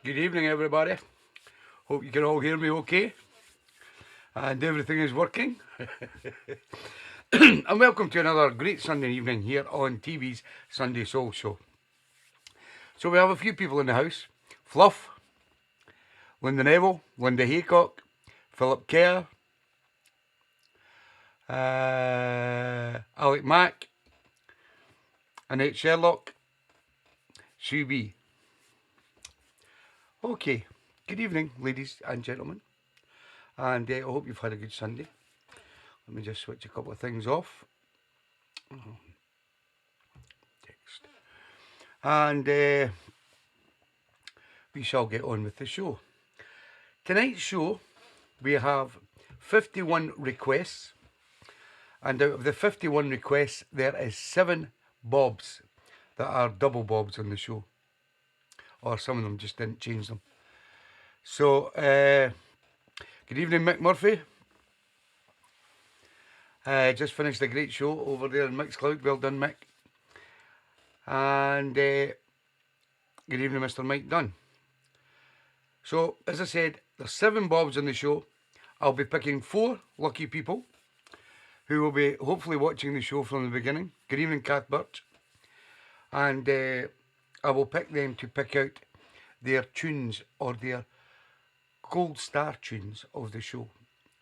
Good evening, everybody. Hope you can all hear me okay and everything is working. And welcome to another great Sunday evening here on TeeBee's Sunday Soul Show. So we have a few people in the house. Fluff, Linda Neville, Linda Haycock, Philip Kerr, Alec Mack, Annette Sherlock, Sue B. Okay, good evening, ladies and gentlemen, and I hope you've had a good Sunday. Let me just switch a couple of things off. Text. And we shall get on with the show. Tonight's show, we have 51 requests, and out of the 51 requests, there is 7 bobs that are double bobs on the show. Or some of them just didn't change them. So, good evening, Mick Murphy. Just finished a great show over there in Mixcloud. Well done, Mick. And good evening, Mr. Mike Dunn. So, as I said, there's 7 bobs on the show. I'll be picking 4 lucky people who will be hopefully watching the show from the beginning. Good evening, Kath Birch. And I will pick them to pick out their tunes or their gold star tunes of the show.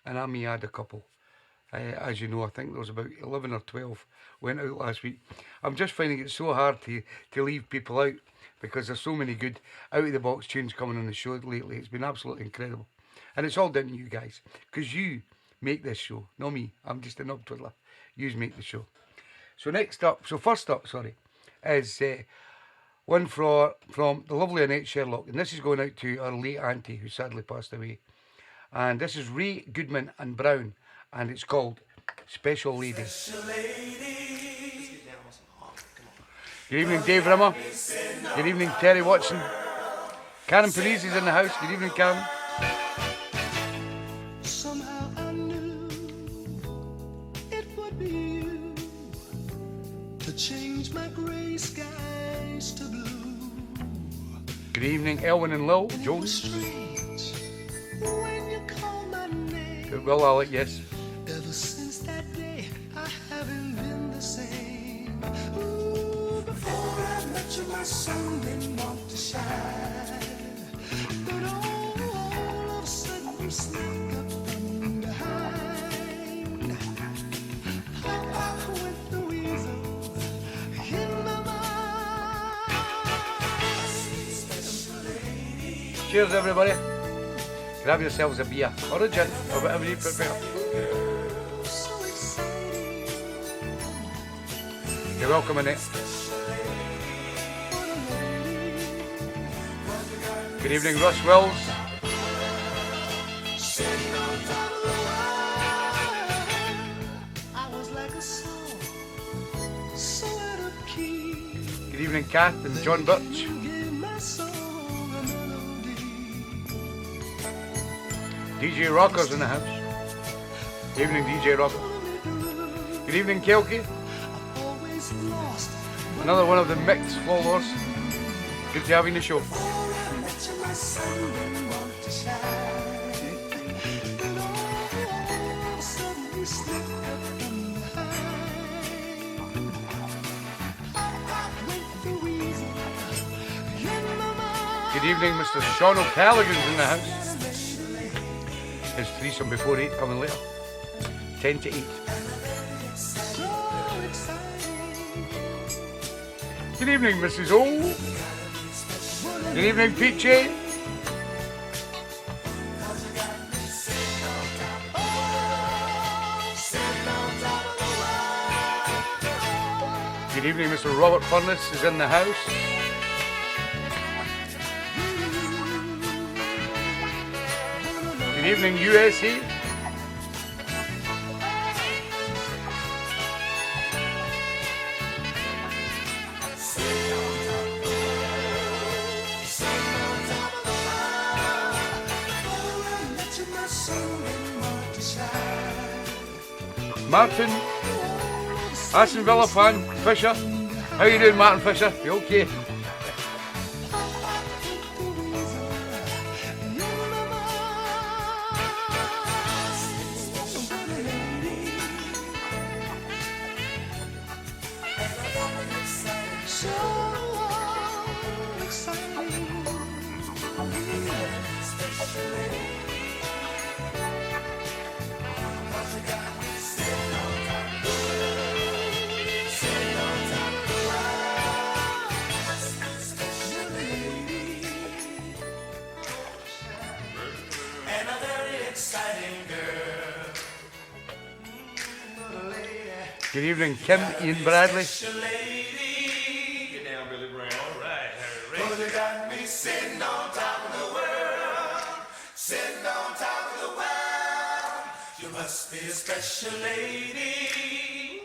And I may add a couple. As you know, I think there was about 11 or 12 went out last week. I'm just finding it so hard to leave people out because there's so many good out-of-the-box tunes coming on the show lately. It's been absolutely incredible. And it's all down to you guys, because you make this show, not me. I'm just a knob twiddler. You make the show. So first up, is one from the lovely Annette Sherlock. And this is going out to our late auntie who sadly passed away. And this is Ray Goodman and Brown. And it's called Special Lady. Good evening, Dave Rimmer. Good evening, Terry Watson. Karen Parisi is in the house. Good evening, Karen. Somehow I knew it would be you to change my gray skies to blue. Good evening, Elwin and Lil Jones. When you call my name. Good will, Alec, yes. Ever since that day, I haven't been the same. Ooh, before I met you, my sun didn't want to shine. But all of a sudden, you snuck up from behind. Hop with the weasel in my mind. Cheers, everybody. Grab yourselves a beer or a gin or whatever you prefer. You're welcome, Annette. Good evening, Russ Wills. Good evening, Kath and John Birch. DJ Rocker's in the house. Good evening, DJ Rocker. Good evening, Kelky. Another one of the mixed followers. Good to have you in the show. Good evening, Mr. Sean O'Callaghan's in the house. His threesome before 8 coming later. 10 to 8. Good evening, Mrs. O. Good evening, Peachy. Good evening, Mr. Robert Furness is in the house. Good evening, USA. Martin, Aston Villa fan, Fisher. How you doing, Martin Fisher? You okay? so exciting. Special lady, 'cause you got me sitting on top of the world, sitting on top of the world. Special lady, and a very exciting girl. Good evening, Kim, Ian Bradley. Special lady, get down, Billy Brown. All right, Harry. 'Cause you got me sitting on top of the world, sitting on top of the world. You must be a special lady,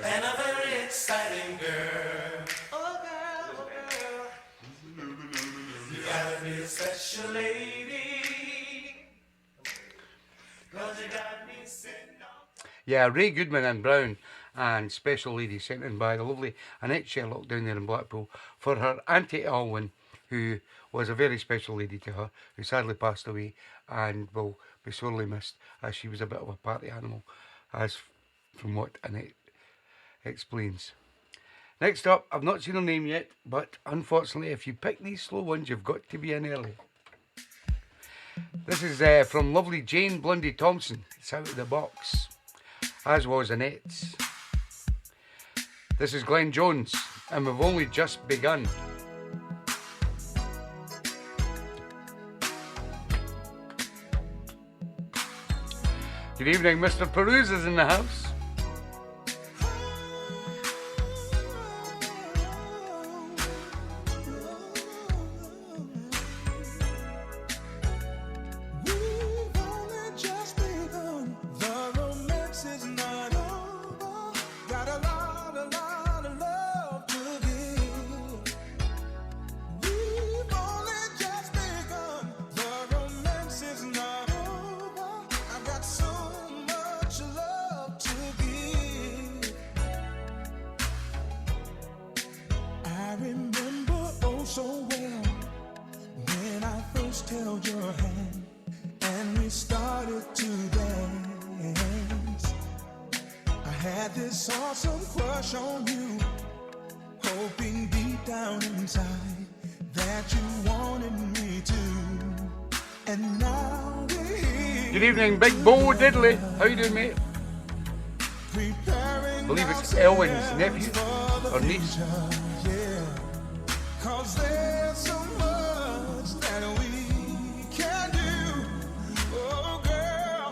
and a very exciting girl. Oh girl, oh girl. You gotta be a special lady, 'cause you got me sitting on. Yeah, Ray Goodman and Brown and Special Lady sent in by the lovely Annette Sherlock down there in Blackpool for her Auntie Alwyn, who was a very special lady to her, who sadly passed away and will be sorely missed, as she was a bit of a party animal, as from what Annette explains. Next up, I've not seen her name yet, but unfortunately if you pick these slow ones, you've got to be in early. This is from lovely Jane Blundy Thompson. It's out of the box, as was Annette's. This is Glenn Jones, and we've only just begun. Good evening, Mr. Peruse is in the house. We've only just begun. The romance is not over. Got a lot of love to give. We've only just begun. The romance is not over. I've got so much love to give. I remember oh so well when I first held your hand and we started to dance. I had this awesome crush on you, hoping deep down inside that you wanted me to. And now we're here. Good evening, Big Bo Diddley. How you doing, mate? Preparing I believe it's Elwyn's ourselves nephew for the or niece. future, yeah. 'Cause there's so much that we can do. Oh girl,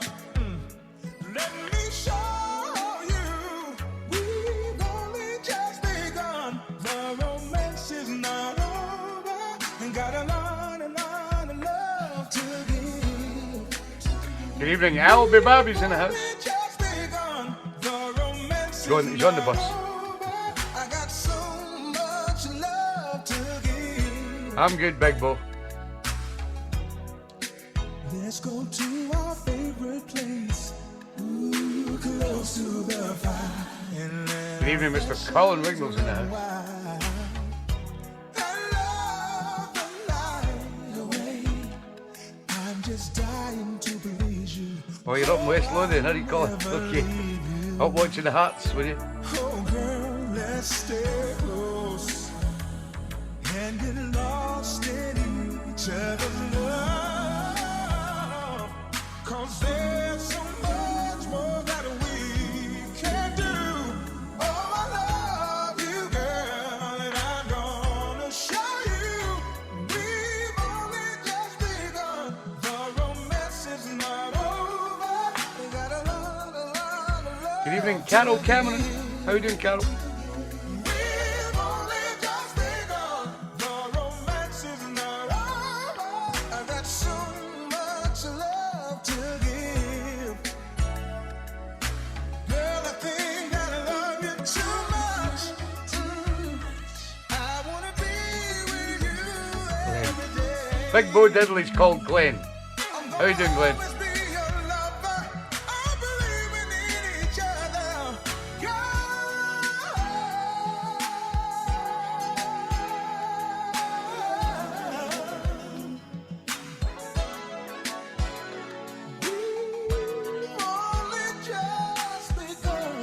let me show you. We've only just begun. The romance is not over. And got a lot of love to give. Good evening, Albie Babby's in the house. Only just begun. The romance He's on the bus. I got so much love to give. I'm good, Big Bo. Let's go to our favorite place. Ooh, close to the fire. And let Good evening, Mr. Colin Wignall's in the house. wild. And love the night away. I'm just dying to please you. Oh, you're up in West Lothian, how do you call it? Okay. Up watching the Hearts, will you? Oh girl, let's stay close and get lost in each other's love. 'Cause there's so much more that we can do. Oh, I love you, girl, and I'm gonna show you. We've only just begun. The romance is not over. We got a lot of love. Good evening, Carol Cameron. How you doing, Carol? We've only just begun. The romance is not over. I've got so much love to give. Girl, I think that I love you too much. I wanna be with you every day. Big Bo Diddley's called Glenn. How you doing, Glenn? Always be your lover. I believe in each other. We've only just begun.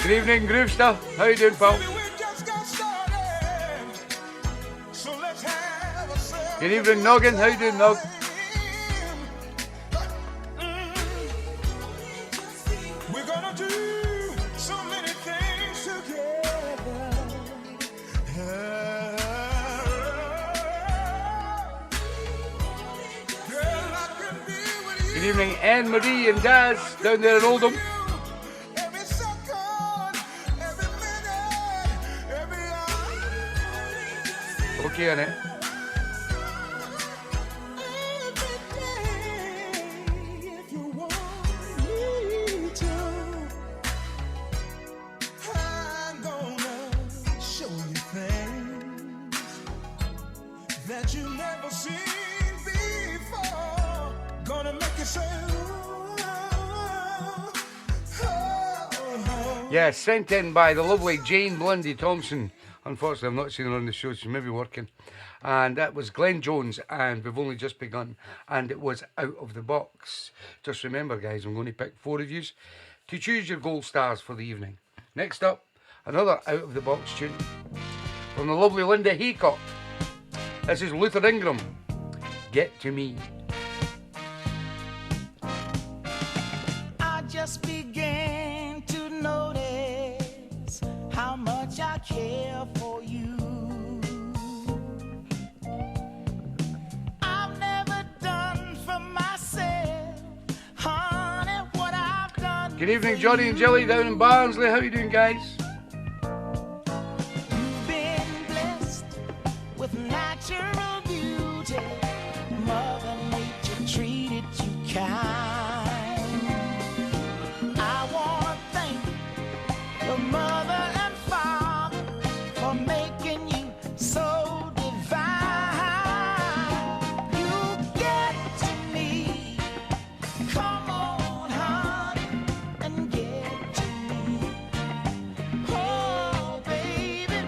Good evening, Groovester. How you doing, pal? Good evening, Noggin. How you doing, Nog? We're gonna do so many things together. Girl, I can be with you. Good evening, Anne Marie and Daz down there in Oldham. Every second, every minute, every hour. Okay, Annette. Every day, if you want me to, I'm gonna show you things that you never seen before. Gonna make you say, Yeah, sent in by the lovely Jane Blundy Thompson. Unfortunately, I've not seen her on the show. She's maybe working. And that was Glenn Jones, and we've only just begun. And it was Out of the Box. Just remember, guys, I'm going to pick 4 of you to choose your gold stars for the evening. Next up, another Out of the Box tune from the lovely Linda Haycock. This is Luther Ingram. Get to Me. I just began to notice how much I care for you. I've never done for myself, honey, what I've done. Good evening, Johnny and Jelly down in Barnsley. How you doing, guys? You've been blessed with natural beauty. Mother Nature treated you kind. I wanna thank your mother and father for making you so divine. You get to me. Come on, honey, and get to me. Oh, baby,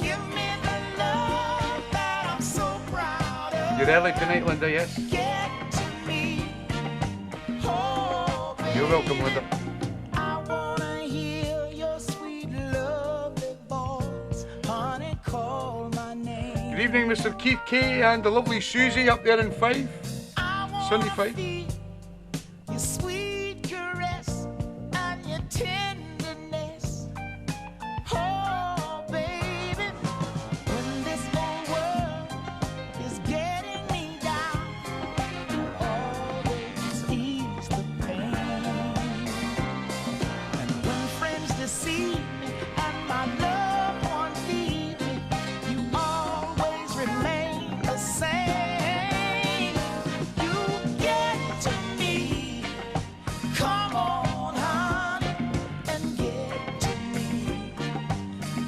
give me the love that I'm so proud of. You're early tonight, Linda, yes? Get to me. Oh, baby. You're welcome, Linda. I wanna hear your sweet, lovely voice. Honey, call my name. Good evening, Mr. Keith Kay and the lovely Susie up there in Fife. I wanna Sunday Fife. feel your sweet caress and your tenderness. Oh, baby, when this whole world is getting me down, you always ease the pain. And when friends deceive me and my loved ones leave me, you always remain the same. You get to me. Come on, honey, and get to me.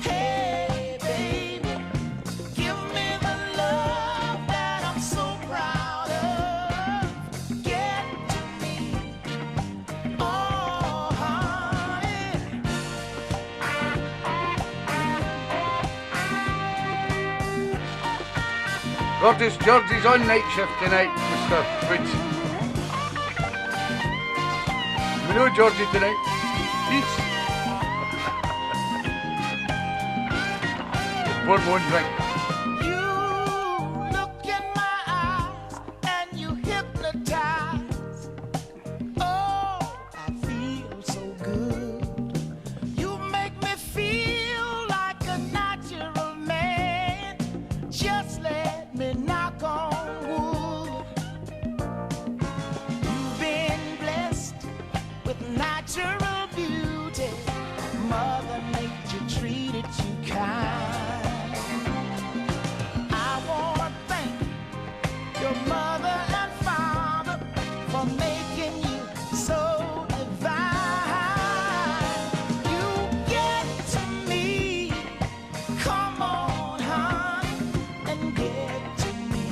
Hey, baby, give me the love that I'm so proud of. Get to me. Oh, honey. Georgie's on night shift tonight, Mr. Woods. We know Georgie tonight. Peace. One more drink. You look in my eyes and you hypnotize. Oh, I feel so good. You make me feel like a natural man. Just let me knock on wood. You've been blessed with natural beauty. Mother Nature treated you kind. I wanna thank your mother and father for making you so divine. You get to me. Come on, honey, and get to me.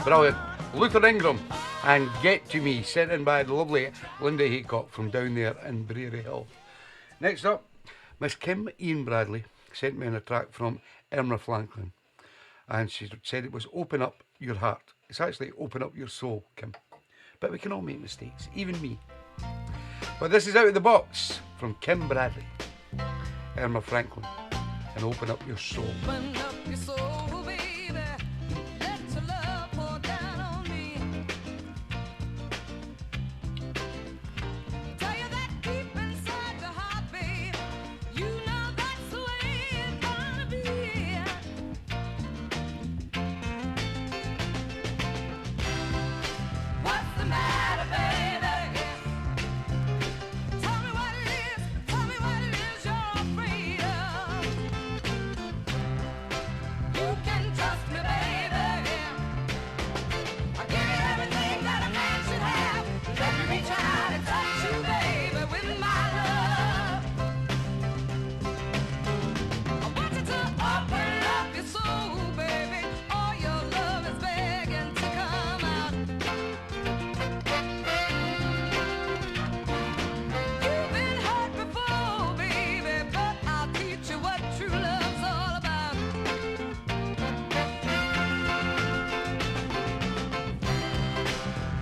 Brilliant. Luther Ingram and Get To Me, sent in by the lovely Linda Haycock from down there in Breary Hill. Next up, Miss Kim Ian Bradley sent me in a track from Irma Franklin, and she said it was Open Up Your Heart. It's actually Open Up Your Soul, Kim. But we can all make mistakes, even me. But this is Out of the Box from Kim Bradley, Irma Franklin, and Open Up Your Soul. Open up your soul, baby. Let your love pour down on me. Tell you that deep inside your heart, babe. You know that's the way it's gonna be. What's the matter, baby? Tell me what it is. Tell me what it is you're afraid of. You can trust me, baby. I'll give you everything that a man should have. Let me reach out and touch you, baby, with my love. I want you to open up your soul, baby. All your love is begging to come out. You've been hurt before, baby, but I'll teach you what true love's all about.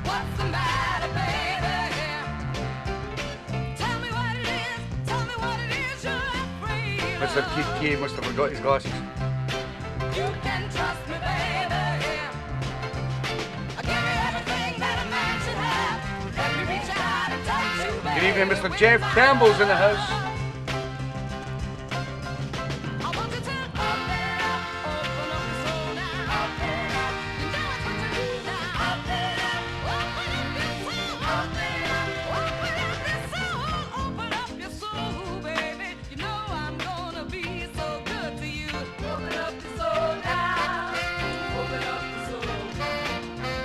What's the matter, baby? Tell me what it is. Tell me what it is you're afraid Mr. of. Keith K must have forgot his glasses. You can trust me, baby. I'll give you everything that a man should have. Let me reach out and touch you, baby. Good evening, Mr. Jeff Campbell's in the house. I want you to open up your soul now. Open up. You know it's what you need now. Open up. Open up your soul. Open up your soul. Open up your soul, baby. You know I'm gonna be so good to you. Open up your soul now. Open up your soul.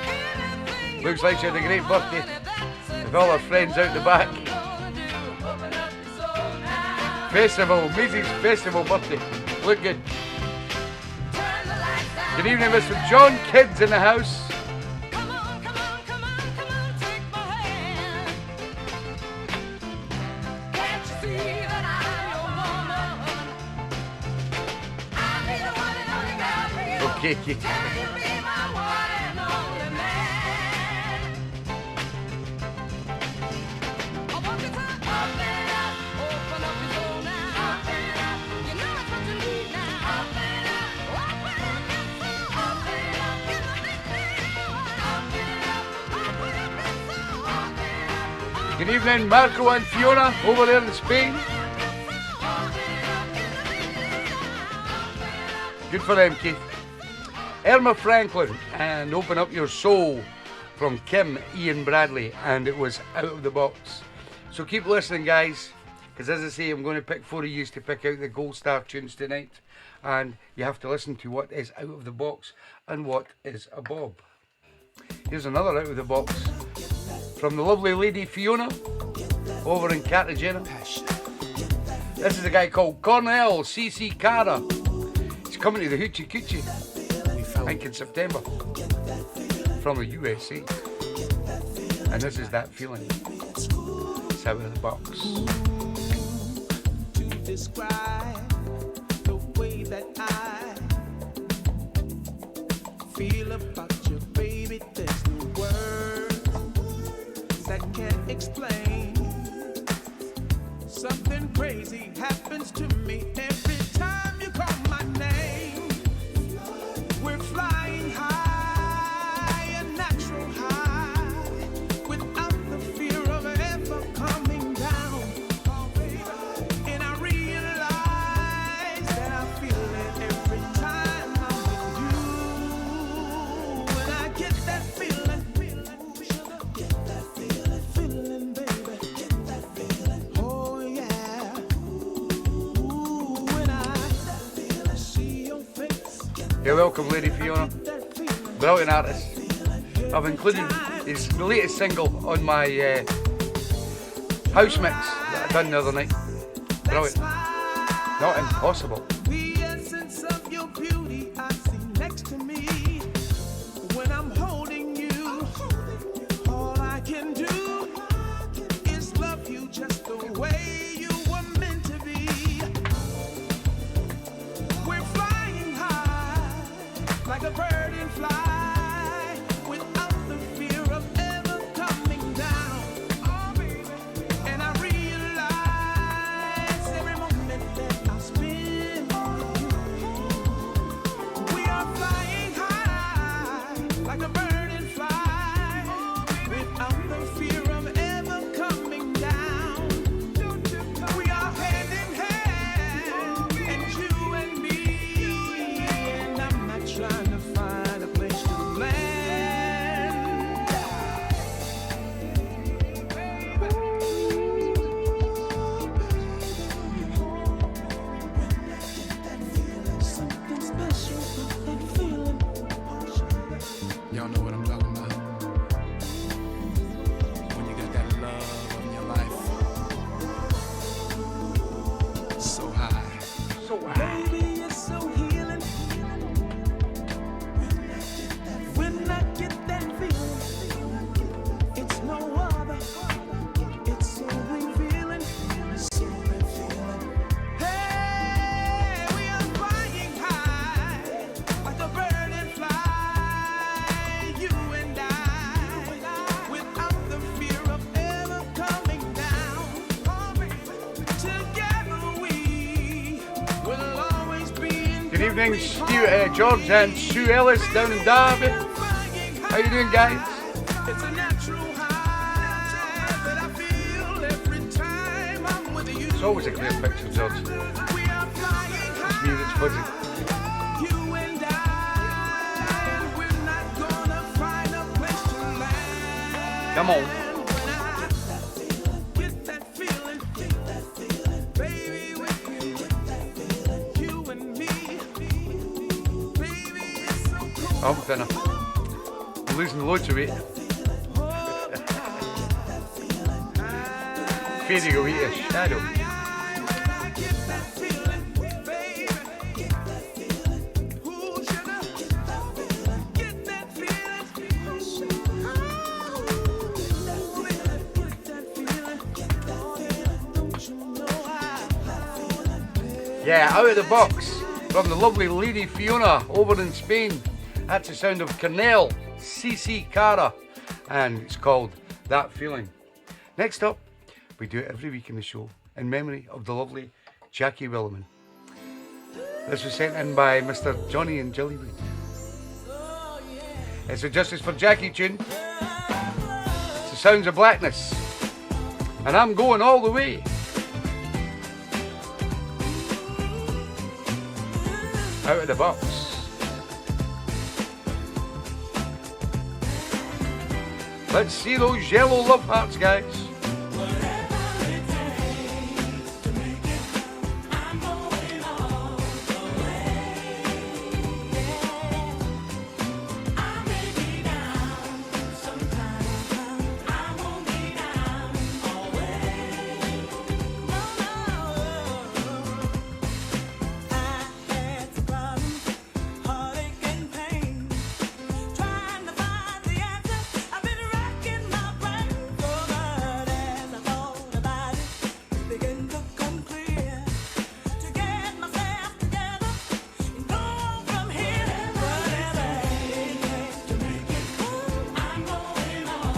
Anything you Looks like she had a great want, birthday if that's with all her friends out the back. what I'm gonna do. Open up your soul now. Festival, Maisie's festival birthday. Look good. Turn the lights down. Good evening, Mr. John Kidd's in the house. Come on, come on, come on, come on, take my hand. Can't you see that I'm your woman? I'll be the one and only girl for you. Okay, Tell you be my one and only man. I want you to open up your soul now. Open up. You know it's what you need now. Open up your soul. Open up. You know this now. Open up your soul. Open up. Good evening, Marco and Fiona over there in Spain. Good for them, Keith. Irma Franklin and Open Up Your Soul from Kim Ian Bradley, and it was Out of the Box. So keep listening, guys, because as I say, I'm going to pick 4 of you to pick out the Gold Star tunes tonight, and you have to listen to what is out of the box and what is a bob. Here's another Out of the Box from the lovely lady Fiona over in Cartagena. This is a guy called Cornell C.C. Cara. He's coming to the Hoochie Coochie, I think in September, from the USA. And this is that feeling. It's Out of the Box. To describe the way that I feel about you, baby, there's no words that can explain. Something crazy happens to me every time you call my name. We're flying high, a natural high, without the fear of ever coming down. And I realize that I feel it every time I'm with you. When I get that feeling, feeling, baby. Oh yeah. Ooh, when I see your face, You're welcome, Lady Fiona. that feeling. Brilliant artist. I've included his latest single on my house mix that I done the other night. Brilliant. Not impossible. The essence of your beauty I see next to me when I'm home. Good evening, George and Sue Ellis down in Derby. How you doing, guys? It's a natural high that I feel every time I'm with you. It's always a clear picture, George. We are flying It's me that's fuzzy. you and I, and we're not gonna find a place to land. Come on. Get that feeling, baby, with you and me. Baby, it's so cool. I'm thinner. I'm losing loads of weight. Fading away a shadow. Yeah, out of the box from the lovely Lady Fiona over in Spain. That's the sound of Cornell CC Cara, and it's called That Feeling. Next up, we do it every week in the show in memory of the lovely Jackie Williman. This was sent in by Mr. Johnny and Jillywood. It's a Justice for Jackie tune. It's the Sounds of Blackness, and I'm going all the way. Out of the box. Let's see those yellow love hearts, guys.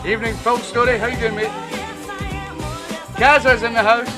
Evening, Phil Story. How you doing, mate? Gaza's in the house.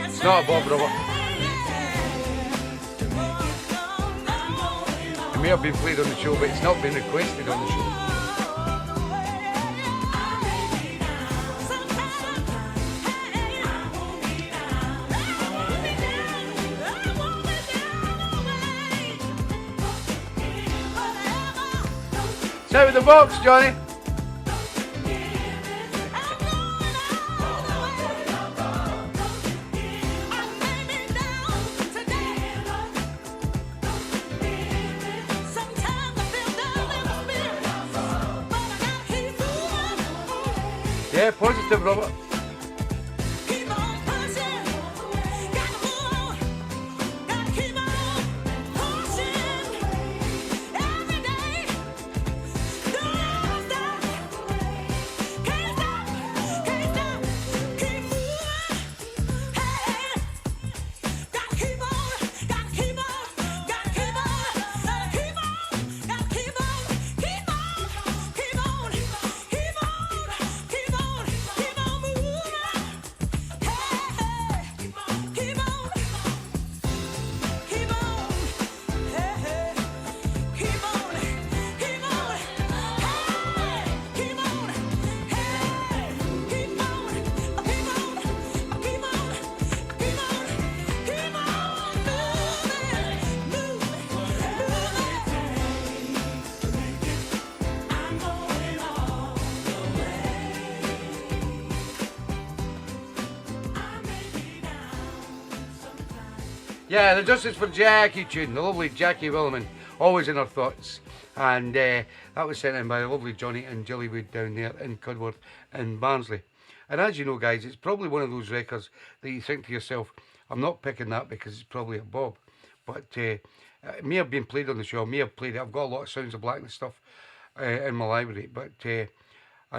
It's not a Bob Robert. It may have been played on the show, but it's not been requested on the show. It's out of the box, Johnny. Yeah, positive, Robert. Yeah, the justice for Jackie tune, the lovely Jackie Williman, always in our thoughts. And that was sent in by the lovely Johnny and Jilly Wood down there in Cudworth in Barnsley. And as you know, guys, it's probably one of those records that you think to yourself, I'm not picking that because it's probably a bob. But it may have been played on the show, I may have played it. I've got a lot of Sounds of Blackness stuff in my library, but I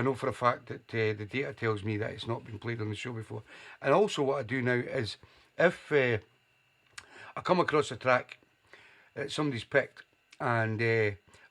know for a fact that the data tells me that it's not been played on the show before. And also what I do now is, if I come across a track that somebody's picked, and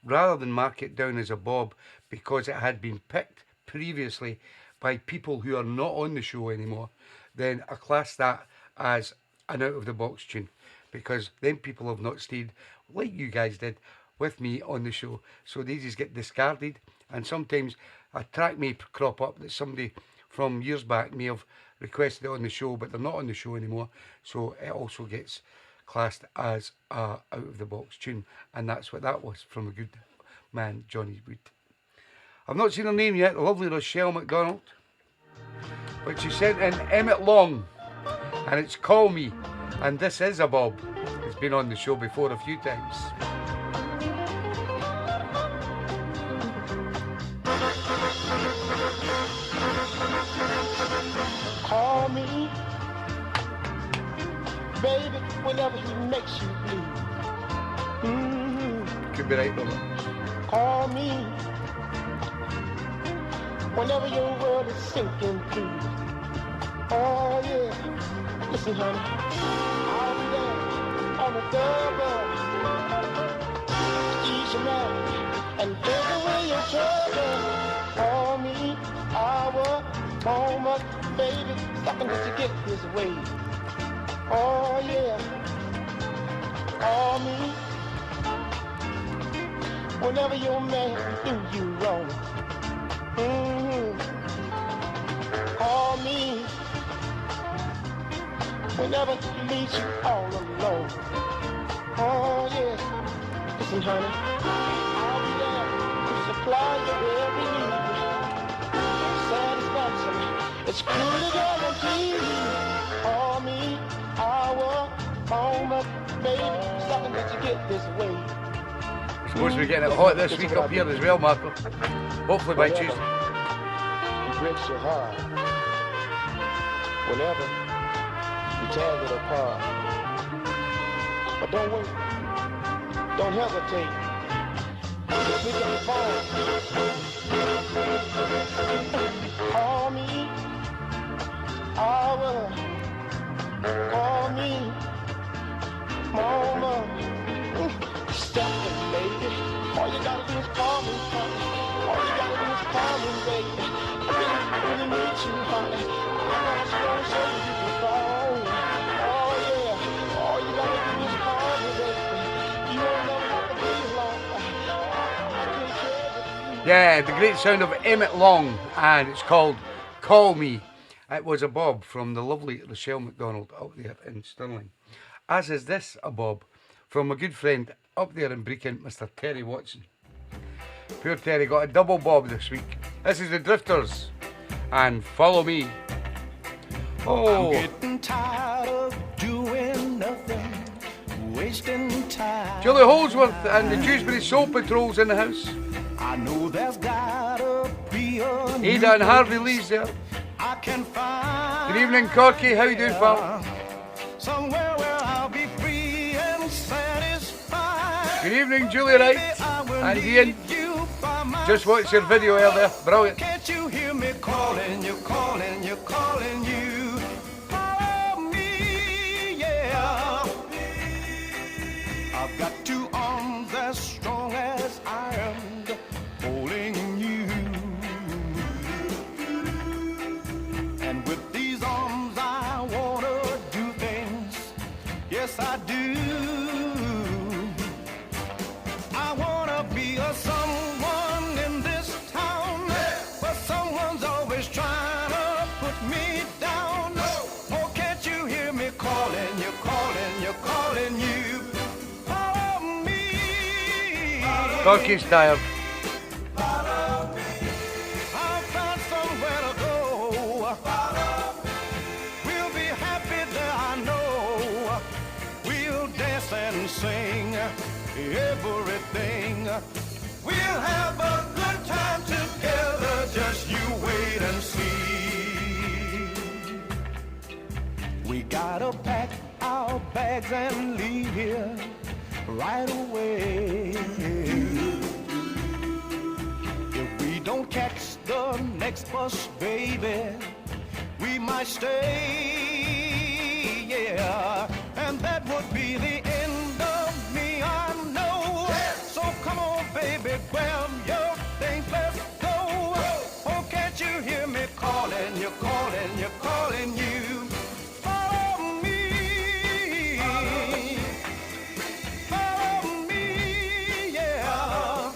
rather than mark it down as a bob because it had been picked previously by people who are not on the show anymore, then I class that as an out of the box tune, because then people have not stayed like you guys did with me on the show, so they just get discarded. And sometimes a track may crop up that somebody from years back may have requested it on the show, but they're not on the show anymore, so it also gets classed as a out of the box tune. And that's what that was, from a good man Johnny Wood. I've not seen her name yet, the lovely Rochelle McDonald, but she sent in Emmett Long, and it's Call Me. And this is a bob. It's been on the show before a few times. Call me, baby, whenever he makes you blue. Could be right, brother. Call me, whenever your world is sinking through. Oh yeah, listen, honey, I'll be there on the double. Ease your mind and take away your trouble. Call me, our moment, baby, second just to get his way. Oh yeah, call me, whenever your man do you wrong. Call me, whenever he leaves you all alone. Oh yeah, listen, honey, I'll be there to supply your every need. Satisfaction, it's truly guaranteed. Call me, our moment, baby, something that you get this way. Supposed to be getting it hot this week up here as well, Marco. Hopefully by Tuesday. It breaks your heart whenever you tear it apart. But don't wait, don't hesitate. Just pick up the phone. Call me, call me, mama. Step in, baby. All you gotta do is call me, honey. All you gotta do is call me, baby. I really need you, honey. I'm strong so you can fall. Oh yeah. All you gotta do is call me, baby. You won't never have to be alone. I take care of you. Yeah, the great sound of Emmett Long, and it's called Call Me. It was a bob from the lovely Rochelle McDonald up there in Stirling. As is this a bob from a good friend up there in Brecon, Mr. Terry Watson. Poor Terry got a double bob this week. This is the Drifters and Follow Me. Oh, I'm getting tired of doing nothing, wasting time. Julie Holsworth and the Dewsbury Soul Patrol's in the house. I know there's gotta be a Ada and Harvey Lee's there. I can find. Good evening, Corky. How you doing, pal? Somewhere where I'll be free and satisfied. Good evening, Julie Wright and Ian. Just watched your video earlier. Brilliant. Can't you hear me calling you, calling you, calling you? Follow me, yeah. I've got two arms as strong as iron, holding you. And with these arms I wanna do things, yes I do. I wanna be a someone in this town, but someone's always trying to put me down. Oh, can't you hear me calling you, calling you, calling you? Follow me. Corky's tired. I'll find somewhere to go. We'll be happy there, I know. We everything. We'll have a good time together, just you wait and see. We gotta pack our bags and leave here right away. If we don't catch the next bus, baby, we might stay, yeah, and that would be the end of me, I know. So come on, baby, grab your things, let's go. Oh, can't you hear me calling, you're calling, you're calling you. Follow me, yeah.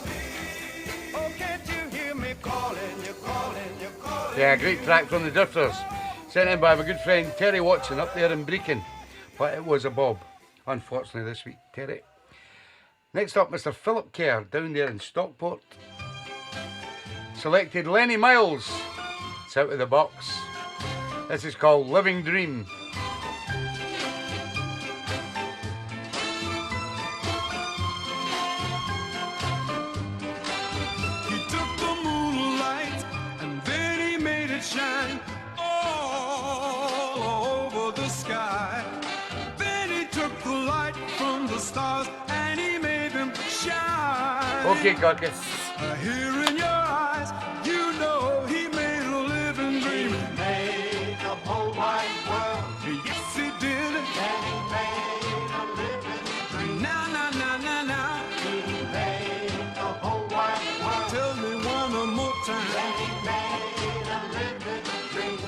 Oh, can't you hear me calling, you're calling, you're calling. Yeah, great track from the Drifters. Sent in by my good friend Terry Watson up there in Brecon. But it was a bob, unfortunately, this week, Terry. Next up, Mr. Philip Kerr down there in Stockport. Selected Lenny Miles. It's out of the box. This is called Living Dream. He took the moonlight and then he made it shine all over the sky. Then he took the light from the stars and he made them shine. Okay, Corky. Here in your eyes, you know he made a living dream. He made the whole wide world. Yes, he did. And he made a living dream. Now, now, now, now, now. He made the whole wide world. Tell me one more time. Then he made a living dream.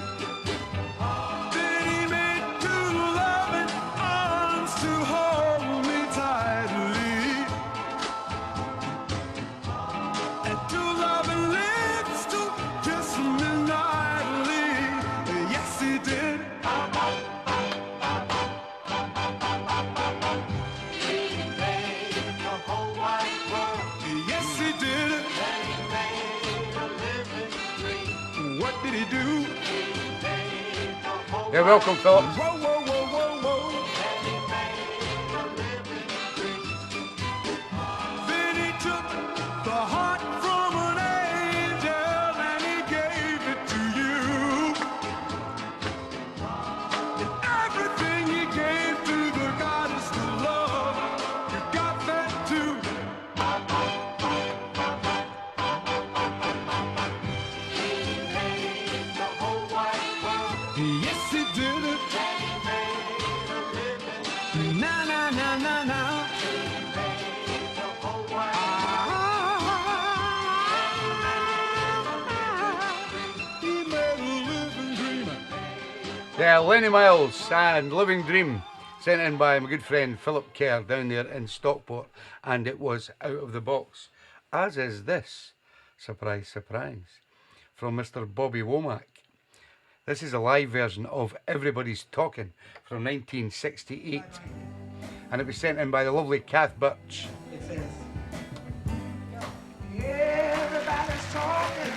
Then he made two loving arms to hold me tightly. And two loving lips to kiss me nightly. Yes, he did. He made the whole wide world. Yes, he did. And he made a living dream. What did he do? He made the whole You're welcome, Philip. whoa, whoa, whoa, whoa, whoa. And he made a living dream. Then he took the heart from an angel and he gave it to you. And everything he gave to the goddess of love, you got that too. He made the whole wide world. Yes, he did it. And he made a living dream. Now, now, now, now, now. He made the whole wide world. He made a living dream. Yeah, Lenny Miles and Living Dream. Sent in by my good friend Philip Kerr down there in Stockport. And it was out of the box. As is this. Surprise, surprise. From Mr. Bobby Womack. This is a live version of Everybody's Talking from 1968. And it was sent in by the lovely Kath Birch. It says, everybody's talking.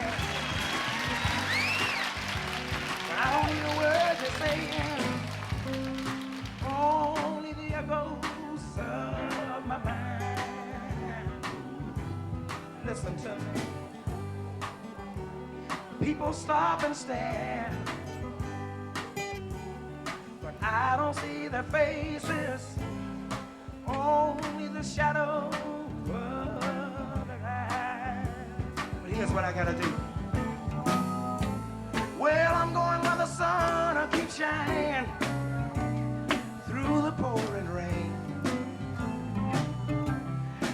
I don't hear words they're saying. Only the echoes of my mind. Listen to me. People stop and stare, but I don't see their faces. Only the shadow of their eyes. But here's what I gotta do. Well, I'm going where the sun will keep shining through the pouring rain.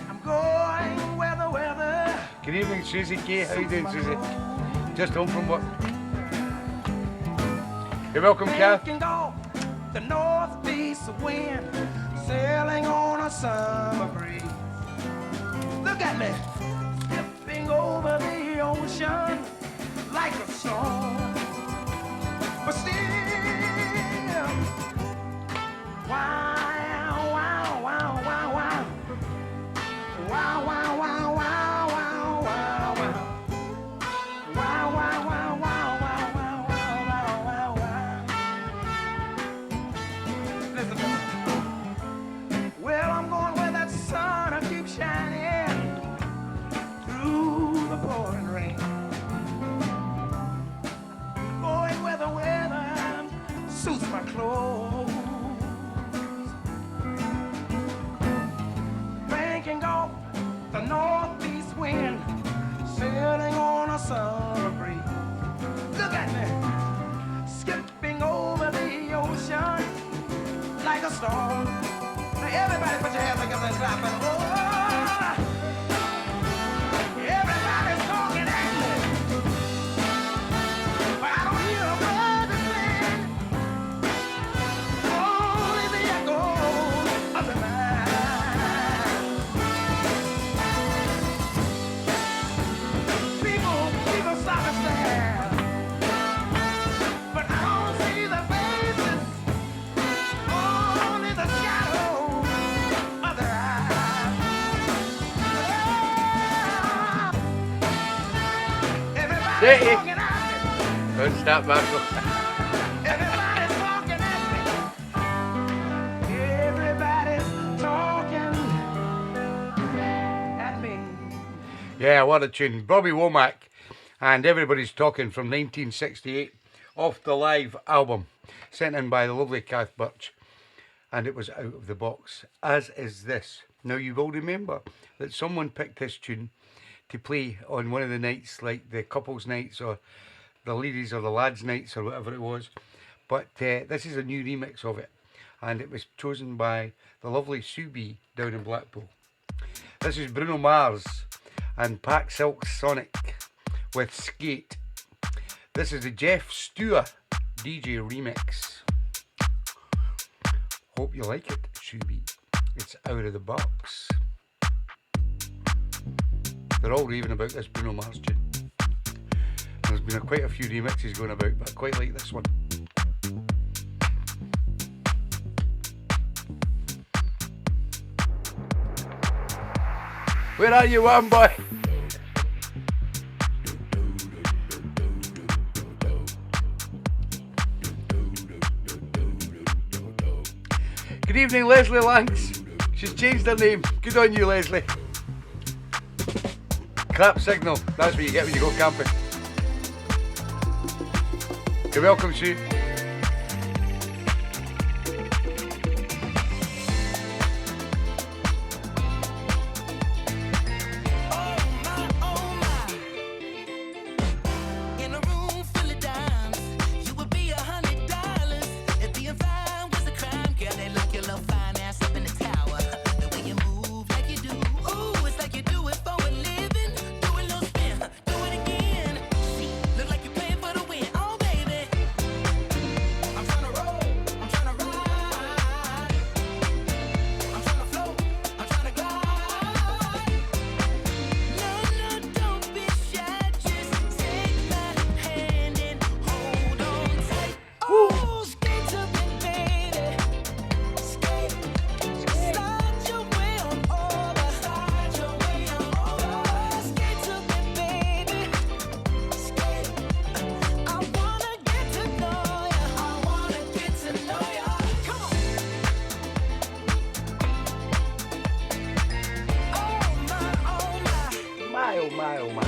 I'm going where the weather. Good evening, Susie K. How you doing, Susie? Just home from work. You're welcome, Kath. Taking off the northeast wind, sailing on a summer breeze. Look at me, skipping over the ocean like a song. But still, wow, wow, wow, wow, wow, wow, wow, wow, wow, wow, wow, wow. Wow, wow, wow, wow, wow, wow, wow, wow, wow. Listen to me. Well, I'm going where that sun shaking off the northeast wind, sailing on a summer breeze. Look at me, skipping over the ocean like a stone. Now everybody put your hands together and clap and oh, everybody's talking at me, but I don't hear a word they're saying. Only the echoes of the mind. People stop and stare, but I don't see the faces, only the shadow of their eyes. Everybody's Say it. talking at me. Don't stop, Marshall. Everybody's talking at me. Everybody's talking at me. Yeah, what a tune. Bobby Womack and Everybody's Talking from 1968 off the Live album, sent in by the lovely Kath Birch, and it was out of the box, as is this. Now you will remember that someone picked this tune to play on one of the nights, like the couples nights or the ladies or the lads nights or whatever it was, but this is a new remix of it, and it was chosen by the lovely Sue B down in Blackpool. This is Bruno Mars and Pack Silk Sonic with Skate. This is the Jeff Stewart DJ remix. Hope you like it, Sue B. It's out of the box. They're all raving about this Bruno Mars tune. There's been quite a few remixes going about, but I quite like this one. Where are you, one boy? Good evening, Leslie Lanks. She's changed her name. Good on you, Leslie. Clap signal. That's what you get when you go camping. You're welcome, Sue. In a room full of dimes, you would be $100. If being fine was a crime, girl, they lock your little fine ass up in the tower. The way you move like you do, ooh, it's like you do it for a living. Do a little spin, do it again. Look like you playing for the win, oh baby. I'm tryna roll, I'm tryna ride, I'm tryna float, I'm tryna glide. No, don't be shy, just take my hand and hold on tight. Oh, skate to me, baby. Skate, slide your way on over, slide your way on over. Skate to me, baby. Skate, I wanna get to know ya. I wanna get to know ya. Come on. Oh my. My, oh my, oh my.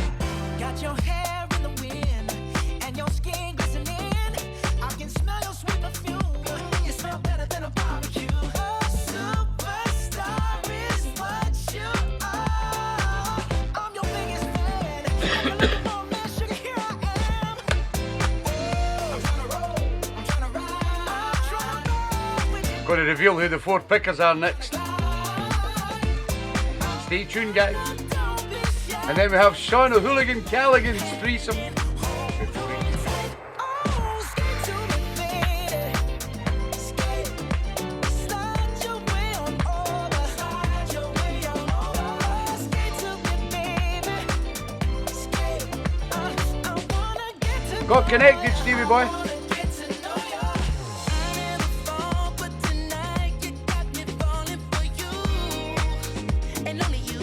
Got your hair in the wind and your skin glistening. I can smell your sweet perfume. You smell better than a barbecue. A superstar is what you are. I'm your biggest fan. You're looking for a man, sugar, here I am. I'm tryna roll, I'm tryna ride, I'm tryna roll with you. Going to reveal who the four pickers are next. Stay tuned, guys. Don't be shy. And then we have Sean O'Hooligan Callaghan's threesome. Oh, skate to me, baby. Skate, slide your way on over, slide your way on over. Skate to me, baby. Skate, I wanna get to Got connected, Stevie boy. get to know ya. I never fall, but tonight you got me falling for you, and only you.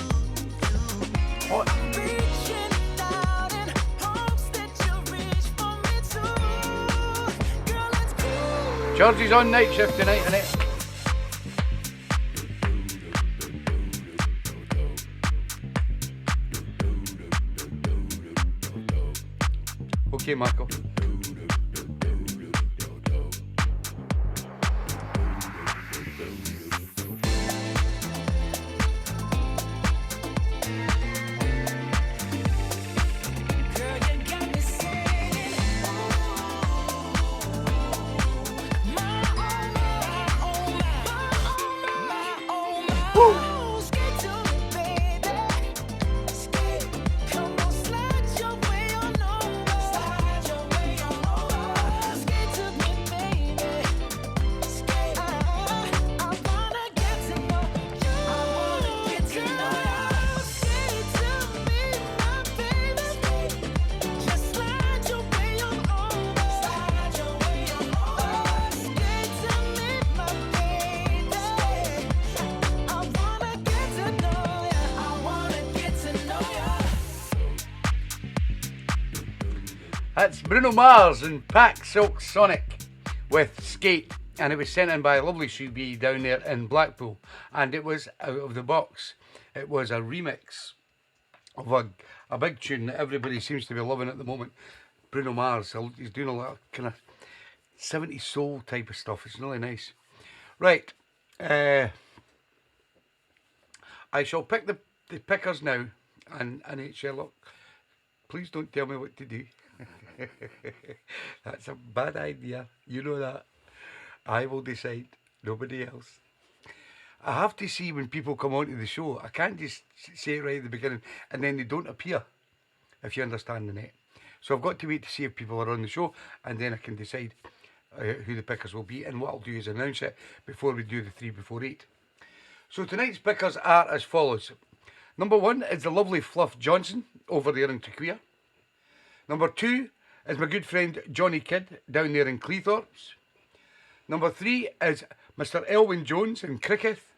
What? Reaching out in hopes that you reach for me too. Girl, it's cool. Georgie's on night shift tonight, innit? Okay, Marco. That's Bruno Mars and Pack Silk Sonic with Skate, and it was sent in by a lovely Sue B down there in Blackpool, and it was out of the box. It was a remix of a big tune that everybody seems to be loving at the moment. Bruno Mars, he's doing a lot of kind of 70s soul type of stuff. It's really nice. Right, I shall pick the pickers now, and Sherlock, please don't tell me what to do. That's a bad idea. You know that. I will decide. Nobody else. I have to see when people come onto the show. I can't just say it right at the beginning and then they don't appear, if you understand the net. So I've got to wait to see if people are on the show, and then I can decide who the pickers will be. And what I'll do is announce it before we do the 3 before 8. So tonight's pickers are as follows. Number 1 is the lovely Fluff Johnson over there in Tequila. Number 2 is my good friend Johnny Kidd down there in Cleethorpes. Number 3 is Mr. Elwyn Jones in Cricketh.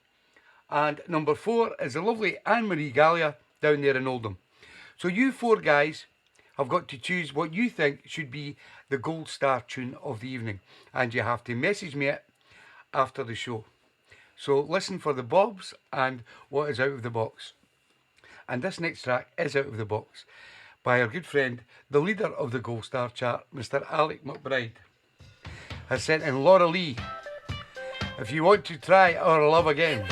And number 4 is the lovely Anne-Marie Gallia down there in Oldham. So you 4 guys have got to choose what you think should be the gold star tune of the evening. And you have to message me it after the show. So listen for the bobs and what is out of the box. And this next track is out of the box by our good friend, the leader of the Gold Star chart, Mr. Alec McBride, has sent in Laura Lee. If you want to try our love again,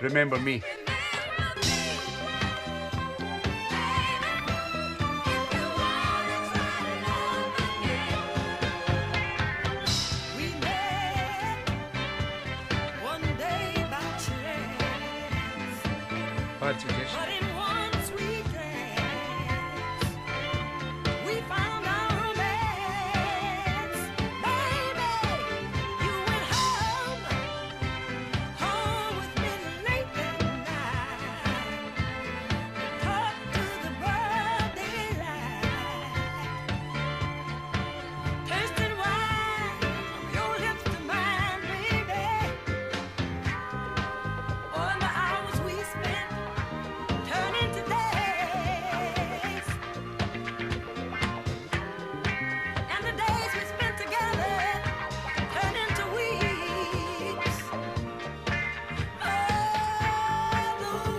remember me. Bad suggestion.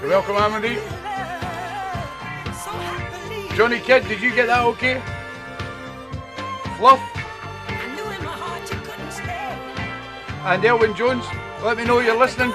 You're welcome, Amity. Johnny Kidd, did you get that okay? Fluff. And Elwyn Jones, let me know you're listening.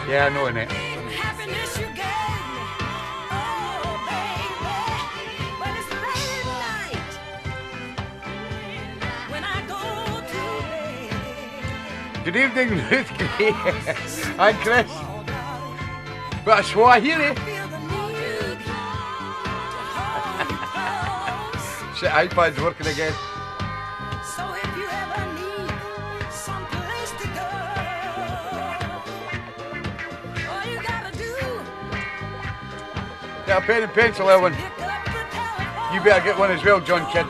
Yeah, I know, innit? Good evening, Ruth Gray and Chris. But a Swahili. Shit, iPad's working again. Get a pen and pencil, Elwyn. You better get one as well, John Kidd.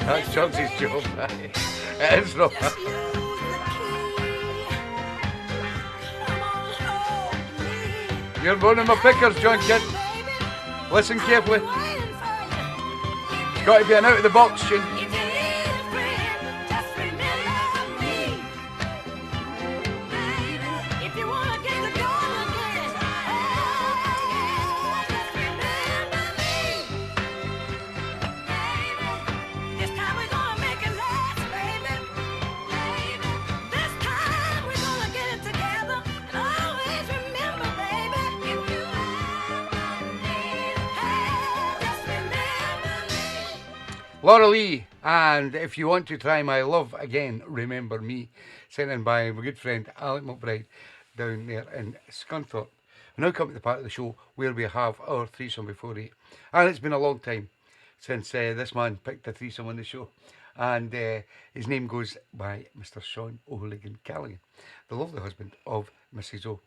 That's Chauncey's job. It is, Rob. You're one of my pickers, John Kidd. Listen carefully. It's got to be an out-of-the-box tune. Laura Lee, and if you want to try my love again, remember me, sent in by my good friend Alec McBride down there in Scunthorpe. We now come to the part of the show where we have our threesome before eight, and it's been a long time since this man picked a threesome on the show, and his name goes by Mr. Sean O'Hooligan Callaghan, the lovely husband of Mrs. O,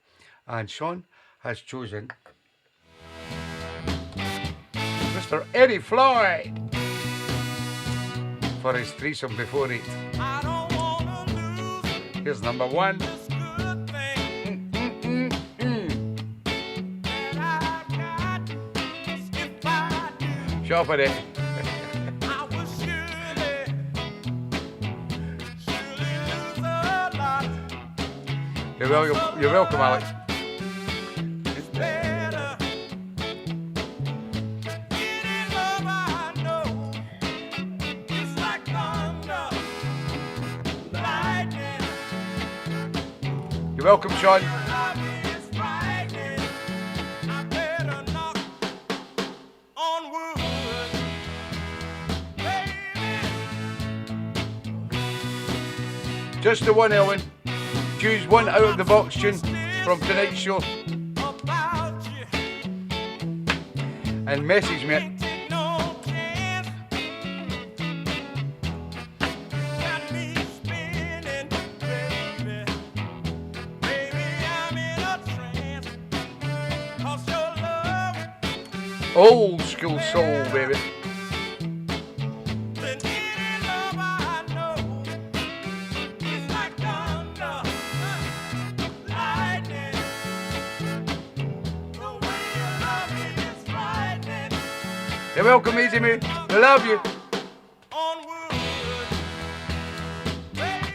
and Sean has chosen Mr. Eddie Floyd for his threesome before eight. I don't wanna lose Here's number one. this good thing that I've got. 'Cause if I do, Shut up, Eddie. I will surely lose a lot. You're welcome, Alex. It's better. Getting love, I know. It's like thunder, lightning. You're welcome, Sean. Love is frightening. I better knock on wood, baby. Just the one, Ellen. Choose one out of the box tune from tonight's show About you, and message me. ain't take no chance. Got me spinning, baby. Baby, I'm in a trance. 'Cause your love, Old school soul, baby. than any love I know. It's like thunder, lightning. The way you love me is frightening. You're welcome, Easy Me. I love you. On wood, baby.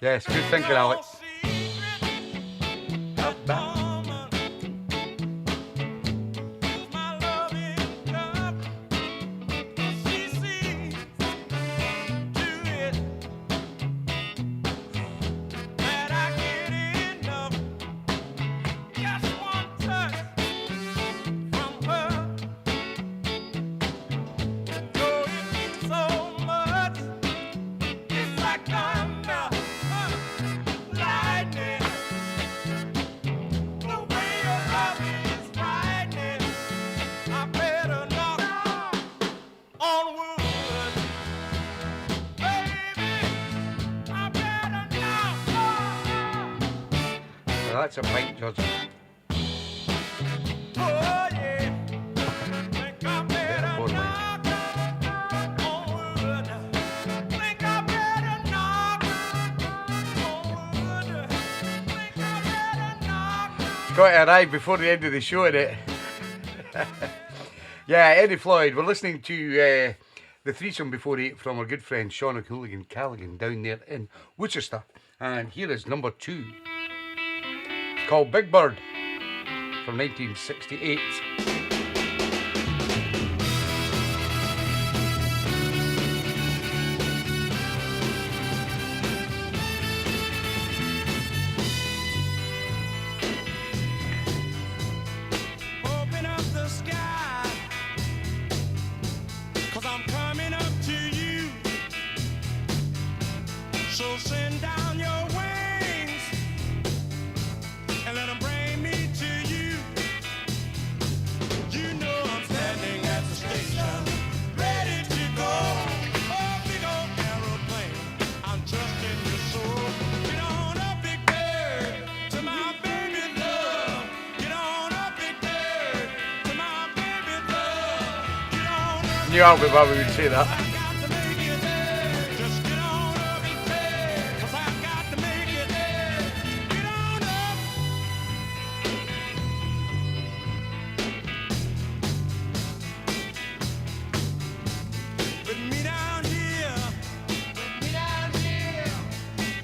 Yes, good thinking, Alex. Well, that's a pint, George. Got to arrive before the end of the show, innit? Yeah, Eddie Floyd. We're listening to the threesome before eight from our good friend Sean O'Hooligan Callaghan down there in Worcester. And here is number two. It's called Big Bird from 1968. Open up the sky, 'cause I'm coming up to you. So send down your wings and let them bring me to you. You know I'm standing at the station, ready to go. Oh, big old aeroplane, I'm trusting your soul. Get on up, big bird, to my baby love. Get on up, big bird, to my baby love. Get on up. Knew Albert Bobby would say that. I got to make it there. Just get on up, big bird, 'cause I got to make it there. Get on up. Put me down here,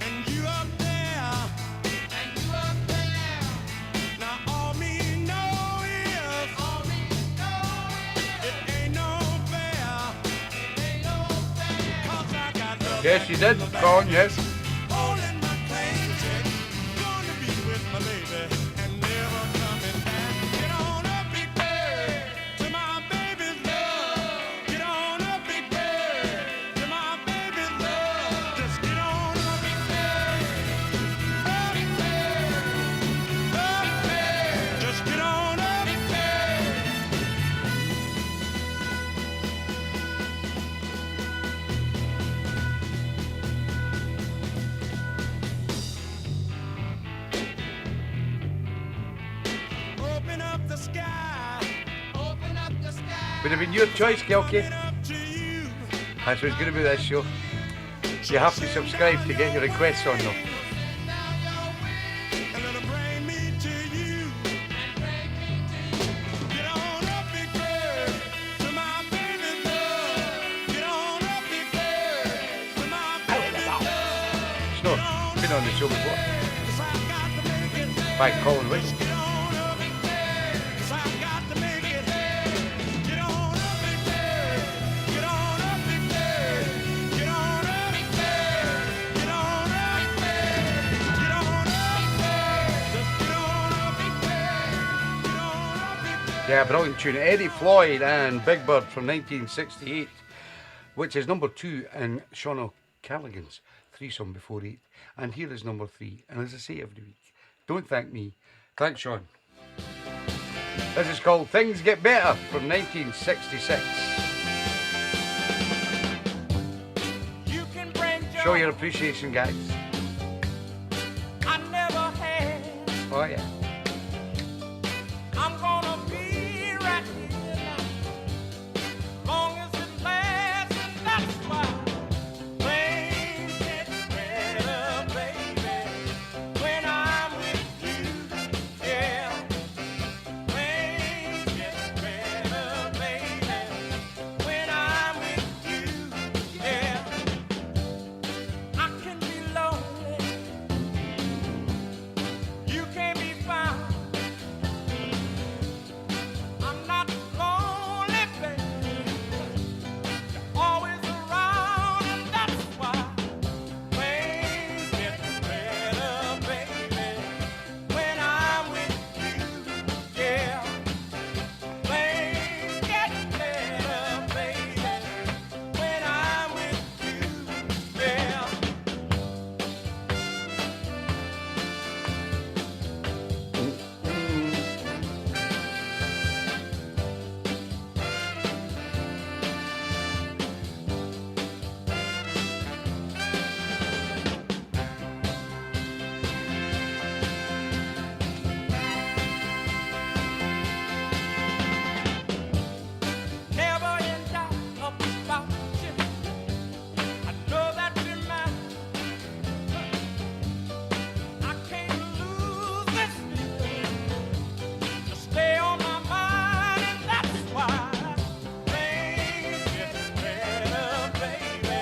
and you up there, Now all me know is, it ain't no fair. Yes, you did, Colin, yes. All in my claim check. Gonna be with my baby and never coming back. Get on up, big bird, to my baby's love. Get on up, big bird, to my baby's love. Just get on up, big bird, big bird, big bird. Just get on up, big bird. Open up the sky. Open up the sky. Would have been your choice, Kelky. Up to you. That's what's going to be this show. You have to subscribe to get your requests on though. And let 'em bring me to you. Get on up, big bird, to my baby's love. Get on up, big bird, to my baby's love. It's not been on the show before. 'Cause I got to make it. By Colin Whittle. Get on up, big bird, 'cause I got to make it. Get on up, big bird. Get on up, big bird. Get on up, big bird. Get on up, big bird. Get on up, big bird. Just get on up, big bird. Get on up, big bird. Yeah, brilliant tune. Eddie Floyd and Big Bird from 1968, which is number 2 in Sean O'Callaghan's threesome before 8. And here is number 3. And as I say every week, don't thank me, thank Sean. This is called Things Get Better from 1966. You can bring joy Show your appreciation, guys. I never had. Oh yeah. I'm gonna be right here now, long as it lasts, and that's why things get better, baby, when I'm with you, yeah. Things get better, baby, when I'm with you, yeah. I can be lonely, you can be found. I'm not lonely, baby. You're always around, and that's why things get better, baby, when I'm with you, yeah. Things get better, baby, when I'm with you, yeah. Never in doubt about you. I know that you're mine. I can't lose this feeling. You stay on my mind, and that's why things get better, baby,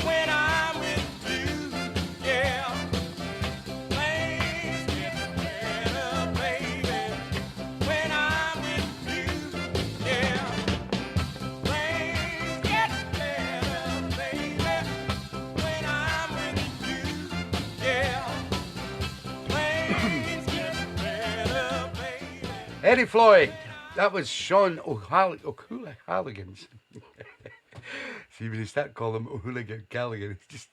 when I'm with you, yeah. Things get better, baby, when I'm with you, yeah. Things get better, baby, when I'm with you, yeah. Things get better, baby. Eddie Floyd. That was Sean O'Callaghan's. See, when you start calling him O'Callaghan, it just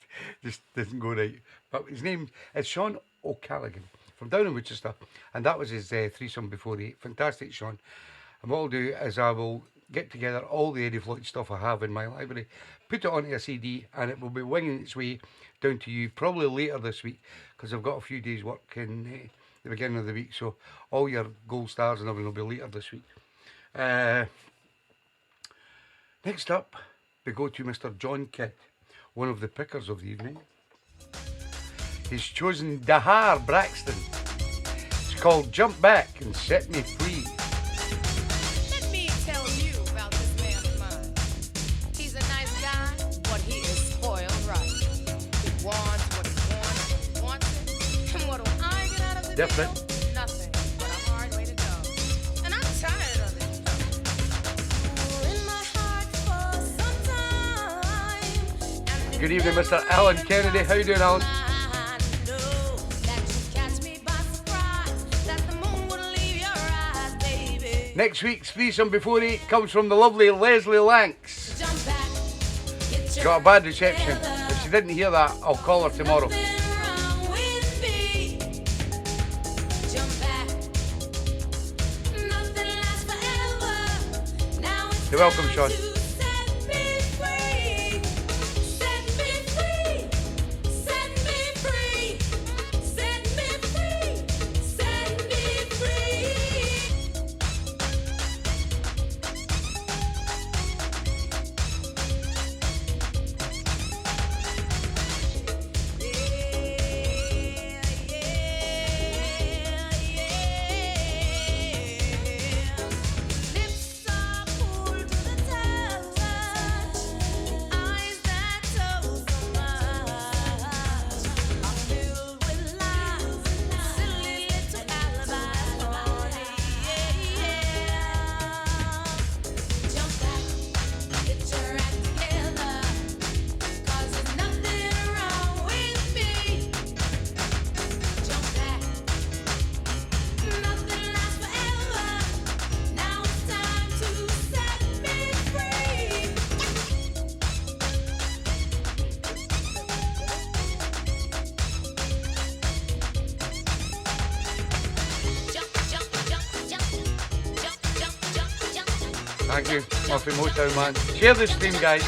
doesn't go right. But his name is Sean O'Callaghan from down in Winchester, and that was his threesome before 8. Fantastic, Sean. And what I'll do is I will get together all the Eddie Floyd stuff I have in my library, put it onto a CD, and it will be winging its way down to you probably later this week, because I've got a few days work in the beginning of the week, so all your gold stars and everything will be later this week. Next up, we go to Mr. John Kidd, one of the pickers of the evening. He's chosen Dahar Braxton. It's called Jump Back and Set Me Free. Let me tell you about this man of mine. He's a nice guy, but he is spoiled right. He wants what he wants it. And what do I get out of the Different. deal? Nothing but a hard way to go. And I'm tired of it. In my heart for some time, and Good evening, Mr. Alan Kennedy. How you doing, Alan? Next week's threesome before 8 comes from the lovely Leslie Lanks. Got a bad reception. If she didn't hear that, I'll call her tomorrow. You're welcome, Sean. Thank you, Muffy Motown Man. Share the stream, guys.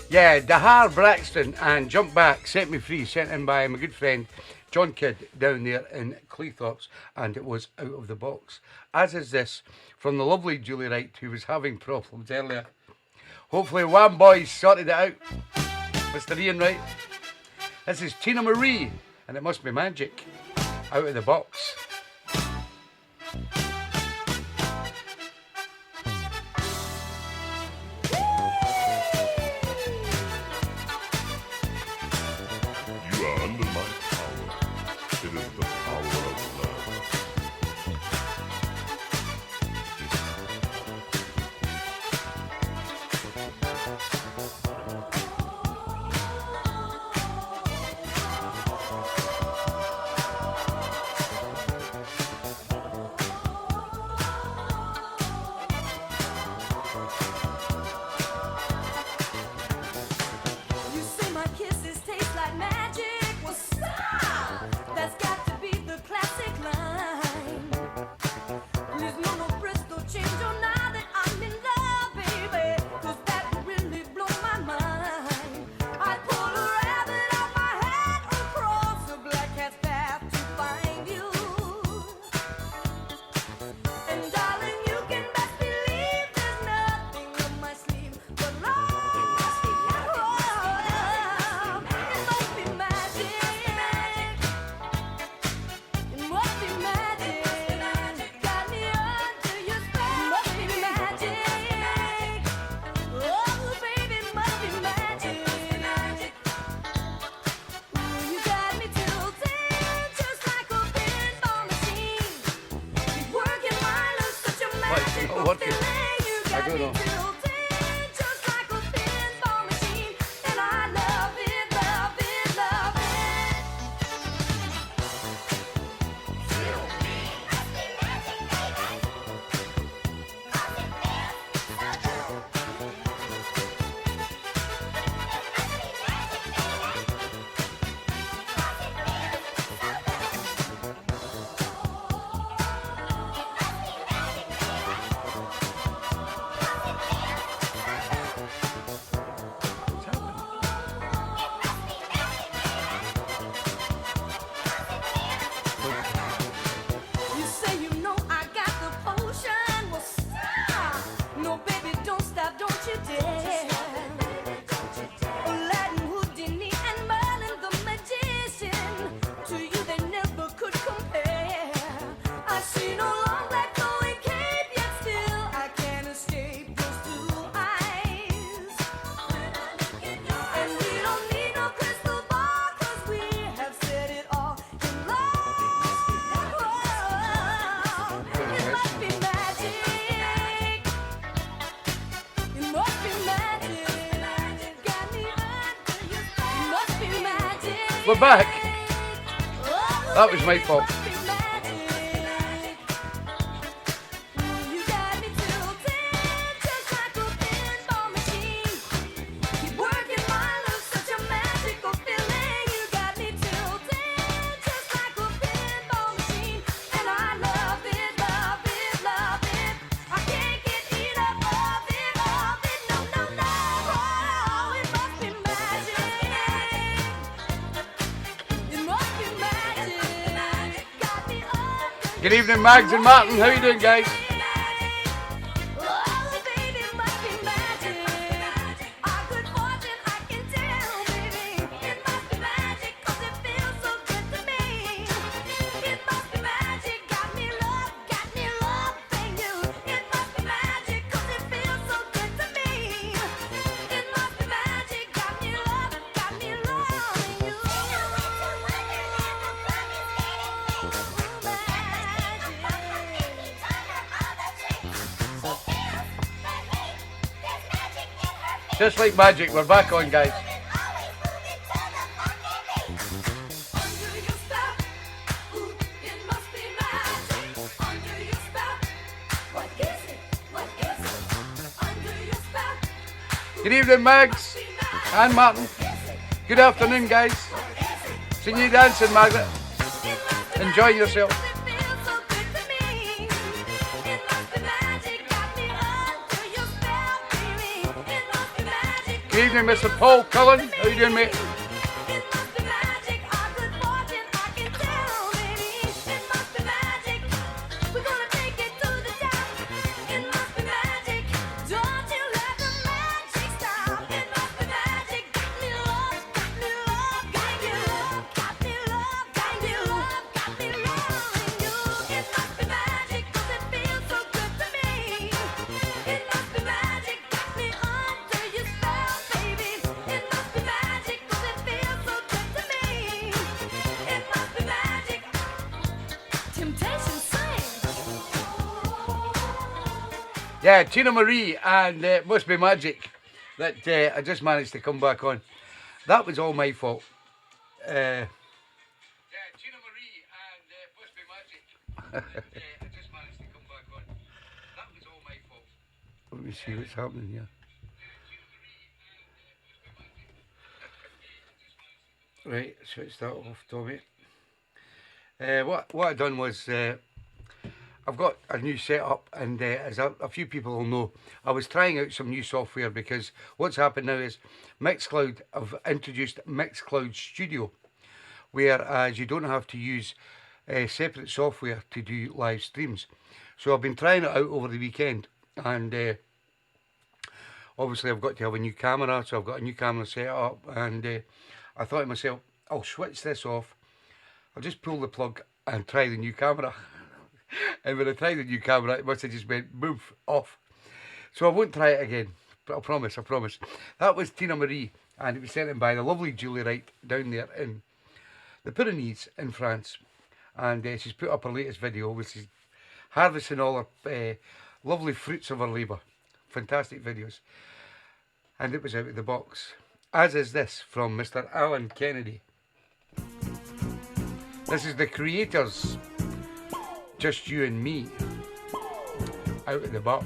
Yeah, Dahar Braxton and Jump Back, Set Me Free, sent in by my good friend John Kidd down there in Cleethorpes, and it was out of the box. As is this from the lovely Julie Wright, who was having problems earlier. Hopefully Wham Boys sorted it out. Mr. Ian Wright. This is Tina Marie, and it must be magic. Out of the box. don't know. Just like a pinball machine, and I love it, love it, love it. You say you know I got the potion. Well, stop. No, baby, don't stop, don't you dare. Aladdin, Houdini, and Merlin the magician. To you they never could compare. I see no long black flowing cape, yet still I can't escape those blue eyes. And we don't need no crystal ball, 'cause we have said it all in love. It must be magic. It must be magic. Got me under your spell. It must be magic. We're back. Oh, That was my fault. it must be magic. You got me tilted, just like a pinball machine. Keep working my love, such a magical feeling. You got me tilted, just like a pinball machine, and I love it, love it, love it. I can't get enough of it, no, no, no. Oh, it must be magic. It must be magic. Got me under Good evening, Mags and Martin. How you doing, guys? Oh, baby, it must be magic. Our good fortune, I can tell, baby. It must be magic, 'cause it feels so good to me. It must be magic, got me loving you. It must be magic, 'cause it feels so good to me. It must be magic, got me loving you. Just like magic, we're back on, guys. Under your spell, ooh, it must be magic. Under your spell, what is it? What is it? Under your spell, Good evening, Mags be magic. and Martin. Good afternoon, guys. Seeing you dancing, Margaret. Enjoy yourself. It feels so good to me. It must be magic, got me under your spell, baby. It must be magic. Good evening, Mr. Paul Cullen. How you doing, mate? It must be magic, our good fortune, I can tell, baby. It must be magic. We're gonna take it to the top. It must be magic. Don't you let the magic stop. It must be magic. Got me love, got me love, got me love, got me love, got me love, got me loving you. It must be magic, 'cause it feels so good to me. It must be magic, got me under your spell, baby. It must be magic, 'cause it feels so good to me. It must be magic. Temptation sing. Yeah, Tina Marie, and it must be magic that I just managed to come back on. That was all my fault. Yeah, Tina Marie, and it must be magic that I just managed to come back on. That was all my fault. Let me see what's happening here. Right, switch that off, Tommy. What I done was I've got a new setup, and as a few people will know, I was trying out some new software, because what's happened now is Mixcloud have introduced Mixcloud Studio, whereas you don't have to use separate software to do live streams. So I've been trying it out over the weekend, and obviously I've got to have a new camera, so I've got a new camera set up, and I thought to myself, I'll switch this off, I'll just pull the plug and try the new camera. And when I tried the new camera, it must have just went move off. So I won't try it again, but I promise. That was Tina Marie, and it was sent in by the lovely Julie Wright down there in the Pyrenees in France. And she's put up her latest video, which is harvesting all her lovely fruits of her labour. Fantastic videos. And it was out of the box. As is this from Mr. Alan Kennedy. This is the Creators, Just You and Me, out of the box.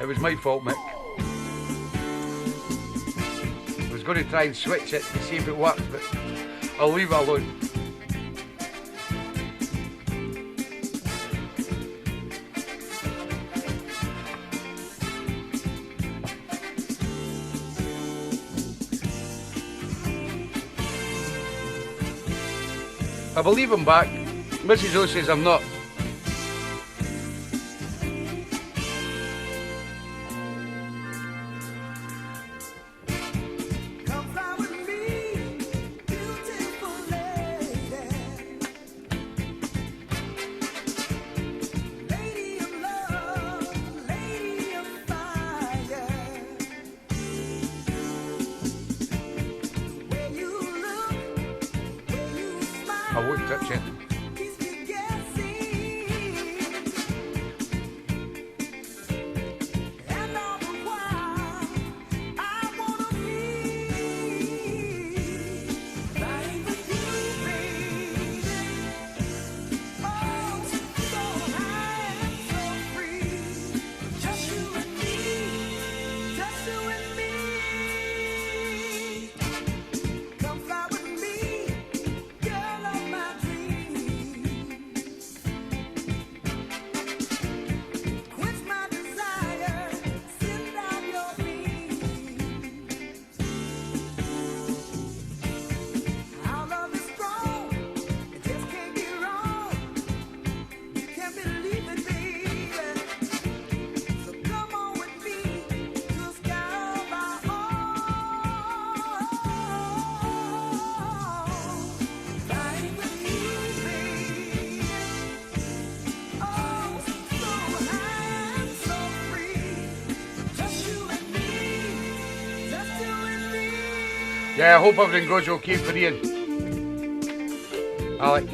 It was my fault, Mick. I was going to try and switch it to see if it worked, but I'll leave it alone. I believe I'm back. Mrs. O says I'm not. Come fly with me, beautiful lady. Lady of love, lady of fire. Where you look, where you smile. I won't touch it. Keeps me guessing. And all the while, I wanna be lying with you, baby. Oh, so high and so free. Just you and me, just you and me. Come fly with me, girl of my dreams. Quench my desire, send out your beams. Our love is strong, it just can't be wrong. You can't believe it, baby. So come on with me to the sky of our own. Flying with you, baby. Oh, so high and so free. Just you and me, just you and me. Yeah, I hope everything goes okay for Ian. Alec.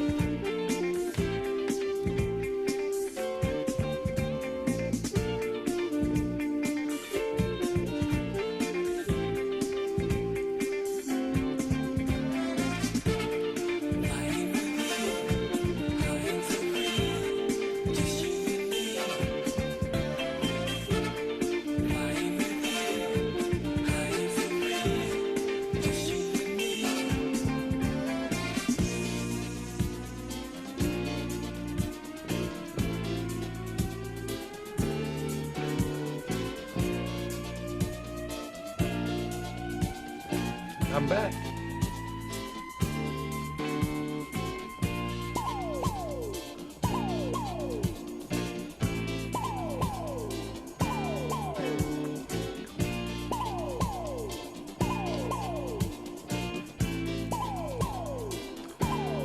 I'm back.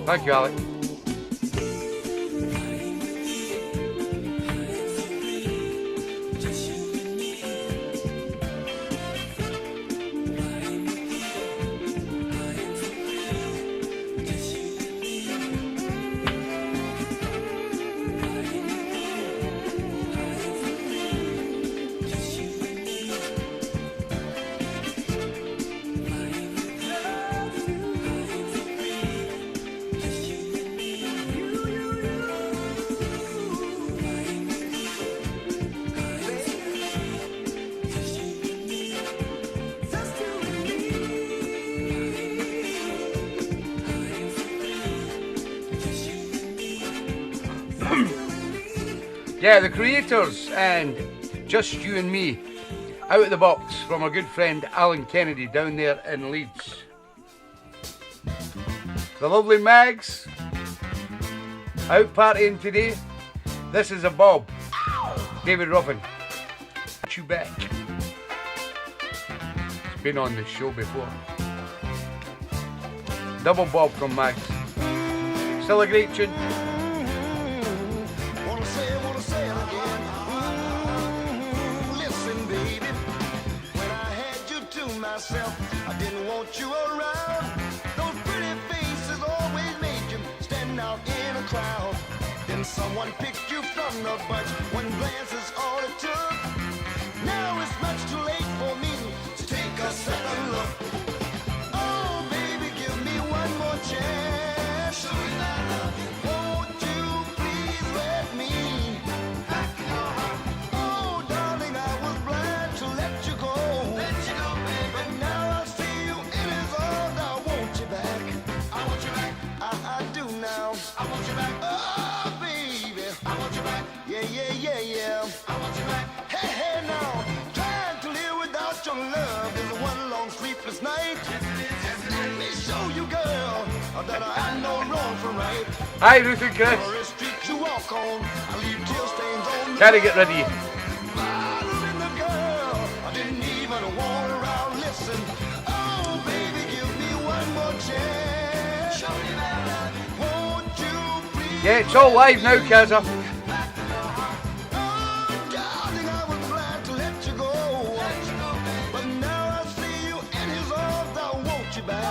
Thank you, Alec. Yeah, the Creators and Just You and Me, out of the box from our good friend Alan Kennedy down there in Leeds. The lovely Mags, out partying today. This is a Bob, David Ruffin. You back. It's been on the show before. Double Bob from Mags. Still a great tune. Wanna say it again. Listen, baby. When I had you to myself, I didn't want you around. Those pretty faces always made you stand out in a crowd. Then Someone picked you from the bunch. One glance is all it took. Now it's much too late for me to take a second look. Oh, baby, give me one more chance. Show me that love. Won't you please let me back in your heart? Oh, darling, I was blind to let you go. Let you go, baby. But now I see you in his arms. I want you back. I want you back. I do now. I want you back. Oh, baby. I want you back. Yeah, yeah, yeah, yeah. I want you back. Hey, hey, now. Trying to live without your love is one long sleepless night. Let me show you, girl, that I know wrong from right. Hi, Ruth and Chris. For a street to walk on, I leave tear stains on the Trying to get rid of you. Following the girl, I didn't even want around. Listen, oh baby, give me one more chance. Show me that love. Won't you please? Yeah, it's all live now, Kazza. Oh, darling, I was glad to let you go. But now I see you in his arms. I want you back.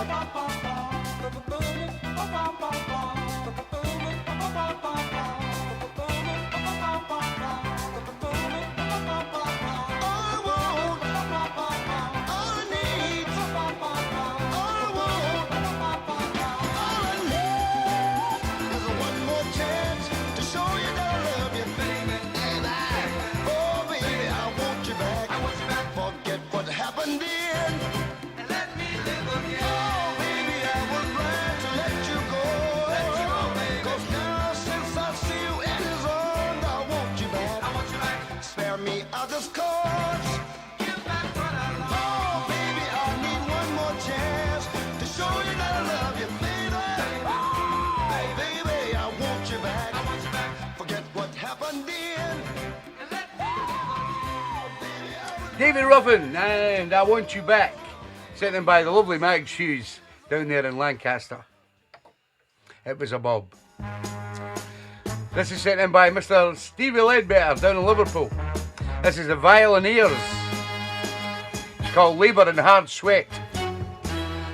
David Ruffin, and I Want You Back. Sent in by the lovely Mag Shoes down there in Lancaster. It was a bob. This is sent in by Mr. Stevie Ledbetter down in Liverpool. This is the Violiniers. It's called Labour and Hard Sweat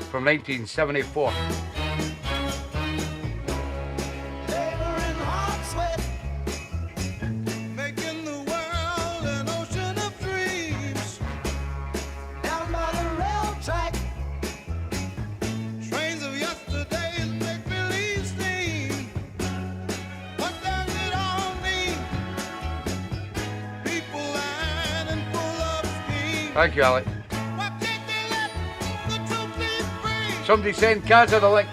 from 1974. Thank you, Alec. Somebody send Kazza the link.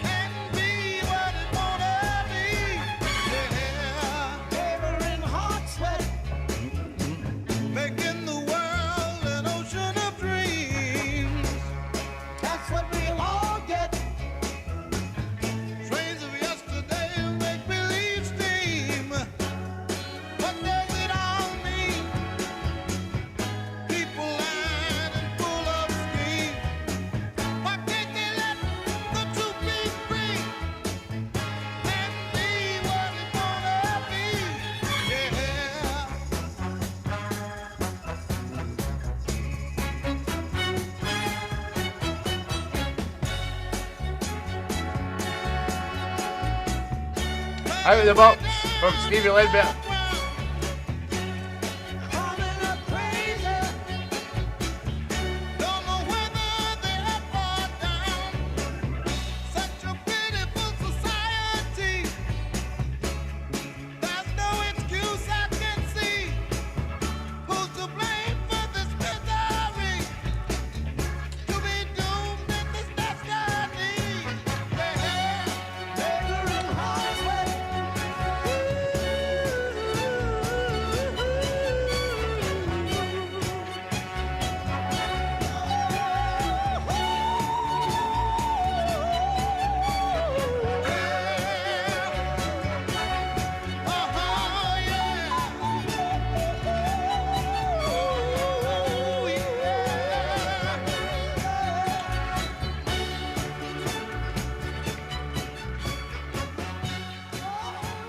Out of the box from Stevie Ledbetter.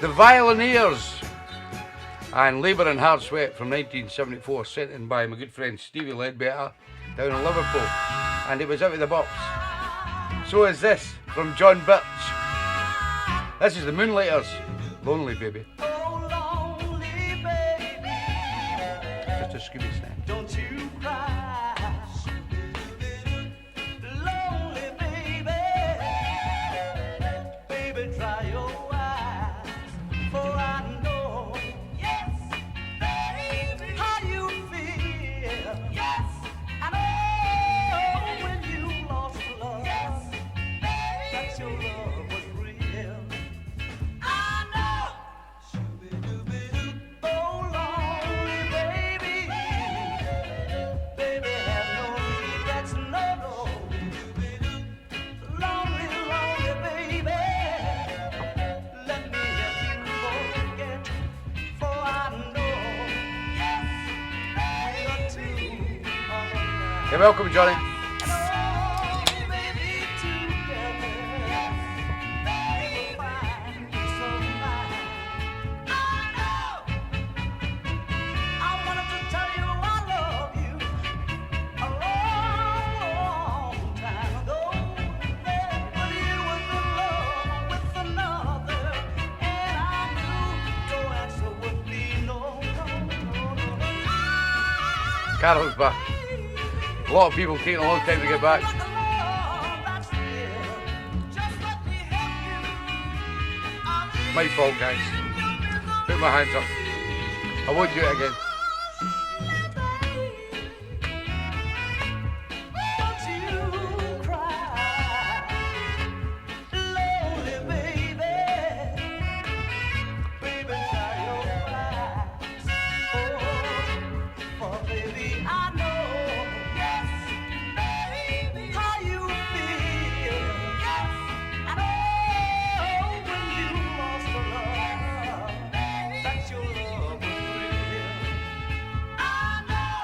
The Violiniers and Labour and Hard Sweat from 1974, sent in by my good friend Stevie Ledbetter down in Liverpool, and it was out of the box. So is this from John Birch. This is the Moonlighters, Lonely Baby. Oh, Scooby Snack. Don't you cry, lonely baby. Baby, dry your eyes, for I know, yes, baby, how you feel. Yes, I know when you lost love, yes, baby, that your love was real. I know. Oh, lonely baby, baby, have no regrets, no. Lonely, lonely baby, let me help you forget, for I know, yes, you're too alright. You're welcome, Johnny. Oh, baby, together, we'll find some light. I know. I wanted to tell you I love you a long time ago. But you was in love with another, and I knew your answer would be no, no, no, no. Carol's back. A lot of people taking a long time to get back. But the love that's real, just let me help you. My fault, guys. Put my hands up. I won't do it again. Don't you cry, lonely baby. Baby, dry your eyes. Oh, baby, I know, yes, baby, how you feel. Yes, I know when you lost the love, that your love was real. I know.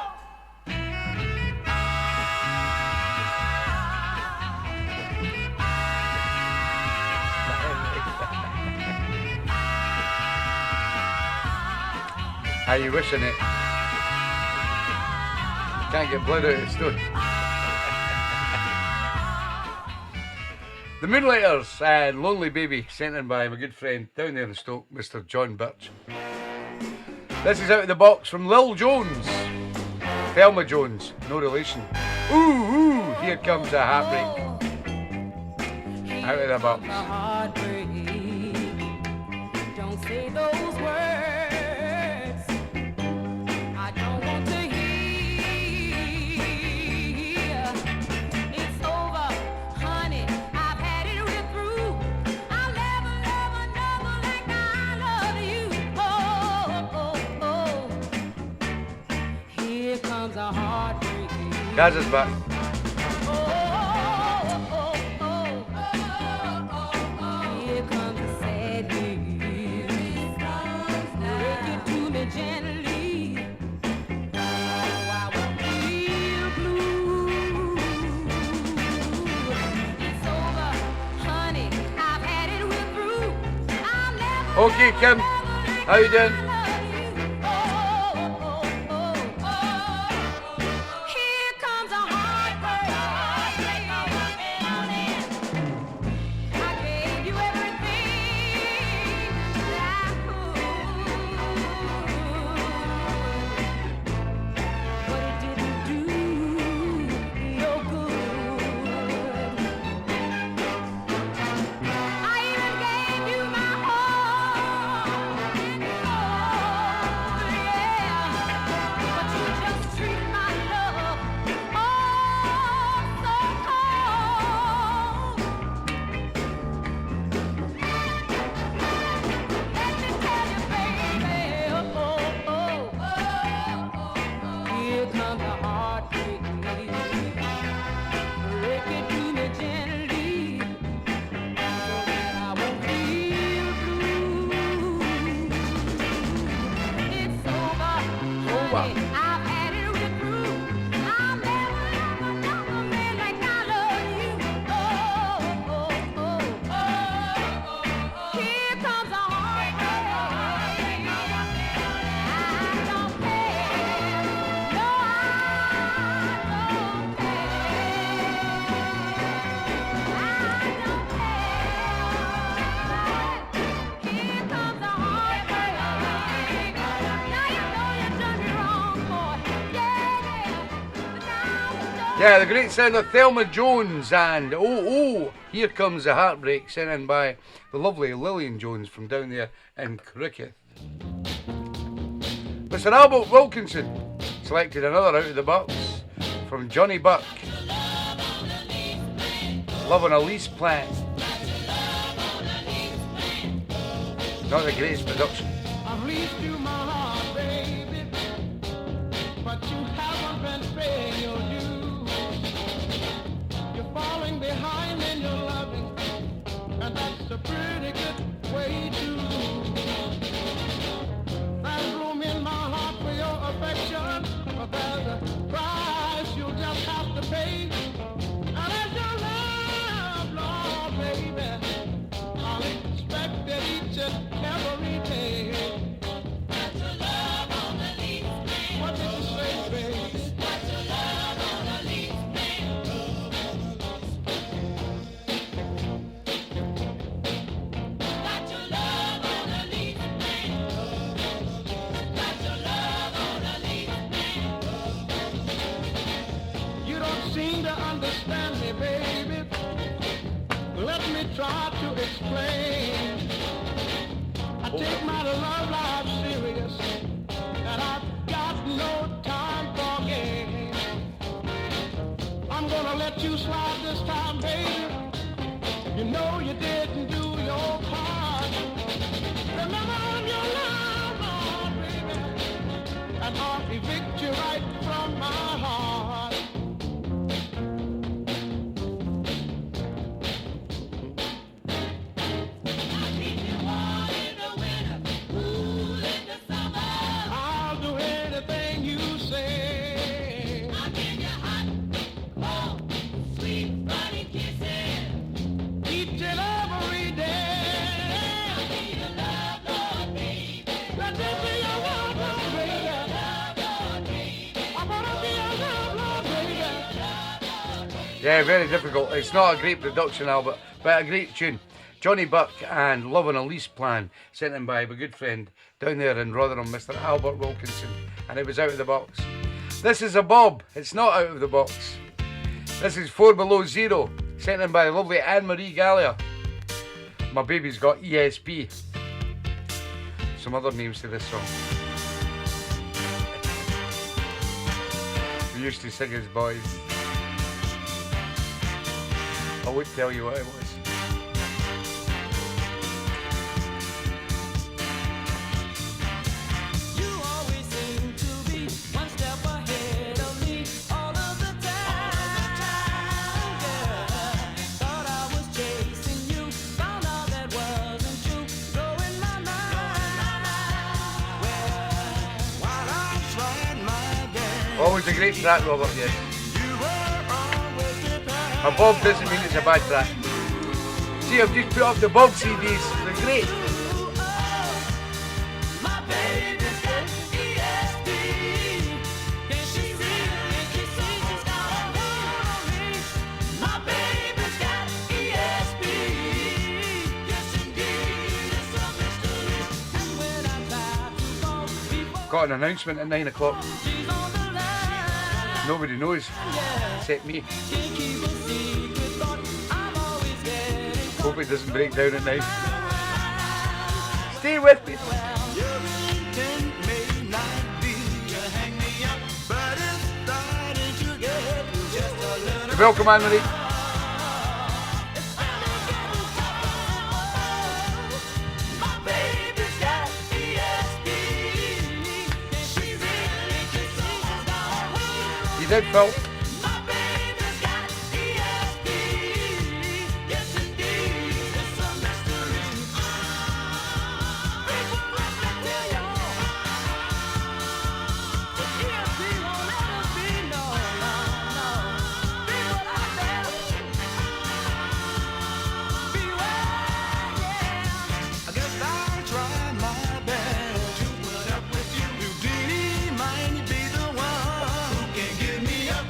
How you wishing it? Can't get blood out of the stone. The Moonlighters and Lonely Baby, sent in by my good friend down there in Stoke, Mr. John Birch. This is out of the box from Lil Jones. Thelma Jones, no relation. Ooh, ooh, here comes a heartbreak. Out of the box. Heartbreak. Don't say those words. I don't want to hear. It's over, honey. I've had it real through. I'll never love another like I love you. Oh, oh, oh. Here comes a heartbreak. Gaz is back. Here comes the sad news. Break it to me gently. Oh, I won't feel blue. It's over, honey. I've had it real through. I'll never Okay, Kim, how you doing? Here comes a heartbreak. I gave you everything that I could, but it didn't do no good. I even gave you my heart. Yeah, the great sound of Thelma Jones and oh, here comes the heartbreak, sent in by the lovely Lillian Jones from down there in Cricket. Mr. Albert Wilkinson selected another out of the box from Johnny Buck. Love on a Lease Plan. Not the greatest production. I've leased you my heart, baby, but you haven't been paying your dues. You're falling behind in your loving, and that's a pretty good way to lose. There's room in my heart for your affection, but there's a price you'll just have to pay. And as your love, Lord, baby, I'll expect it each and every day. Got your love on the lease plan. What did you say, baby? Got your love on the lease plan. Got your love on the lease plan. Got your love on the lease plan. You don't seem to understand me, baby. Let me try to explain. I take my love life serious, and I've got no time for games. I'm gonna let you slide this time, baby. You know you didn't do your part. Remember your love, oh, baby, and I'll evict you right from my heart. I'll do anything you say. I'll give you hot, cold, sweet, runny kisses each and every day. I'll be your love, Lord, baby. Let me be your love, Lord, baby. I wanna be your love, Lord, baby. Yeah, very difficult. It's not a great production, Albert, but a great tune. Johnny Buck and Love on a Lease Plan, sent in by my good friend down there in Rotherham, Mr. Albert Wilkinson, and it was out of the box. This is a Bob. It's not out of the box. This is 4 Below Zero, sent in by the lovely Anne-Marie Gallia. My baby's got ESP. Some other names to this song. We used to sing as boys. I won't tell you what it was. Always a great track, Robert, yes. A Bob doesn't mean it's a bad track. See, I've just put up the Bob CDs, they're great. Got an announcement at 9 o'clock. Nobody knows, except me. Hope it doesn't break down at night. Stay with me. You're welcome, Anne-Marie. You did, Phil. Give me up.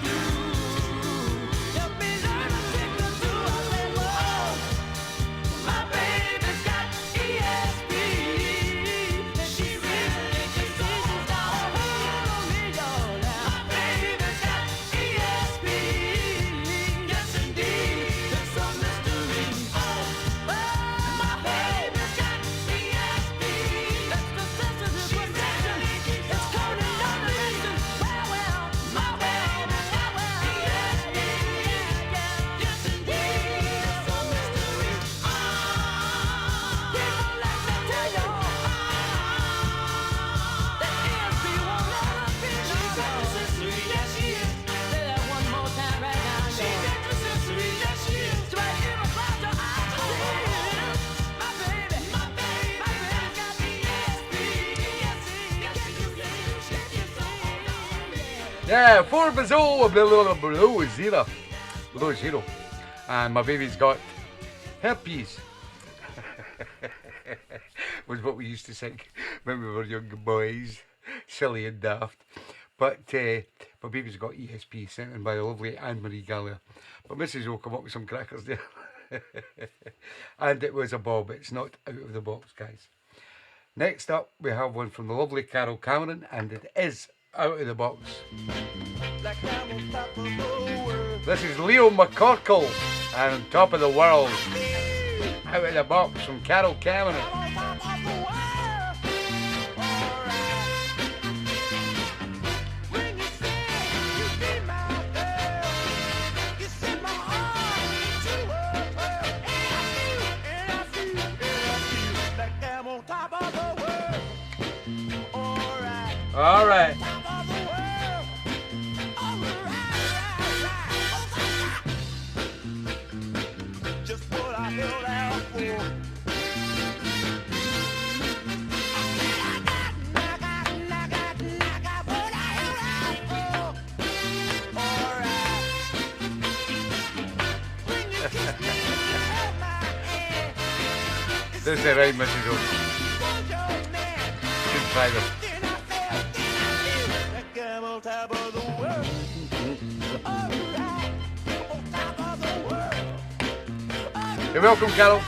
Yeah, 4 below, below zero. And my baby's got herpes. Was what we used to sing when we were young boys. Silly and daft. But my baby's got ESP, sent in by the lovely Anne-Marie Gallagher. But Mrs. O come up with some crackers there. And it was a bob. It's not out of the box, guys. Next up, we have one from the lovely Carol Cameron, and it is out of the box. This is Leo McCorkle and On Top of the World. Out of the box from Carol Cameron. All right. Just what I held out for. This is the right Mrs. O. Good try them. You're welcome, Carol.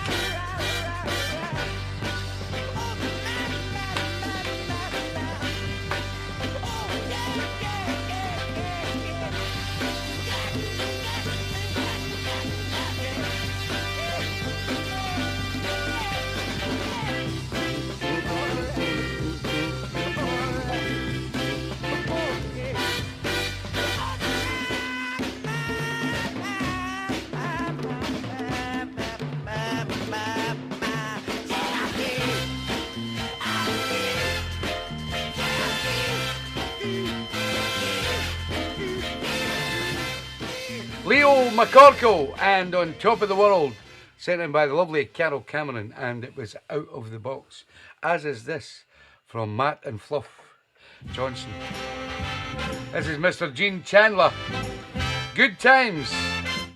Leo McCorkle and On Top of the World, sent in by the lovely Carol Cameron, and it was out of the box. As is this from Matt and Fluff Johnson. This is Mr. Gene Chandler. Good Times,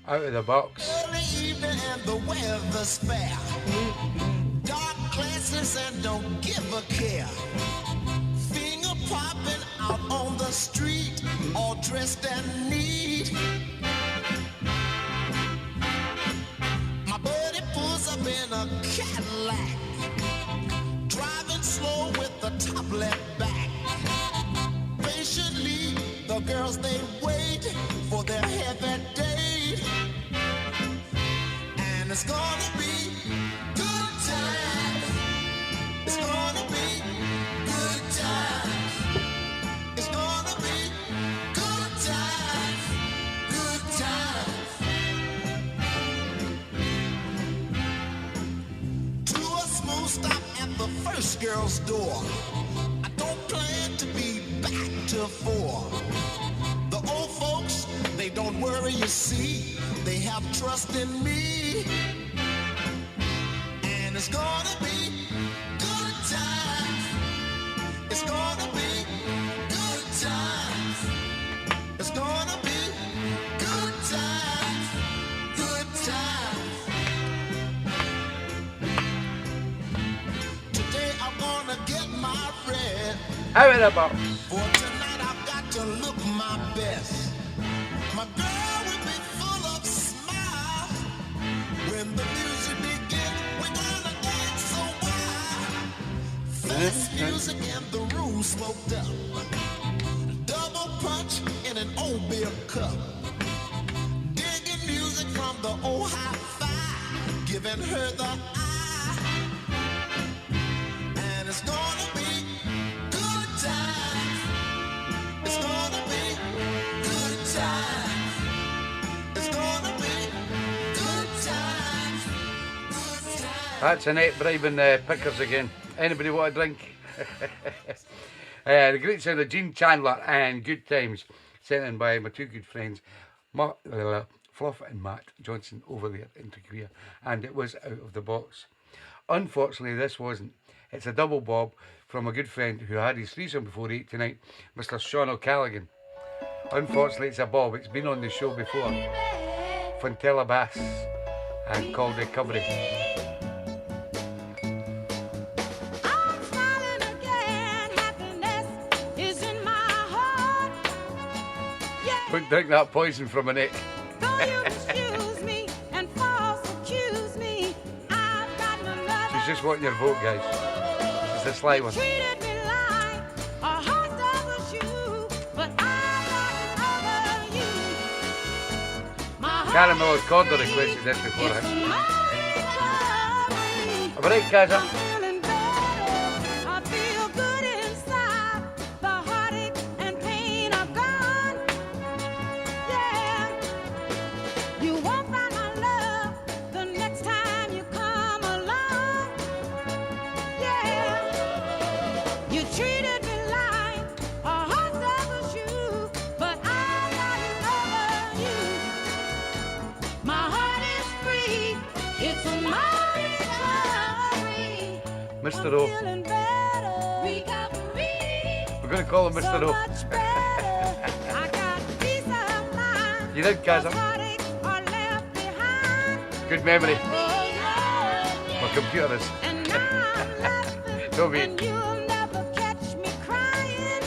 out of the box. Early evening and the weather's fair. Dark glasses and don't give a care. Finger popping out on the street, all dressed and neat. My buddy pulls up in a Cadillac, driving slow with the top left back. Patiently, the girls they wait for their heavy date. And it's gonna be good times. It's gonna be good times. It's gonna be good times. Good times. To a smooth stop at the first girl's door. I don't plan to be back till 4. The old folks, they don't worry, you see. They have trust in me. And it's gonna be good times. It's gonna be good times. It's gonna be good times. Good times. Today I'm gonna get my red. Out of the box. For tonight I've got to look my best. My girl will be full of smiles. When the music begins, we're gonna dance so wild. Fast music and the room smoked up. Double punch in an old beer cup. Digging music from the old hi-fi. Giving her the eye. And it's gonna be good times. It's gonna be good times. It's gonna be good times. Good times. That's Annette bribing pickers again. Anybody want a drink? The great sound of Gene Chandler and Good Times, sent in by my two good friends, Fluff and Matt Johnson over there in Trakea, and it was out of the box. Unfortunately, this wasn't. It's a double bob from a good friend who had his threesome before 8 tonight, Mr. Sean O'Callaghan. Unfortunately, it's a bob. It's been on the show before. Fontella Bass and called Recovery. I'm smiling again. Happiness is in my heart. Yeah. Don't drink that poison from a neck. Though you excuse me and false accuse me, I've got another. She's just wanting your vote, guys. It's a sly one. Treated me like a horse double shoe, but I've got another you. My heart Caramel Corder requested this before is him. mighty. Alright, Kaza. I'm feeling better. I feel good inside. The heartache and pain are gone. Yeah. You won't find my love the next time you come along. Yeah. You treated me like a horse double shoe, but I got another you. My heart is free. It's a recovery. Mr. I'm O. feeling better. Recovery. We're going to call him So Mr. O. much better. I got peace of mind. You did, Kaza. Heartaches are left behind. Good memory. Oh, yeah. My computer is. And now I'm laughing, Toby. and you'll never catch me crying.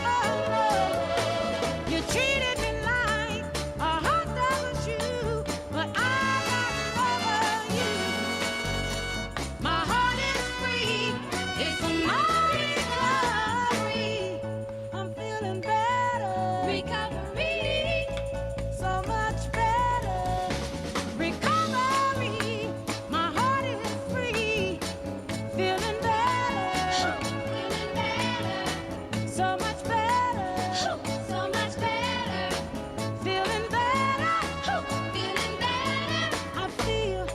Oh, no. You treated me like a hot double shoe, but I got over you. My heart is free. It's my recovery. I'm feeling better. Recovery. So much better. Recovery. My heart is free. Feeling better. Feeling better. So much better. So much better. Feeling better. Feeling better. I feel.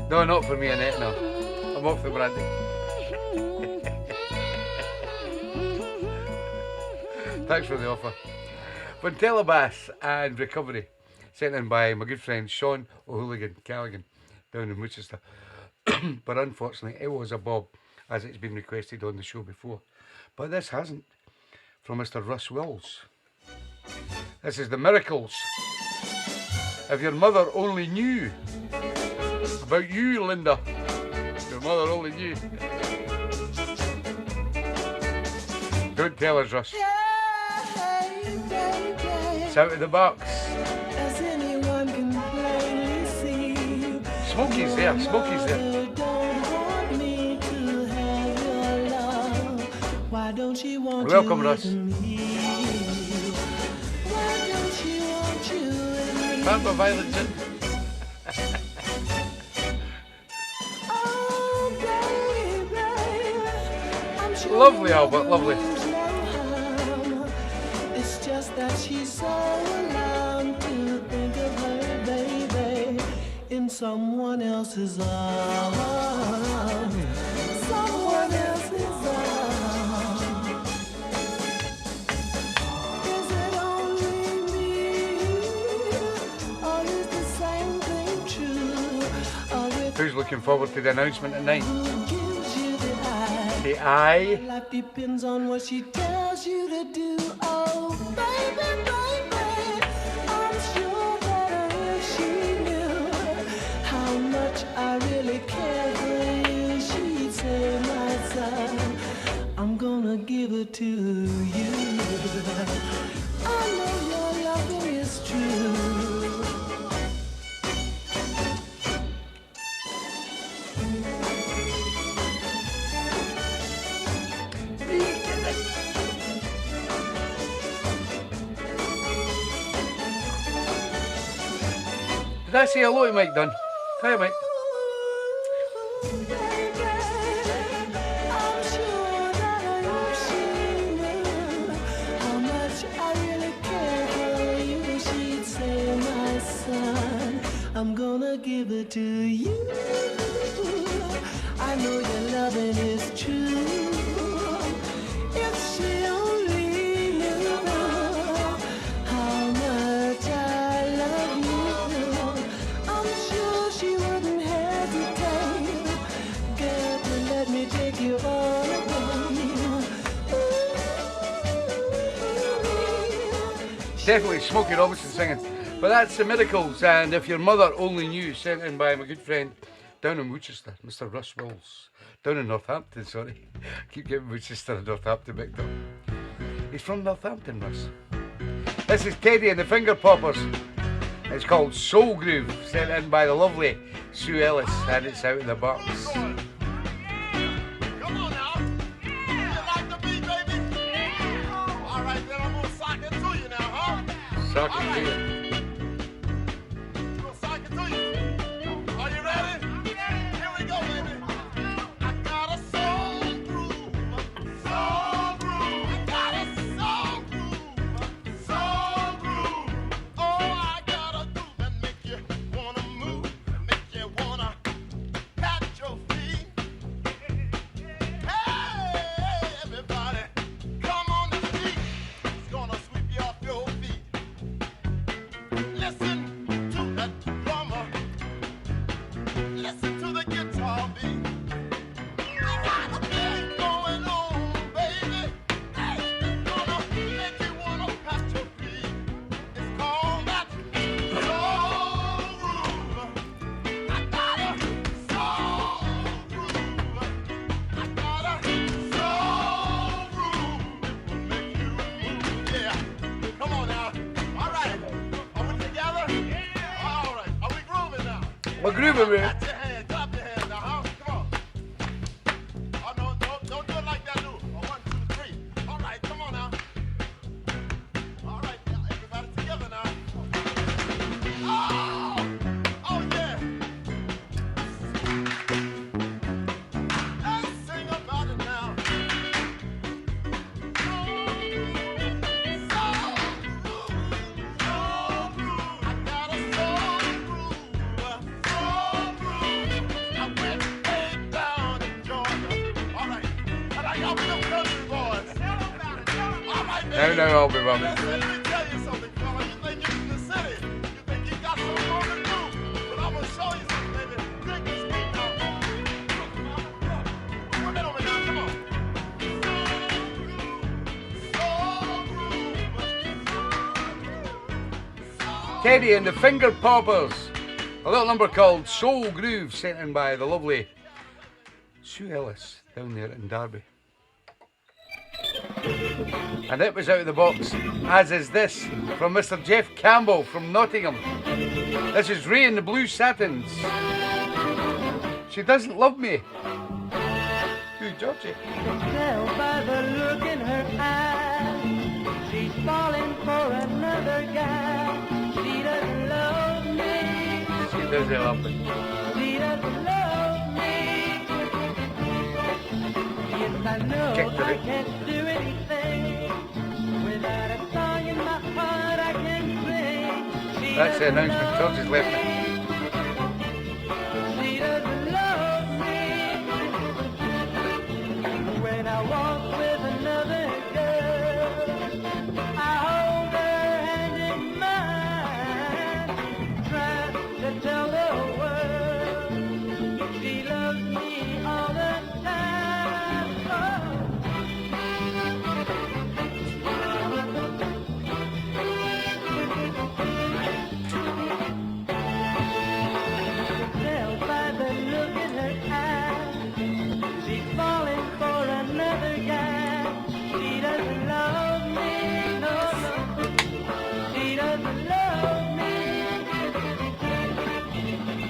No, not for me, Annette, no. I'm off the brandy. Thanks for the offer. Fontella Bass and Recovery, sent in by my good friend Sean O'Hooligan Callaghan down in Worcester. But unfortunately, it was a bob, as it's been requested on the show before. But this hasn't, from Mr. Russ Wills. This is The Miracles. If your mother only knew about you, Linda. Your mother only knew. Don't tell us, Russ. It's out of the box. As anyone can plainly see, Smokey's there, Smokey's there. you don't want me to have your love. Why don't you want Welcome, you Russ. in me? Why don't you want you in me? Remember Violet Gin? Oh, baby, I'm sure Lovely, you Albert, never lovely. means no harm. It's just that she's so alarmed to think of her, baby, in someone else's arms. Someone else's arms. Is it only me, or is the same thing true? Or if Who's looking forward to the announcement at 9? who gives you the eye? The eye. Life depends on what she tells you to do. Oh, baby, baby, I'm sure that if she knew how much I really care for you, she'd say, my son, I'm gonna give it to you. I know your loving is true. Did I say hello to Mike Dunn? Hi, Mike. I'm gonna give it to you. I know your loving is true. If she only knew how much I love you, I'm sure she wouldn't hesitate. Get to definitely Smokey Robinson singing. But that's The Miracles, and If Your Mother Only Knew, sent in by my good friend down in Worcester, Mr. Russ Wills. Down in Northampton, sorry. Keep getting Worcester and Northampton mixed up. He's from Northampton, Russ. This is Teddy and the Finger Poppers. It's called Soul Groove, sent in by the lovely Sue Ellis, and it's out in the box. Come on now. You like the beat, baby? All right, then I'm gonna sock it to you now, huh? Sock All it to right. you. I'm gonna sock it to you. Are you ready? Here we go, baby. I got a soul groove. Soul groove. I got a soul groove. Soul groove. Oh, I got a groove that make you wanna move, make you wanna pat your feet. Hey, everybody, come on the beat. It's gonna sweep you off your feet. Listen to that drummer. Listen to the guitar beat. I got a thing going on, baby. Hey, it's gonna make you wanna pat your feet. It's called that soul groove. I got a soul groove. I got a soul groove. It will make you move. Yeah. Come on now. All right. Are we together? All right. Are we grooving now? We're grooving, man. Clap your hands. Clap your hands now, huh? Come on. Oh, no, don't do it like that, do it. 1, 2, 3. All right. Come on now. All right. Now, everybody together now. Oh, oh yeah. Let's sing about it now. I got a soul groove. Soul groove. I went way down in Georgia. All right. And I got them country boys. All right, baby. No, I'll be rubbing. Listen, let me tell you something, fella. You think you're in the city. You think you got something on the do. But I'm going to show you something, baby. Dig this beat now. Come in over now. Come on. Soul groove. Teddy and the Finger Poppers. A little number called Soul Groove, sent in by the lovely Sue Ellis down there in Derby. And it was out of the box, as is this, from Mr. Jeff Campbell from Nottingham. This is Ray and the Blue Satins. She doesn't love me. Who, Georgie? Tell by the look in her eyes, she's falling for another guy. She doesn't love me. She doesn't love me. She doesn't love me. Yes, I know Check the I ring. can't do anything without a song in my heart I can sing. She That's the doesn't announcement. love George has left me. She doesn't love me. When I walk with another girl, I hold her hand in mine, trying to tell the world she loves me all the time. Oh. Tell by the look in her eyes, she's falling for another guy. She doesn't love me, no, no. She doesn't love me.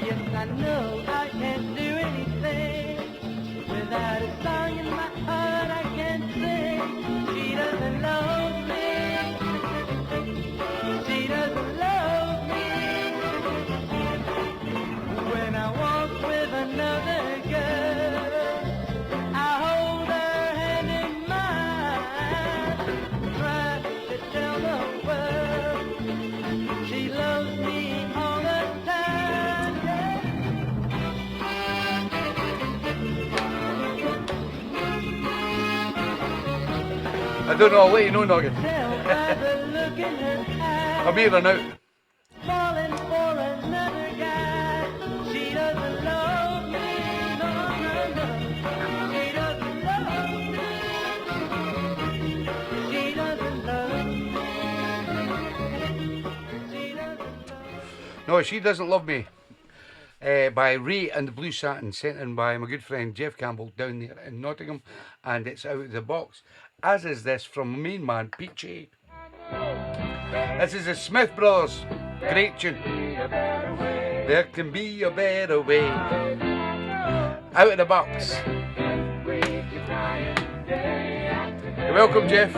Yes, I know I can't do anything without a song in my heart I can sing. She doesn't love me. She doesn't love me. When I walk with another girl, I hold her hand in mine, try to tell the world she loves me all the time. I don't know, I'll let you know, Noggin. Tell by the look in her eyes, I'm here and out. falling for another guy. She doesn't love me, no, no, no. She doesn't love me. She doesn't love me. No, She Doesn't Love Me by Ray and the Blue Satin, sent in by my good friend Jeff Campbell down there in Nottingham, and it's out of the box, as is this from my main man, Peachy. This is the Smith Brothers, great tune. There can be a better way. Out of the box. You're welcome, Jeff.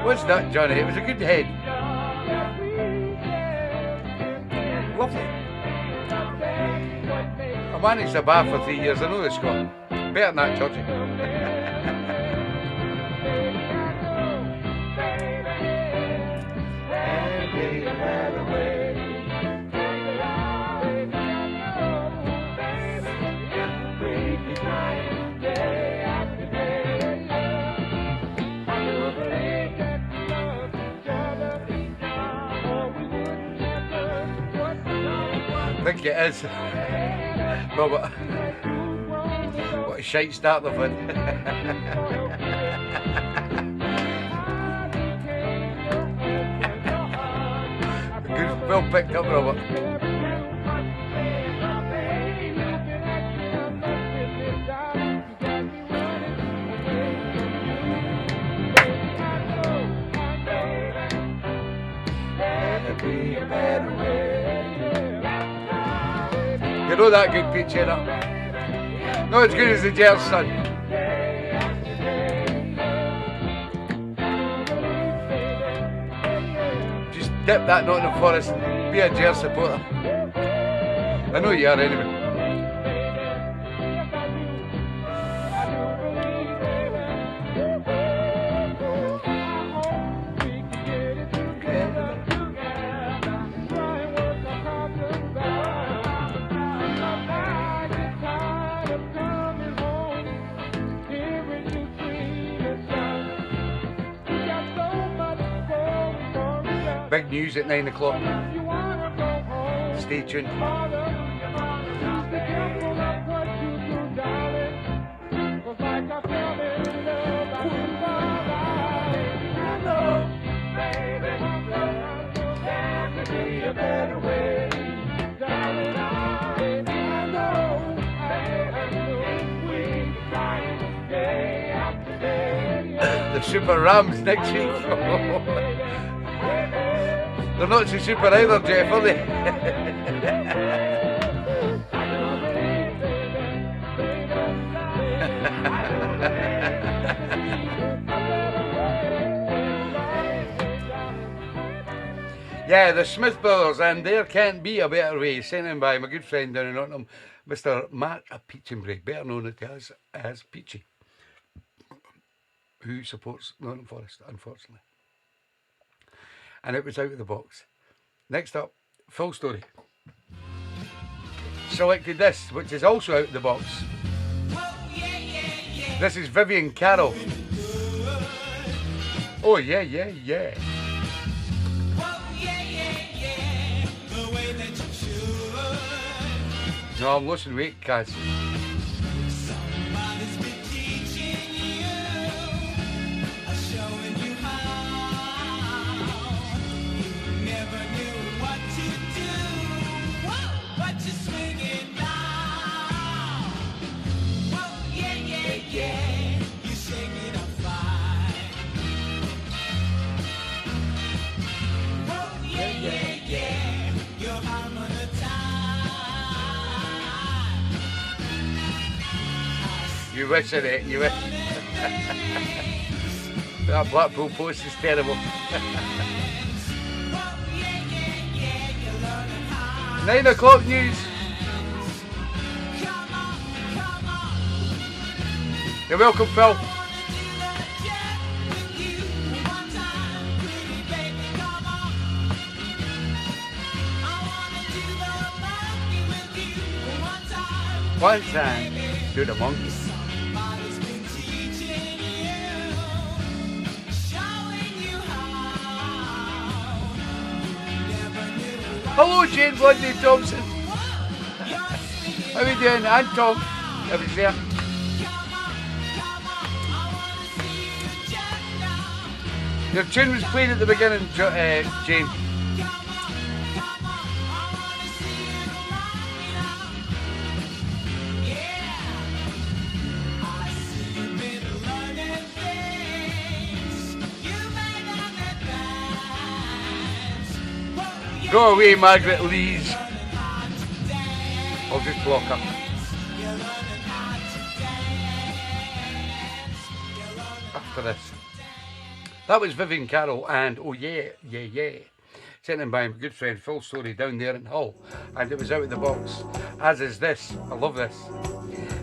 What's that, Johnny? It was a good head. Lovely. I managed a bar for 3 years. I know this, Scott. Better than that, Georgie. I think it is. Robert. What a shite start they've had. Good, well picked up, Robert. You know that good pitch, you know? Not as good as the Gers, son. Just dip that Nottingham Forest and be a Gers supporter. I know you are anyway. Big news at 9 o'clock. Stay tuned. The Super Rams next week. They're not so super either, Jeff, are they? Yeah, the Smith Brothers, and There Can't Be a Better Way, sent in by my good friend down in Nottingham, Mr. Mark Peachenbury, better known as Peachy, who supports Nottingham Forest, unfortunately. And it was out of the box. Next up, Full Story. Selected this, which is also out of the box. This is Vivian Carroll. Oh yeah, yeah, yeah. No, I'm losing weight, Kaz. You wish in it, you wish. That Blackpool Post is terrible. 9 o'clock news. You're welcome, Phil. One time to the monkeys. Hello, Jane Blondie Thompson. How you doing? And Tom, if he's there. Your tune was played at the beginning, Jane. Go away, Margaret Lees. I'll just block her. After this. That was Vivian Carroll and Oh Yeah, Yeah, Yeah. Sent in by my good friend Phil Story down there in Hull. And it was out of the box. As is this. I love this.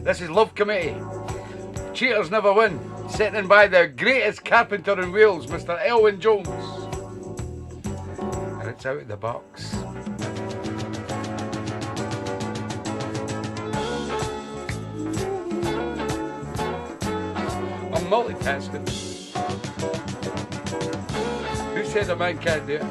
This is Love Committee. Cheaters Never Win. Sent in by the greatest carpenter in Wales, Mr. Elwyn Jones. And it's out of the box. I'm multitasking. Who said a man can't do it?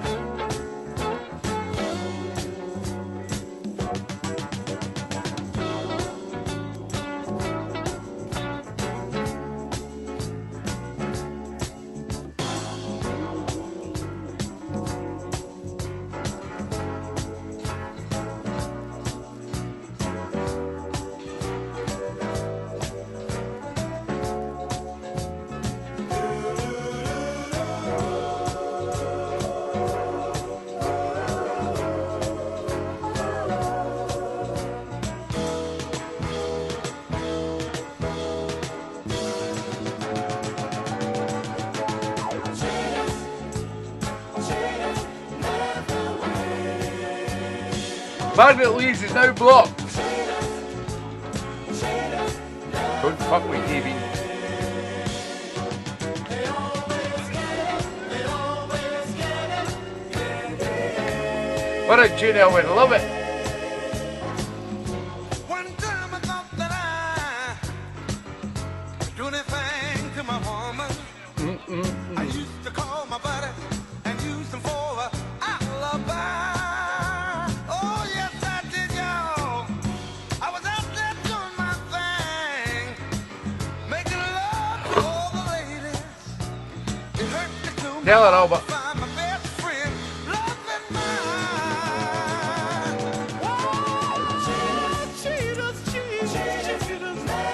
Margaret Lees is now blocked. Don't fuck with TV. What a tune, Elwyn. Love it. One time I thought that I do anything to my woman. I used to call my buddy and use them for a alibi. Oh yes, I did, y'all. I was out there doing my thing, making love to all the ladies. It hurt me too much. Tell it, Albert. Find my best friend loving mine. Oh, cheaters, cheaters, cheaters.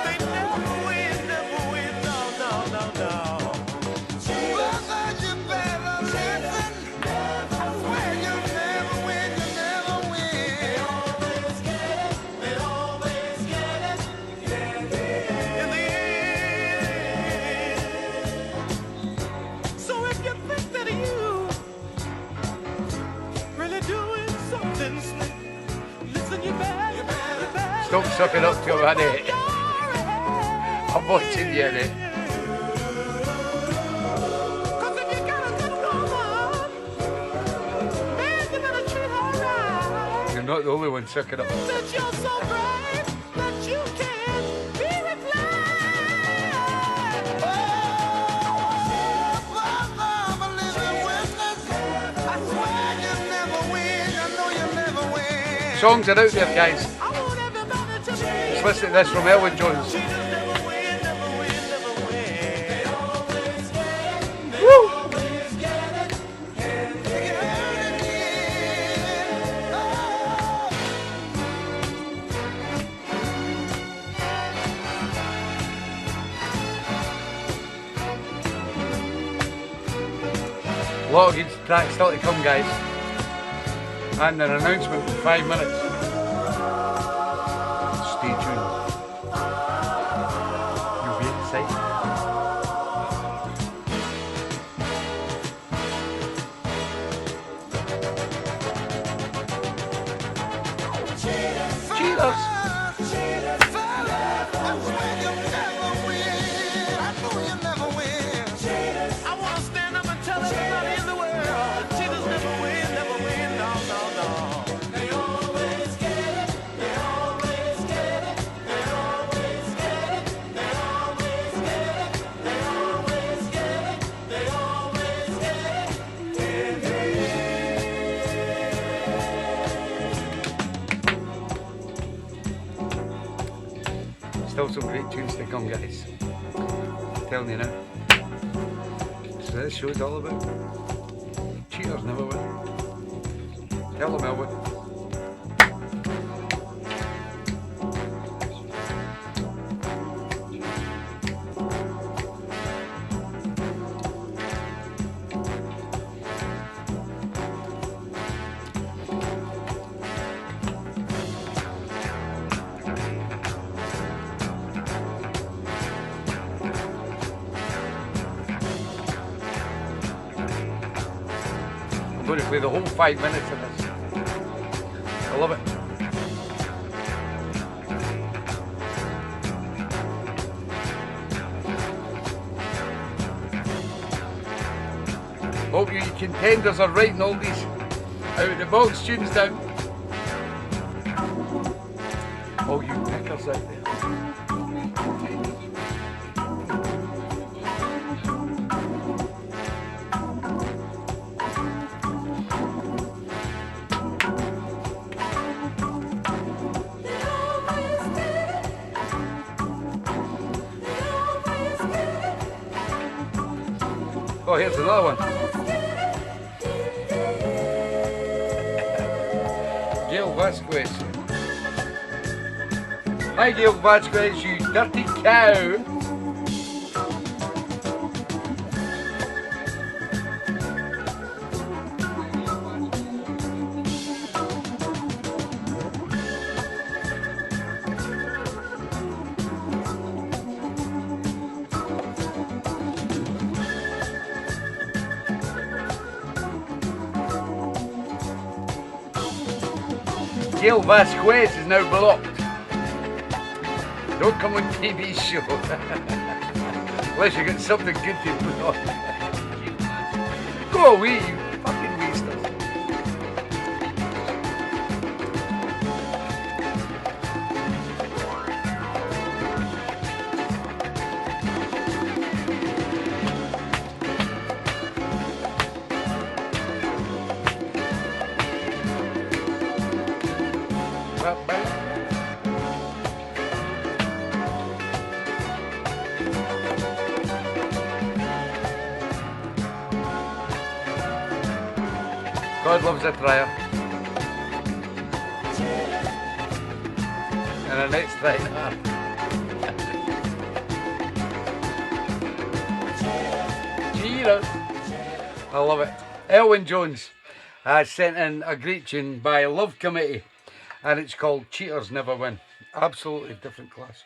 They never win, no, no, no, no. Brother, you better listen. I swear you never win, you never win. They always get it. In the end. So if you think that you really doing something slick, listen, you better. Stop sucking up to your honey. I'm watching you, Eddie. Cause if you got a good woman, man, you better treat her right. You're not the only one sucking up. That you're so brave that you can be replaced. Oh, brother, I'm a living witness. I swear you never win. I know you never win. Songs are out there, guys. I want everybody to be. Let's listen to this from Elwyn Jones. Cheaters never win, never win, never win. They always get it. They Woo! always get it. And they get it again. Oh. A lot of good tracks still to come, guys. And an announcement in 5 minutes. Stay tuned. You'll be excited. Cheaters! I want to stand up and tell everybody in the world that cheaters never win, no, no, no. They always get it, they always get it, they always get it, they always get it, they always get it, they always get it. Still some great tunes to come, guys. I'm telling you now. So this show's all about cheaters never win. Tell them Elwood. I'm going to play the whole 5 minutes of this. I love it. Hope you contenders are writing all these out of the box tunes down. All you pickers out there. Oh, here's another one. Gail Vasquez. Hi, Gail Vasquez, you dirty cow. Gail Vasquez is now blocked. Don't come on TeeBee's show. Unless you got something good to put on. Go away, you fucking wasters. God loves a trier. And a next try. Cheers. I love it. Elwyn Jones has sent in a great tune by Love Committee, and it's called Cheaters Never Win. Absolutely different class.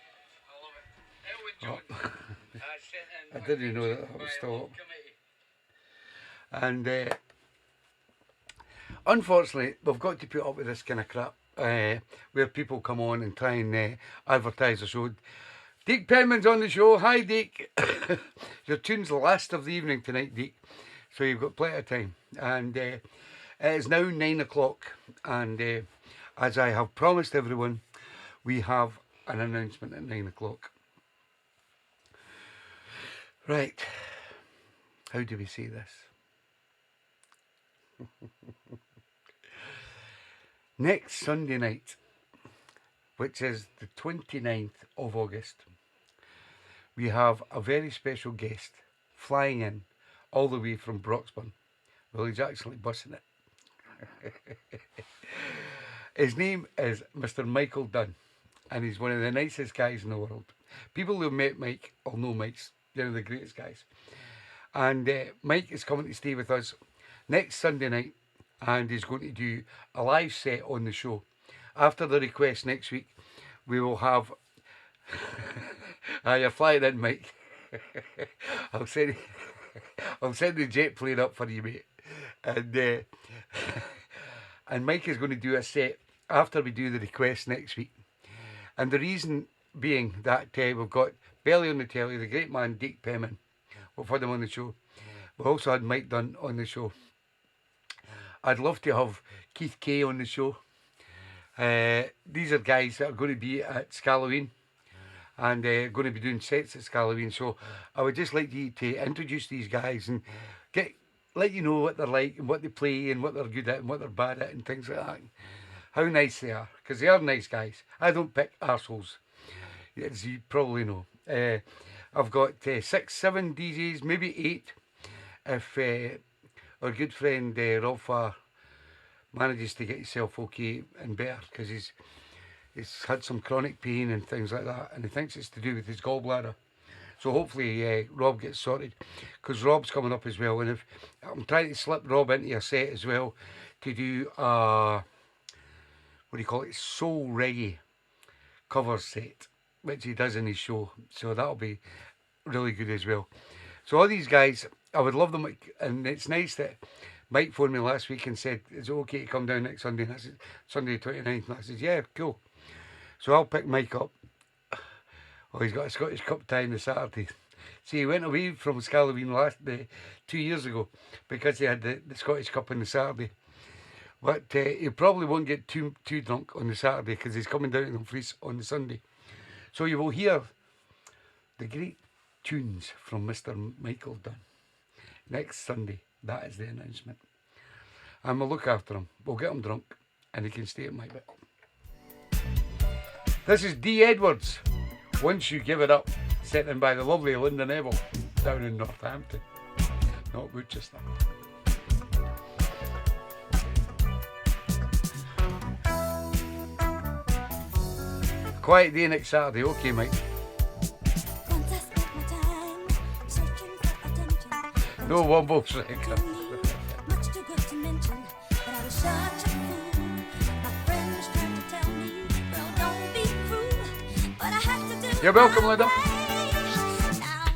Oh. I didn't know that was still up. And unfortunately, we've got to put up with this kind of crap where people come on and try and advertise the show. Deke Penman's on the show. Hi, Deke. Your tune's the last of the evening tonight, Deke. So you've got plenty of time. And it is now 9 o'clock. And as I have promised everyone, we have an announcement at 9 o'clock. Right. How do we say this? Next Sunday night, which is the 29th of August, we have a very special guest flying in all the way from Broxburn. Well, he's actually bussing it. His name is Mr. Michael Dunn, and he's one of the nicest guys in the world. People who met Mike all know Mike's one of the greatest guys. And Mike is coming to stay with us next Sunday night, and he's going to do a live set on the show. After the request next week, we will have... you're flying in, Mike. I'll send the jet plane up for you, mate. And and Mike is going to do a set after we do the request next week. And the reason being that we've got Belly on the telly, the great man Deke Penman. We've had him on the show. We also had Mike Dunn on the show. I'd love to have Keith Kay on the show. These are guys that are going to be at Scalloween and going to be doing sets at Scalloween. So I would just like you to introduce these guys and let you know what they're like and what they play and what they're good at and what they're bad at and things like that. How nice they are, because they are nice guys. I don't pick arseholes. as you probably know. I've got 6, 7 DJs, maybe 8, if our good friend Rob Farr manages to get himself okay and better, because he's had some chronic pain and things like that, and he thinks it's to do with his gallbladder. So hopefully Rob gets sorted, because Rob's coming up as well. And if I'm trying to slip Rob into a set as well to do what do you call it, soul reggae cover set, which he does in his show. So that'll be really good as well. So all these guys, I would love them, and it's nice that Mike phoned me last week and said, is it okay to come down next Sunday? And I said, Sunday the 29th. And I said, yeah, cool. So I'll pick Mike up. Oh, he's got a Scottish Cup tie on the Saturday. See, he went away from Scalloween 2 years ago because he had the Scottish Cup on the Saturday. But he probably won't get too drunk on the Saturday because he's coming down to Dumfries on the Sunday. So you will hear the great tunes from Mr. Michael Dunn next Sunday. That is the announcement. And we'll look after him. We'll get him drunk and he can stay at my bit. This is D. Edwards. Once You Give It Up, set in by the lovely Linda Neville down in Northampton, not Worcester. Quiet day next Saturday, okay, Mike? No wombo record. Much too good to mention, but I was such a fool. My friends tried to tell me, well, don't be cruel, but I had to do. You're welcome, Linda. Now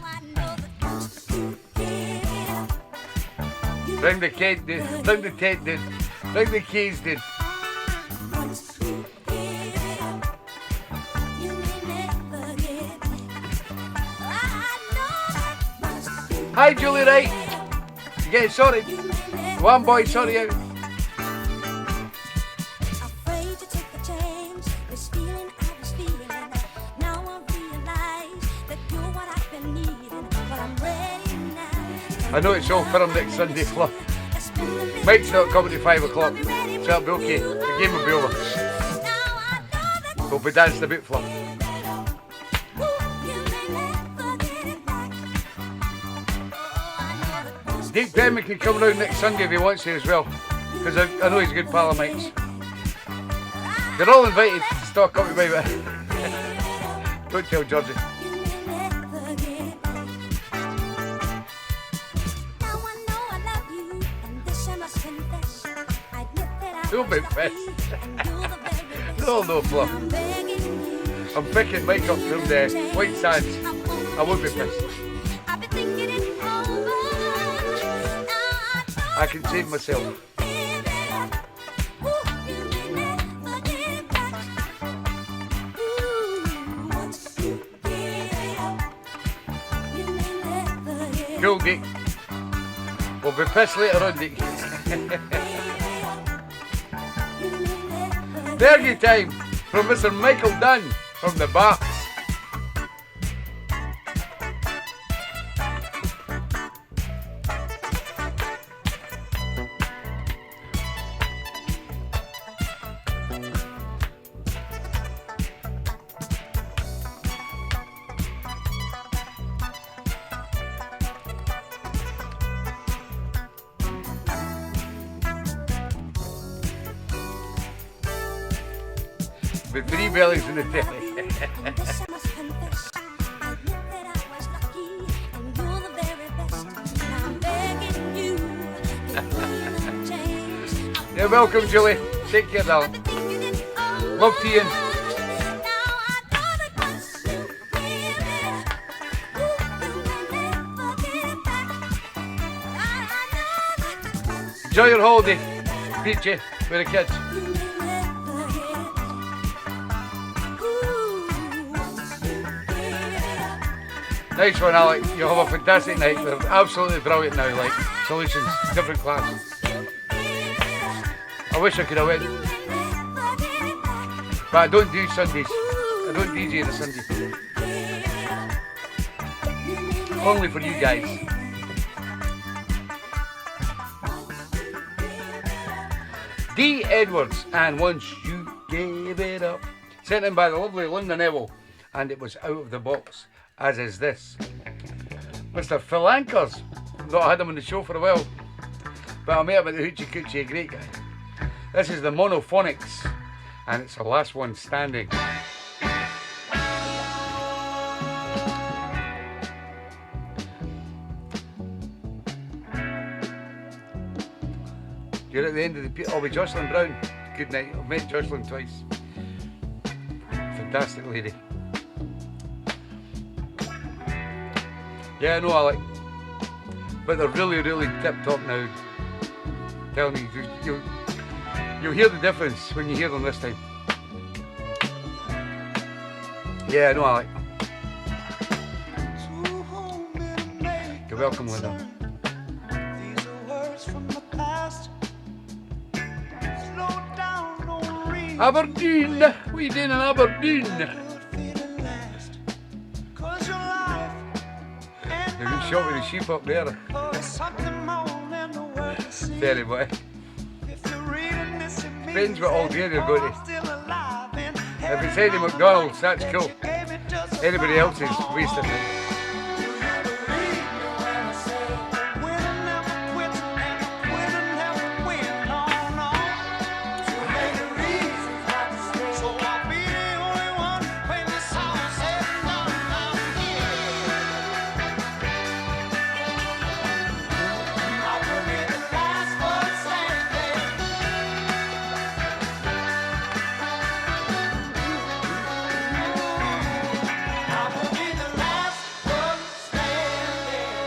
I know that once you give it up, you Bring the tent in, bring the tent in, bring the keys in. once you give it up, you may never get it back. I know that once you Hi, Julie Wright. You getting sorted? you may never One boy, sorry out. afraid to take a chance. This feeling I was feeling. Now I realize that you're what I've been needing. But I'm ready now. I know it's all firm next Sunday, Fluff. It's been a minute Mike's not coming at 5 o'clock, now, ready so that'll be okay. The game will be over. now I know that We'll be dancing a bit, Fluff. ooh, you may never get it back. Oh, I know that once Dave Penman can come round next Sunday if he wants to as well, because I know he's a good pal of Mike's. They're all invited to start coming by, but don't tell Georgie. you may never get it back. Now I know I love you, and this I must confess. I admit that I Don't be was lucky, pissed. and you're the very best. No, no, Fluff. I'm begging you. I'm picking Mike up from the White Sands. I won't be pissed. I've been thinking it over. Now I can save myself. give it up. Ooh, you may never get it back. Ooh, once you give it up, you may never get it Cool, Dick. We'll be pissed later on, Dick. Dergy time from Mr. Michael Dunn from the Barks. With 3 bellies in the telly. And this I must confess. I admit that I was lucky, and you're the very best. Now I'm begging you, give me a chance. You're welcome, Julie. Take care, darling. I've been thinking it over. Love to you. Now I know that once you give it up, ooh, you may never get it back. I know that once Enjoy your holiday, Peachy, with the kids. you may never get it back. Ooh, once you give it up. Nice one, Alec. You'll have a fantastic night. They're absolutely brilliant now, like Solutions, different classes. I wish I could have went, but I don't do Sundays. I don't DJ the Sunday. Only for you guys. D. Edwards and Once You Gave It Up. Sent in by the lovely Linda Neville and it was out of the box, as is this. Mr. Phil Anchors. Not had him on the show for a while, but I met him at the Hoochie Coochie, a great guy. This is the Monophonics, and it's the last one standing. You're at the end of the... Oh, with Jocelyn Brown. Good night. I've met Jocelyn twice. Fantastic lady. Yeah, I know, Alec. But they're really, really tip-top now. Telling you, you'll hear the difference when you hear them this time. Yeah, I know, Alec. You're welcome, Linda. These are words from the past. Slow down, no reason. Aberdeen! What are you doing in Aberdeen? Good feeling last. 'Cause your life and They've been shot with the sheep up there. oh, it's something more than the word to see. Very boy. If you're reading this, it means Depends what all day they're going to. I'm still alive and If it's Eddie McDonald's, that's cool. you gave me just a Anybody else is wasting it. winner never quits and a winner never wins. No, no. Too many reasons not to stay. So I'll be the only one when the song says no, I'm here. I will be the last one standing. I will be the last one standing.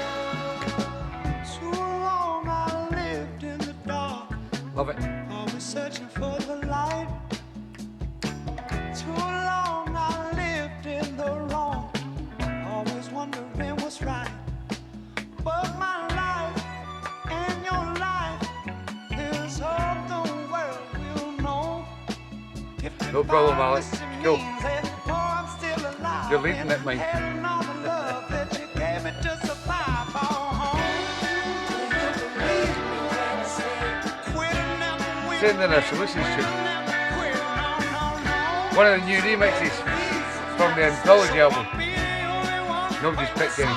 Too long I lived in the dark, Love it. always searching for the light. Too long I lived in the wrong, always wondering what's right. But my life and your life is all the world will know. If No problem, Alex. this Cool. means that, oh, I'm still alive. You're leading it, mate. And all the love that you gave me to survive home. Send in a solutions to One one of the new remixes from the Anthology album. Nobody's picked any.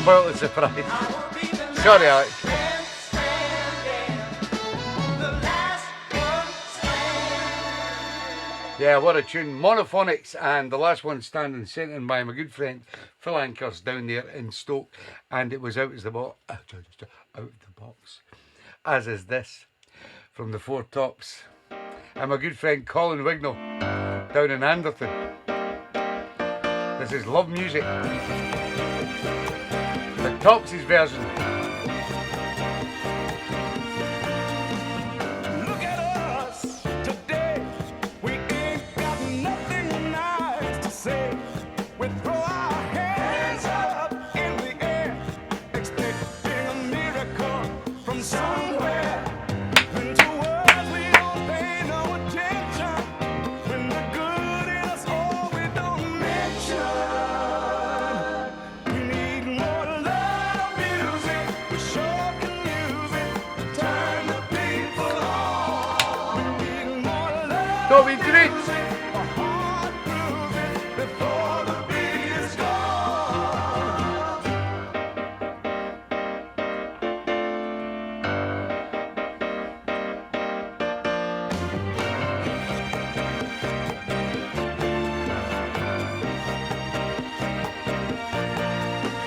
Well, it's a surprise. Sorry, Alex. Yeah, what a tune. Monophonics and the last one standing, sent in by my good friend Phil Anchors down there in Stoke, and it was out of the box, as is this from the Four Tops, and my good friend Colin Wignall down in Anderton. This is Love Music, the Tops' version. Look at us today. We ain't got nothing nice to say. We throw our hands up in the air, expecting a miracle from somewhere. And to us we don't pay no attention. When the good in us all we don't mention. We need more love music. We sure can use it. Turn the people on. We need more love Toby Treat. music. A heart grooving before the beat is gone.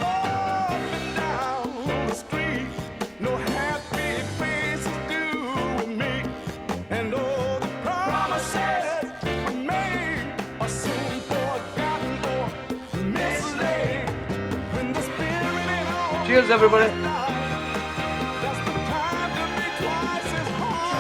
Up and down the street, no happy faces do with me. And all the promises we made are soon forgotten or mislaid. When the spirit ain't on Cheers, everybody. that's the time to be twice as hard.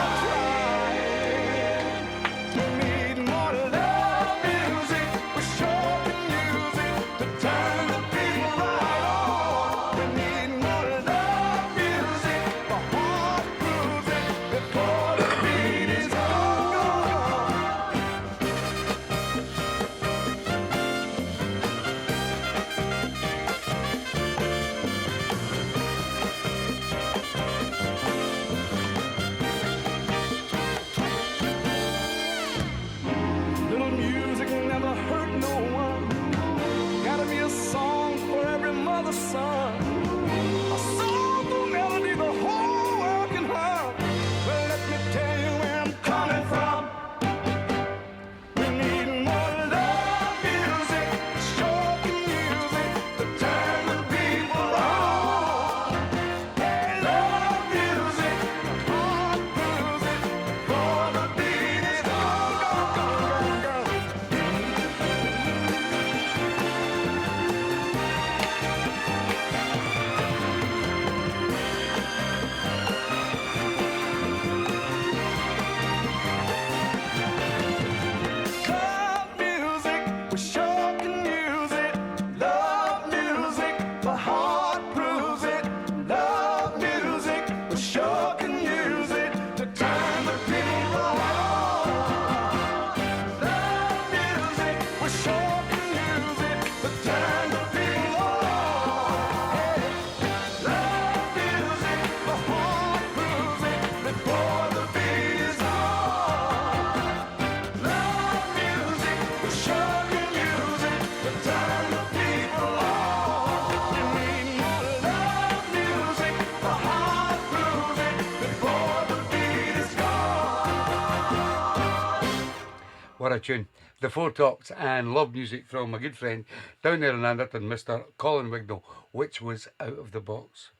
What a tune. The Four Tops and Love Music from my good friend down there in Anderton, Mr. Colin Wignall, which was out of the box.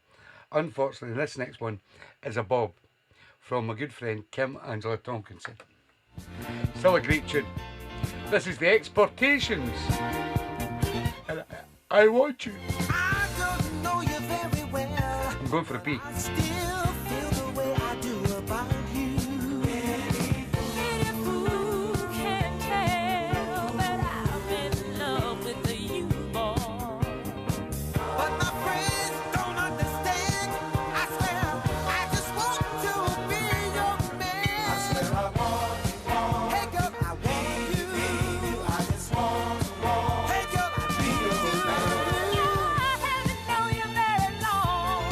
Unfortunately, this next one is a bob from my good friend Kim Angela Tompkinson. Still a great tune. This is the Exportations. And I want you. I don't know you very well. I'm going for a pee. I still feel the way I do about you. Any fool can tell that I'm in love with the you-boy. But my friends don't understand. I swear I just want to be your man. I swear I want you. Hey girl, I want you. I just want you. Hey girl, I need you. I haven't known you very long,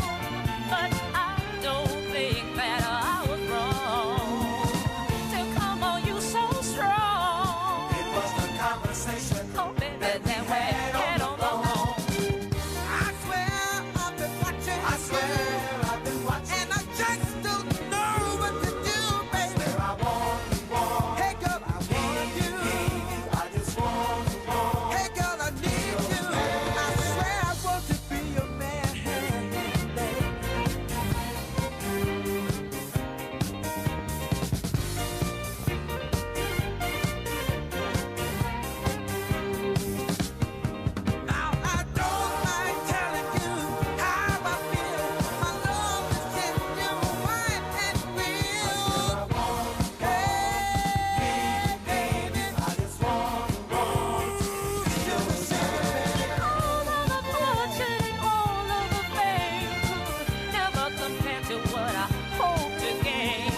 but I don't think that I was wrong to come on you so strong. It was the conversation. Oh, baby, that we had on the phone. I swear I've been watching. I swear I've been watching. And I just don't know what to do, baby. I want you. Hey girl, I want you. I just want you. Hey girl, I need you. I swear I want to be your man. Now I don't mind telling you how I feel. My love is genuine and real. Hey, baby, I just want you. You're the secret. All of the fortune, all of the fame could never compare to what I hope to gain.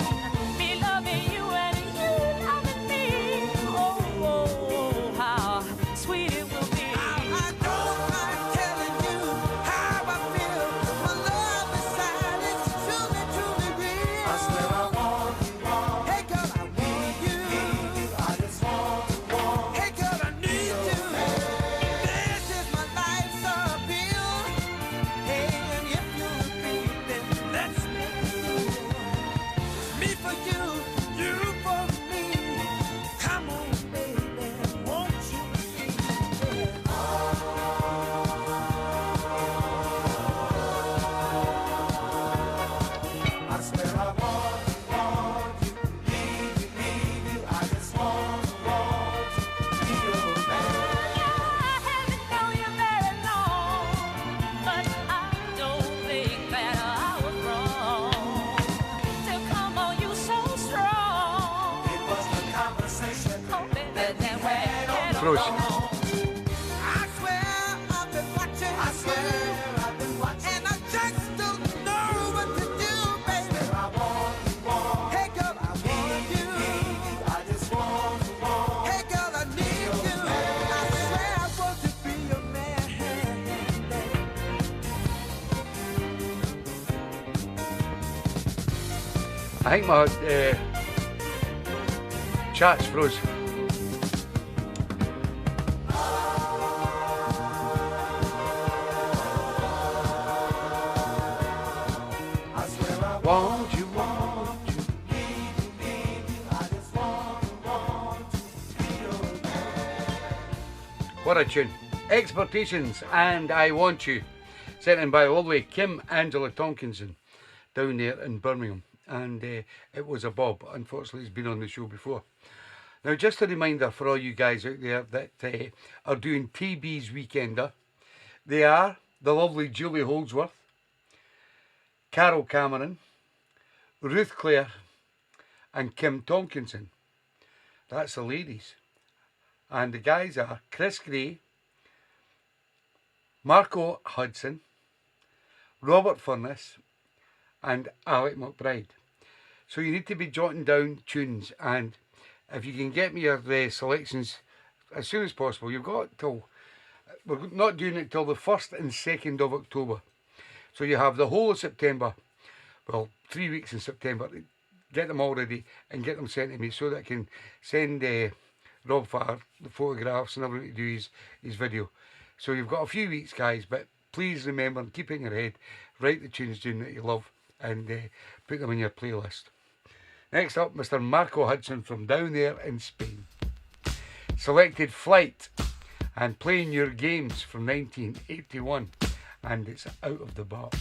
Me loving you and you loving me. Oh, how sweet it will be. I don't mind telling you how I feel. My love inside is truly, truly real. I swear I want you. Hey girl, I want you. I just want you. Hey girl, I need you. This is my life's appeal. Hey, and if you agree, then let's make it real. Me for you, you for me. Come on, baby, won't you see? I swear I want you, need you. I just want to be your man. I haven't known you very long, but I don't think that I was wrong to come on you so strong. It was the conversation. Oh, baby, that we had on the Bruce. phone. I swear I've been watching. I swear I've been watching. And I just don't know what to do, baby. I want you. Hey girl, I want you. I just want you. Hey girl, I need you. I swear I want to be your man. I think my chat's froze. I swear I Want you. I just want to be your man. What a tune. Exportations and I Want You. Sent in by the lovely Kim Angela Tompkinson down there in Birmingham. And it was a bob. Unfortunately, it's been on the show before. Now, just a reminder for all you guys out there that are doing TeeBee's Weekender. They are the lovely Julie Holdsworth, Carol Cameron, Ruth Clare, and Kim Tompkinson. That's the ladies. And the guys are Chris Gray, Marco Hudson, Robert Furness, and Alec McBride. So you need to be jotting down tunes, and if you can get me your selections as soon as possible. You've got till, we're not doing it till the 1st and 2nd of October. So you have the whole of September, well, 3 weeks in September. Get them all ready and get them sent to me so that I can send Rob Farr the photographs and everything to do his video. So you've got a few weeks, guys, but please remember and keep it in your head. Write the tunes down that you love and put them in your playlist. Next up, Mr. Marco Hudson from down there in Spain. selected Flight and Playing Your Games from 1981, and it's Out of the Box.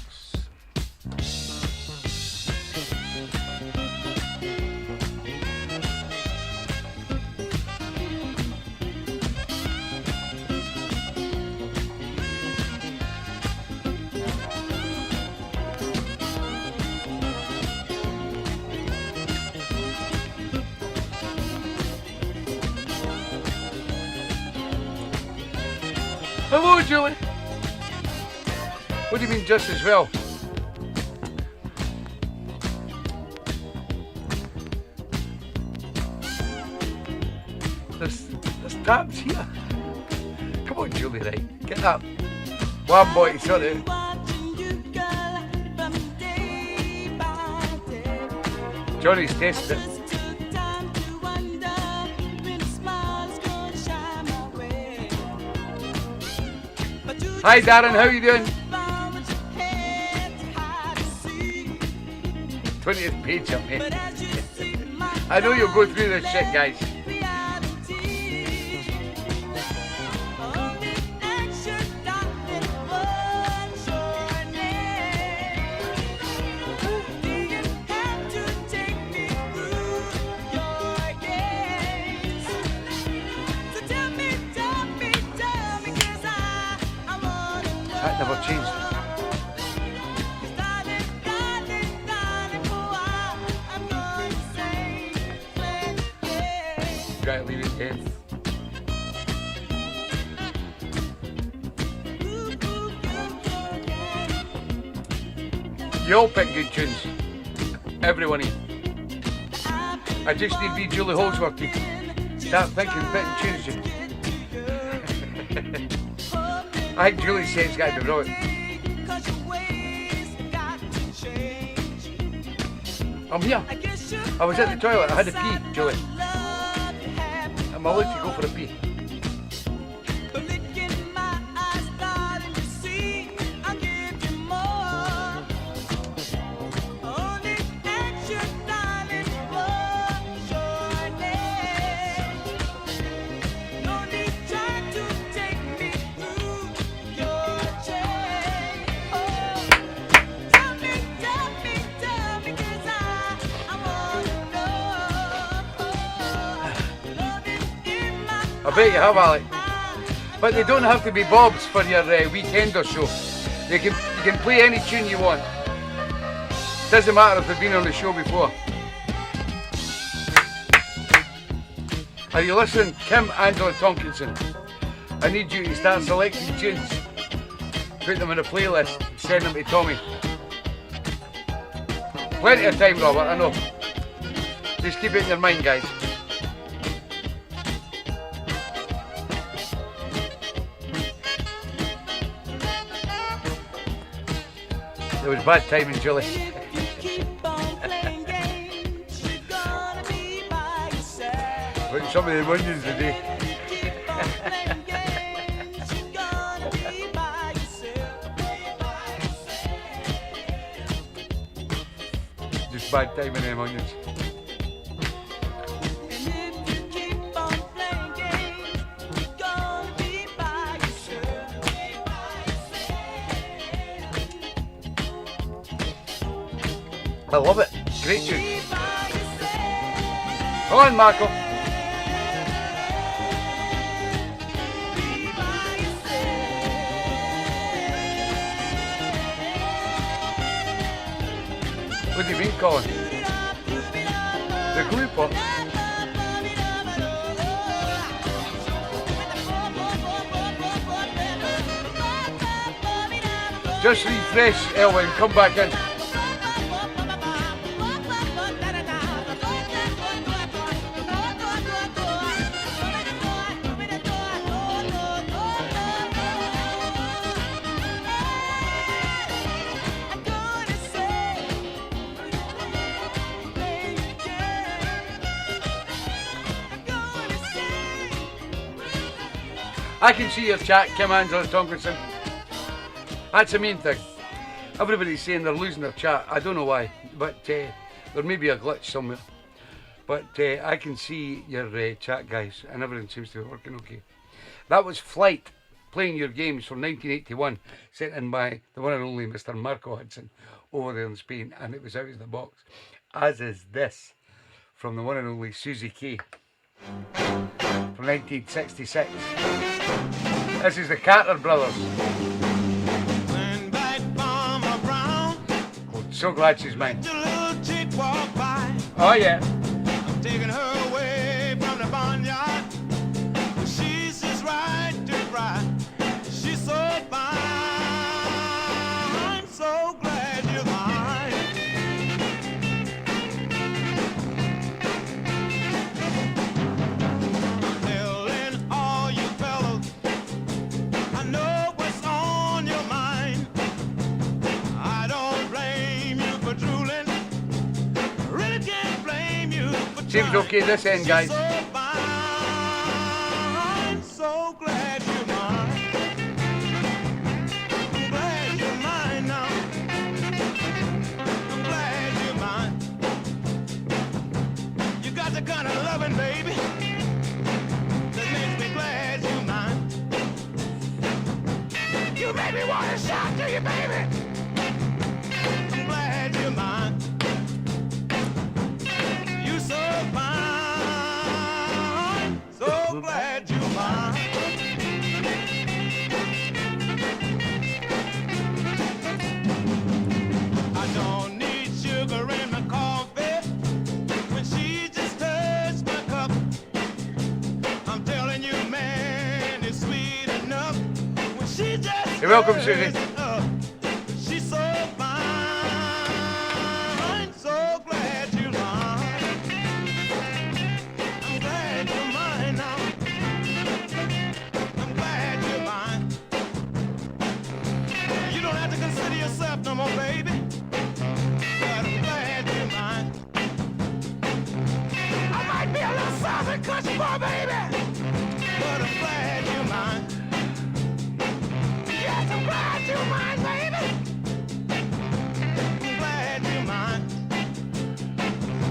Hello, Julie. What do you mean just as well? There's taps here. Come on, Julie, right? Get up. One boy, sorry. Johnny's testing it. Hi Darren, how you doing? 20th page up here. I know you'll go through this shit, guys. That never changed. Gotta leave it in. You all pick good tunes. Everyone in. I just need wee Julie Holdsworth to start thinking picking tunes. I think Julie says it's got to be right. I'm here. I was at the toilet. I had a pee, Julie. I'm allowed to go for a pee. I bet you have, Alec. But they don't have to be bobs for your weekender show. You can play any tune you want. Doesn't matter if they've been on the show before. Are you listening, Kim Angela Tonkinson? I need you to start selecting tunes. Put them in a playlist. Send them to Tommy. Plenty of time, Robert, I know. Just keep it in your mind, guys. It was bad timing, Julie. Look at some of the onions today. Just bad timing, them onions. I love it. Great tune. Come on, Marco. What do you mean, Colin? The glue pot. Just refresh, Elwyn. Come back in. I can see your chat, Kim Angela Tonkinson. That's the main thing. Everybody's saying they're losing their chat. I don't know why, but there may be a glitch somewhere. But I can see your chat, guys, and everything seems to be working okay. That was Flight, Playing Your Games from 1981, sent in by the one and only Mr. Marco Hudson over there in Spain, and it was out of the box. As is this, from the one and only Susie K, from 1966. This is the Carter Brothers. Went back Farmer Brown, Oh, so glad she's mine. the little chick walked by. Oh yeah. I'm taking her away from the barnyard. She's just right to cry. She's so fine. I'm so glad you're mine. I'm telling all you fellows, I know what's on your mind. I don't blame you for drooling. Really can't blame you for Seems okay this end, guys. so fine, so glad you're mine. I'm glad you're mine now. I'm glad you're mine. You got the kind of loving, baby, that makes me glad you're mine. You make me want to shout to you, baby. I'm glad you're mine. You so fine, so glad you're mine. I don't need sugar in my coffee when she just touched my cup. I'm telling you, man, it's sweet enough when she just You're welcome, Susie. stirs up. She's so fine, so glad you're mine. I'm glad you're mine now. I'm glad you're mine. You don't have to consider yourself no more, baby. But I'm glad you're mine. I might be a little soft and country boy, baby. But I'm glad you're mine. Yes, I'm glad you're mine, baby. I'm glad you're mine.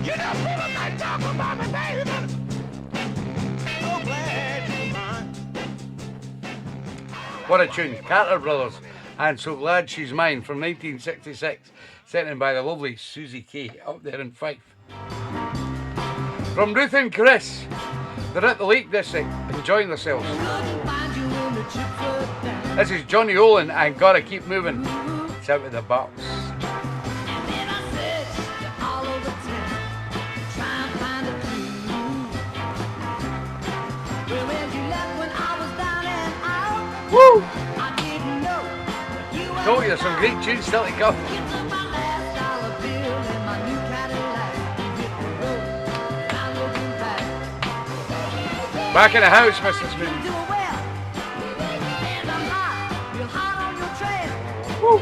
You know, people might talk about me, baby, but so glad you're mine. What a tune. Carter Brothers, and So Glad She's Mine from 1966, sent in by the lovely Susie K up there in Fife. From Ruth and Chris, they're at the lake district enjoying themselves. This is Johnny Olin and Gotta Keep Moving. It's out of the box. Woo! Told you there's some great tunes still to come. Back in the house, Mr. Smith. Woo!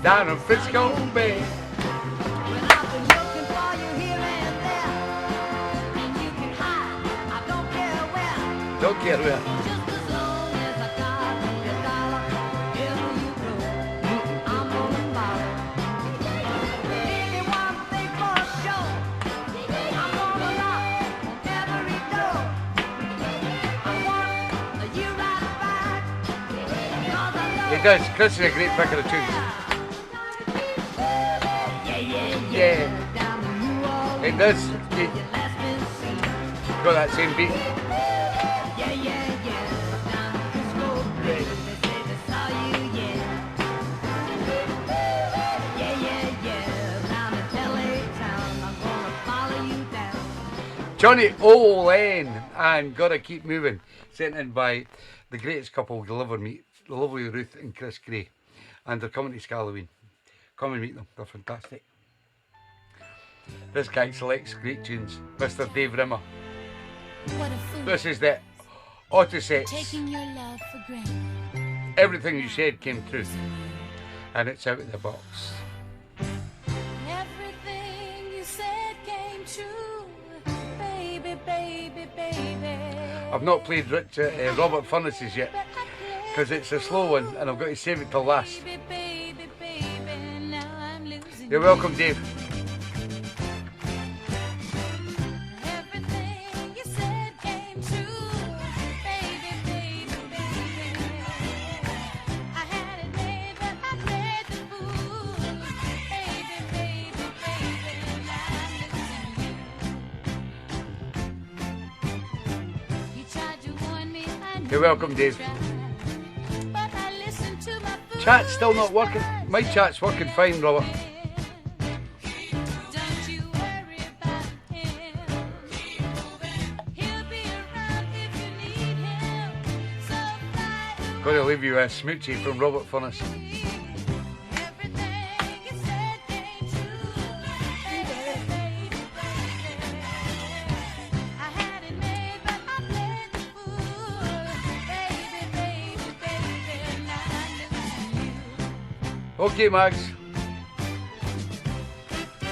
Down in Frisco Bay. Don't care where. He does. Chris is a great picker of tunes. Yeah. It does. He got that same beat. Johnny Olin and Gotta Keep Moving, sent in by the greatest couple to ever meet, the lovely Ruth and Chris Gray, and they're coming to Scalloween. Come and meet them, they're fantastic. This guy selects great tunes, Mr. Dave Rimmer. What a fool. This is the Autosets. Taking your love for granted. Everything you said came true, and it's out of the box. Every I've not played Robert Furness's yet because it's a slow one and I've got to save it till last. You're welcome, Dave. You're welcome, Dave. Chat's still not working. My chat's working fine, Robert. Gotta leave you a smoochie from Robert Furness. Okay, Max.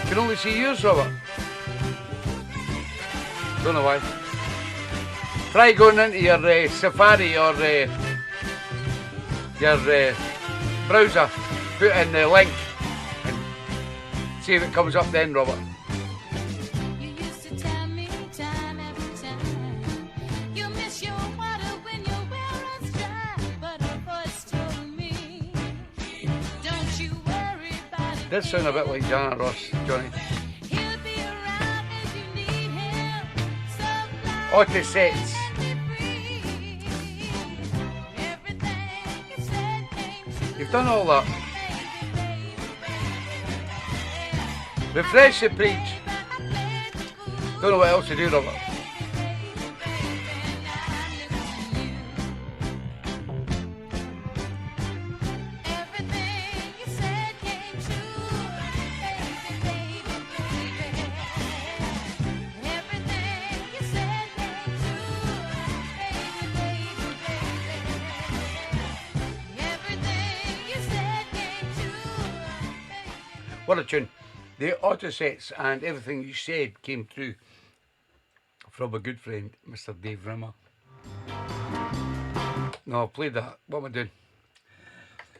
Can only see yours, Robert. Don't know why. Try going into your Safari or your browser, put in the link and see if it comes up then, Robert. Does sound a bit like Jana Ross, Johnny. Auto sets. You've done all that. Refresh the page. Don't know what else to do, Robert. What a tune. The auto sets and everything you said came through from a good friend, Mr. Dave Rimmer. No, I played that. What am I doing?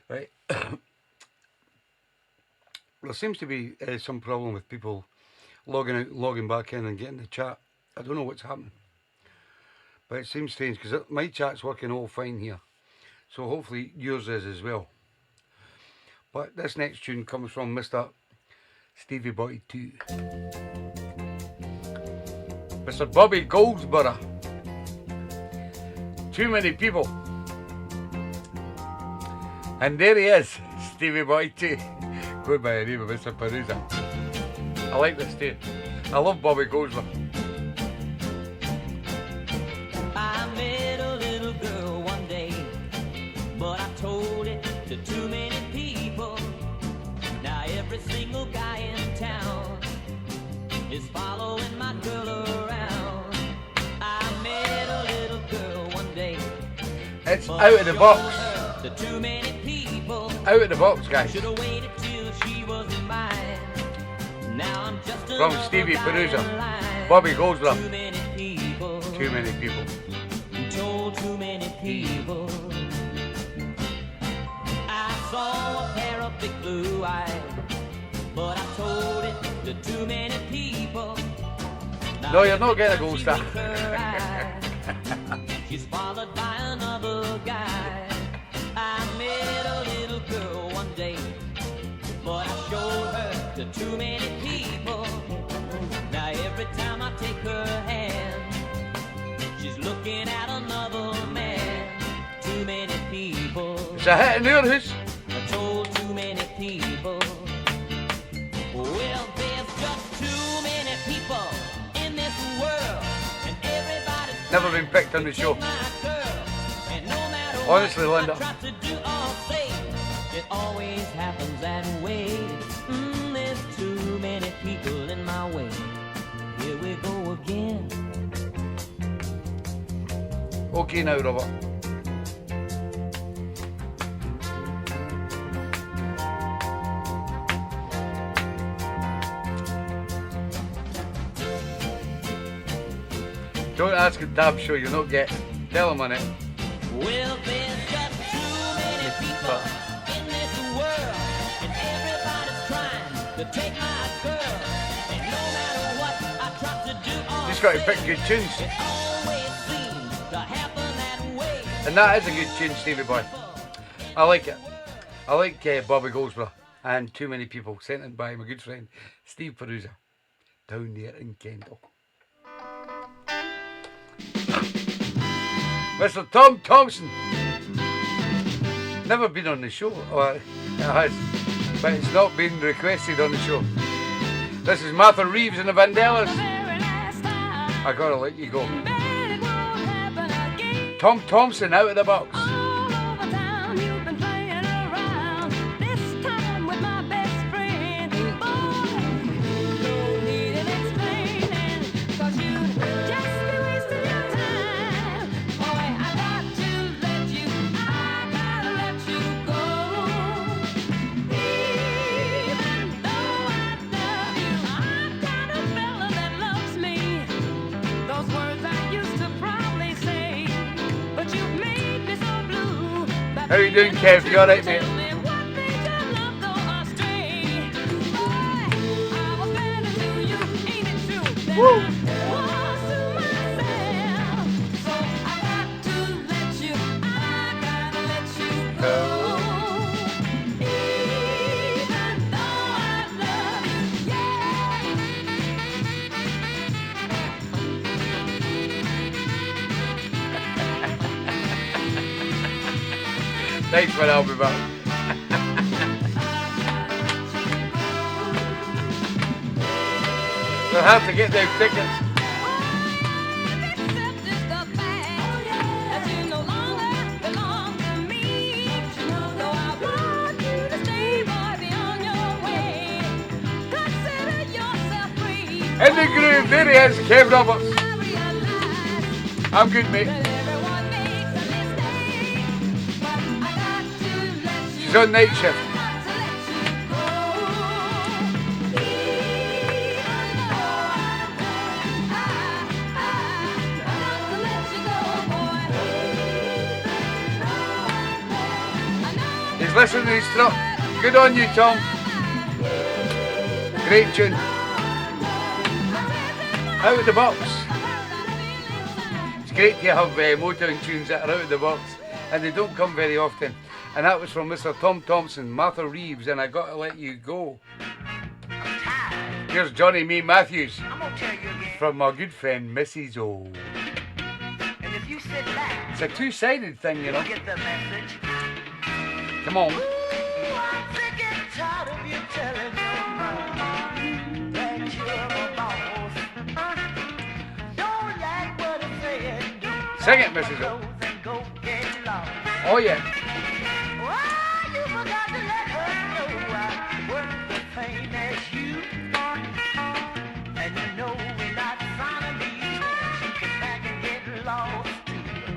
Right. There seems to be some problem with people logging out, logging back in and getting the chat. I don't know what's happening. But it seems strange because my chat's working all fine here. So hopefully yours is as well. But this next tune comes from Mr. Stevie Boy 2. Mr. Bobby Goldsborough. Too many people. And there he is, Stevie Boy 2. Going by the name of Mr. Perusa. I like this too. I love Bobby Goldsborough. I met a little girl one day, but I told it to too many people. Now every single guy in town is following my girl around. I met a little girl one day. It's out of the box. To too many people. Out of the box, guys. Should have waited till she was mine. Now I'm just from Stevie Perusa. Bobby Goldsborough. Too many people. Too many people. Told too many people. I saw a pair of big blue eyes, but I told it to too many people. Now no, you're not getting a gold star. She's followed by another guy. I met a little girl one day, but I showed her to too many people. Now every time I take her hand, she's looking at another man. Too many people. It's a hit in your house. I told too many people. Well, there's just too many people in this world, and everybody's never been picked on the show. No honestly, Linda. To do or say, it always happens that way. There's too many people in my way. Here we go again. Okay now, Robert. Don't ask at Tab Show, you'll not get. Tell him on it. Well, there's just too many people in this world, and everybody's trying to take my girl. And no matter what I try to do on Just got to pick good tunes. it always seems to happen that way. And that is a good tune, Stevie Boy. I like it. I like Bobby Goldsborough and Too Many People, sent in by my good friend Steve Perusa, down there in Kendal. Mr. Tom Thompson. Never been on the show, or it has, but it's not been requested on the show. This is Martha Reeves and the Vandellas. I gotta let you go. Tom Thompson, Out of the Box. How you doing, Kev? You alright, mate? Woo! Thanks for helping me out. We'll have to get those tickets. In the groove, there he is, Kev Roberts. I'm good, mate. She's on night shift. He's listening to his truck. Good on you, Tom. Great tune. Out of the box. It's great to have Motown tunes that are out of the box, and they don't come very often. And that was from Mr. Tom Thompson, Martha Reeves, and I Gotta Let You Go. Here's Johnny May Matthews from my good friend Mrs. O. And if you sit back, It's a two-sided thing, you know. you'll get the message. Come on. Ooh, I'm sick and tired of you telling your mom that you're my boss. Don't like what I'm saying. Sing it, Mrs. O. And go get lost. Oh, yeah. Why you forgot to let her know I work the same as you? And you know we're not trying to be she can back and get lost.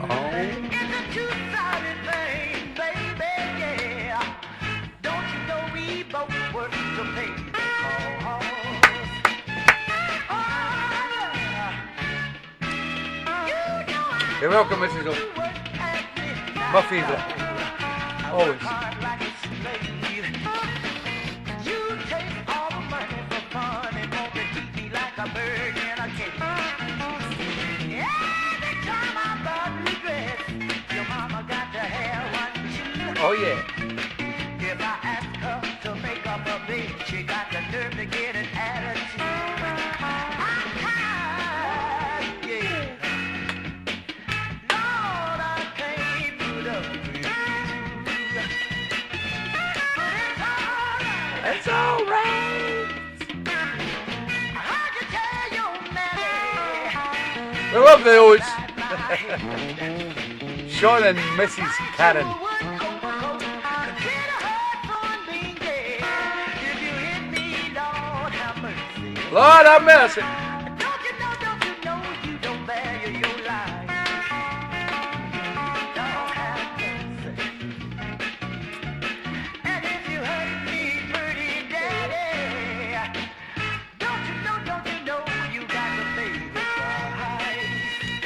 Oh. It's a two-sided thing, baby, yeah. Don't you know we both work to pay the cost? Oh, you know I You're welcome, Mrs. O. work at midnight. My favourite. Always. Hard like a slave. You take all the money for fun and want to keep me like a bird in a cage. Every time I buy new dress, your mama got to have one too. Oh, yeah. If I ask her to make up her bed, she got the nerve to get an attitude. I'm tired, yeah. Lord, I can't put up with you. But it's alright. I heard you tell your mammy. We love the O's. Sean and Mrs. Karen. Lord have mercy. Don't you know you don't value your life? Don't have mercy. And if you hurt me, pretty daddy, don't you know you got to pay the price?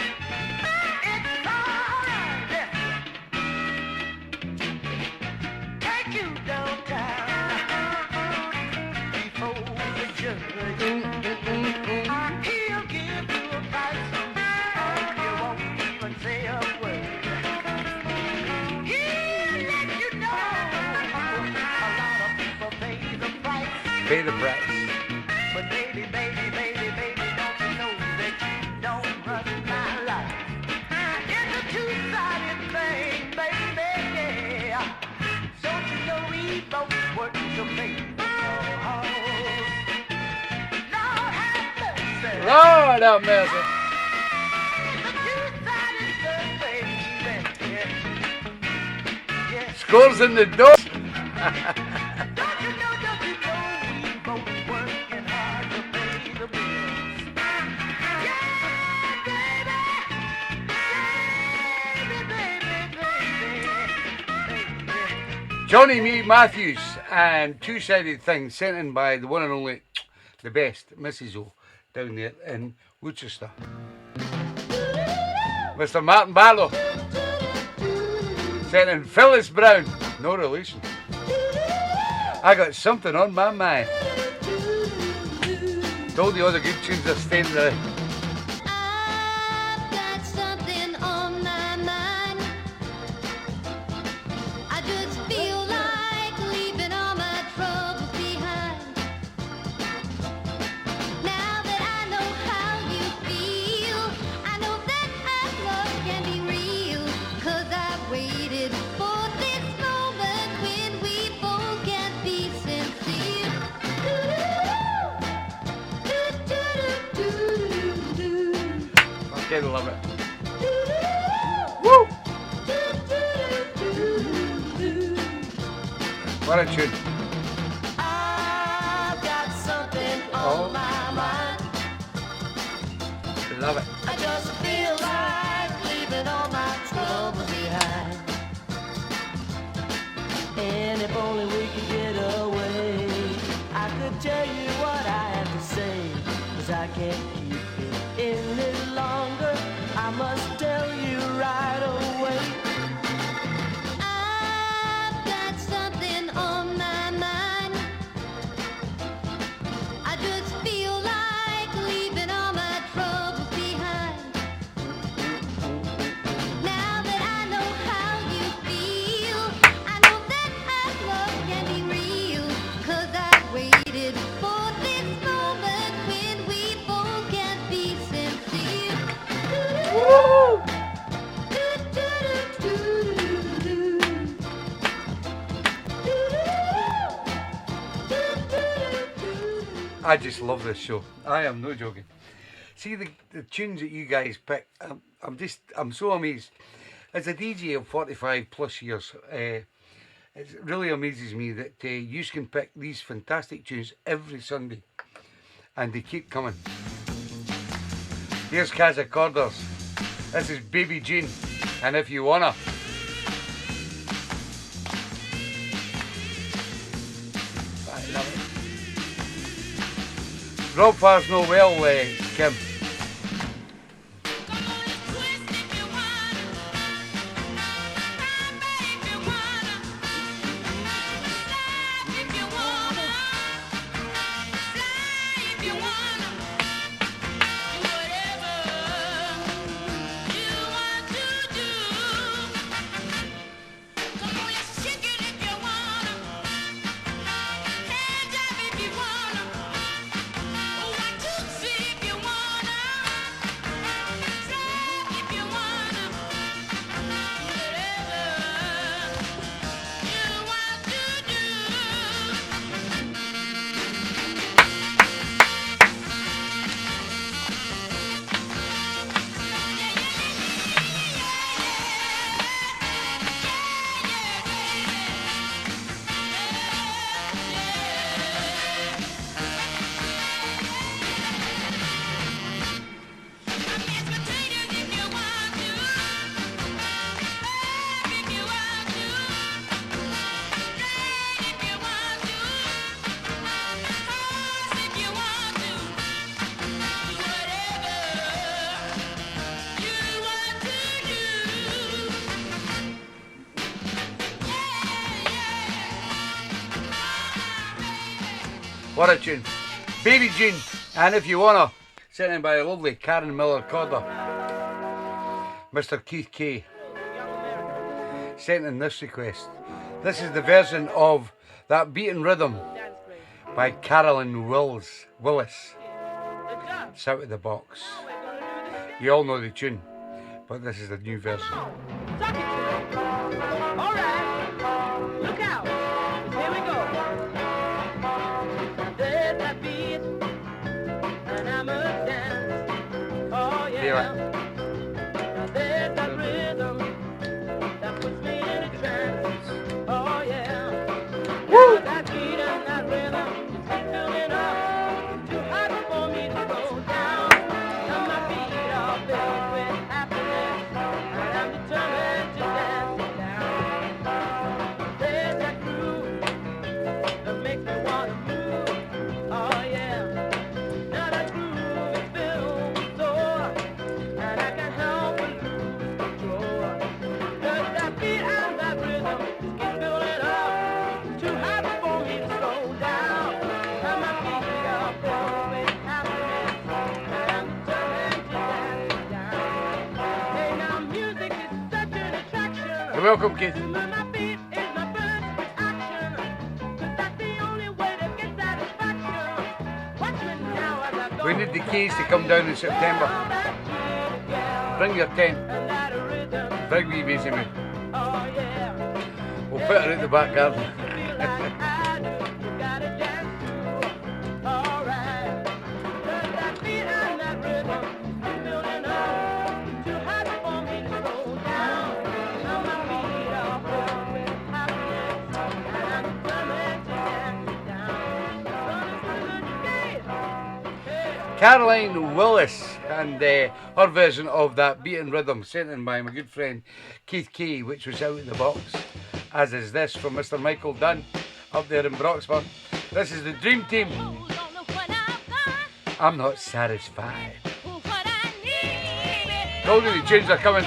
pay the price. But baby, baby, baby, baby, don't you know that you don't run my life? It's a two-sided thing, baby, yeah. Don't you know we both work to pay? Oh, Lord have mercy. Lord have mercy. It's a two-sided thing, baby. Yeah. Scores in the door. Don't you know, we both working hard to pay the bills. Yeah, baby, Johnny Me Matthews and Two-Sided Thing, sent in by the one and only, the best, Mrs. O, down there in Worcester. Mr. Martin Barlow, sent in Phyllis Brown, no relation. I got something on my mind. All the other good tunes are staying there. I've got something on my mind. I just feel like leaving all my troubles behind. Now that I know how you feel, I know that our love can be real. 'Cause I've waited for this moment when we both can be sincere. I love it. Woo! What a tune. I've got something on my mind. Love it. I just feel like leaving all my troubles behind. And if only we could get away, I could tell you what I have to say. 'Cause I can't keep it in any longer. I must tell you right away. I've got something on my mind. I just feel like leaving all my troubles behind. Now that I know how you feel, I know that our love can be real. 'Cause I've waited for this moment when we both can be sincere. Woo! I just love this show. I am no joking. See the tunes that you guys pick. I'm so amazed. As a DJ of 45 plus years, it really amazes me that you can pick these fantastic tunes every Sunday, and they keep coming. Here's Kaz Accorders. This is Baby Jean, and if you wanna. I love it. Rob Farr's no well, Kim. What a tune. Baby Jean, and if you wanna, sent in by a lovely Karen Miller Corder. Mr. Keith K sent in this request. This is the version of that beaten rhythm by Carolyn Willis. It's out of the box. You all know the tune, but this is the new version. Suck it, kid. All right. Look out. Here we go. There's that beat, and I must dance. Oh, yeah. Feel it. Now there's that rhythm that puts me in a trance. Oh, yeah. Woo! That beat and that rhythm just keep building up. Too hard for me to slow down. Now my feet are filled with happiness, and I'm determined to dance it down. There's that groove that makes me want to move. Oh yeah. Now that groove is filled with soul, and I can't help but lose control. 'Cause that beat and that rhythm just keep building up. Too hard for me to slow down. And my feet are filled with happiness, and I'm determined to dance it down. Hey, now music is such an attraction. You're welcome, Keith. To move my feet is my first reaction. 'Cause that's the only way to get satisfaction. Watch me now as I go. We need the keys to come down in September. Bring your tent. And that rhythm, Big wee busy me. oh yeah. We'll put her out the back garden. Feel like I do, you gotta dance to. All right. 'Cause that beat and that rhythm is building up. Too hard for me to slow down. Now my feet are filled with happiness, and I'm determined to dance it down. Sun is a good day. Hey. Caroline Willis and her version of that Beat and Rhythm sent in by my good friend Keith Key, which was out of the box, as is this from Mr. Michael Dunn up there in Broxburn. This is the Dream Team. I'm not satisfied. Told you the tunes are coming.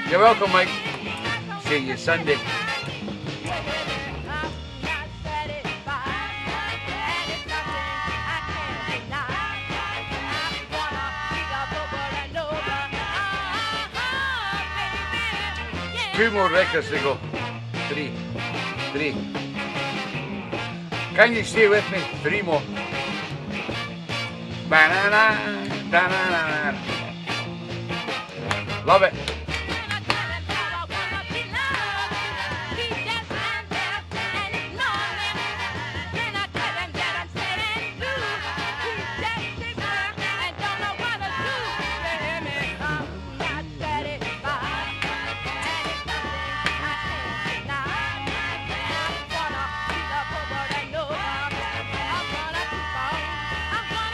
You're welcome, Mike. See you Sunday. Two more records to go. Three. Can you stay with me? Three more. Ba-na-na, da-na-na. Love it.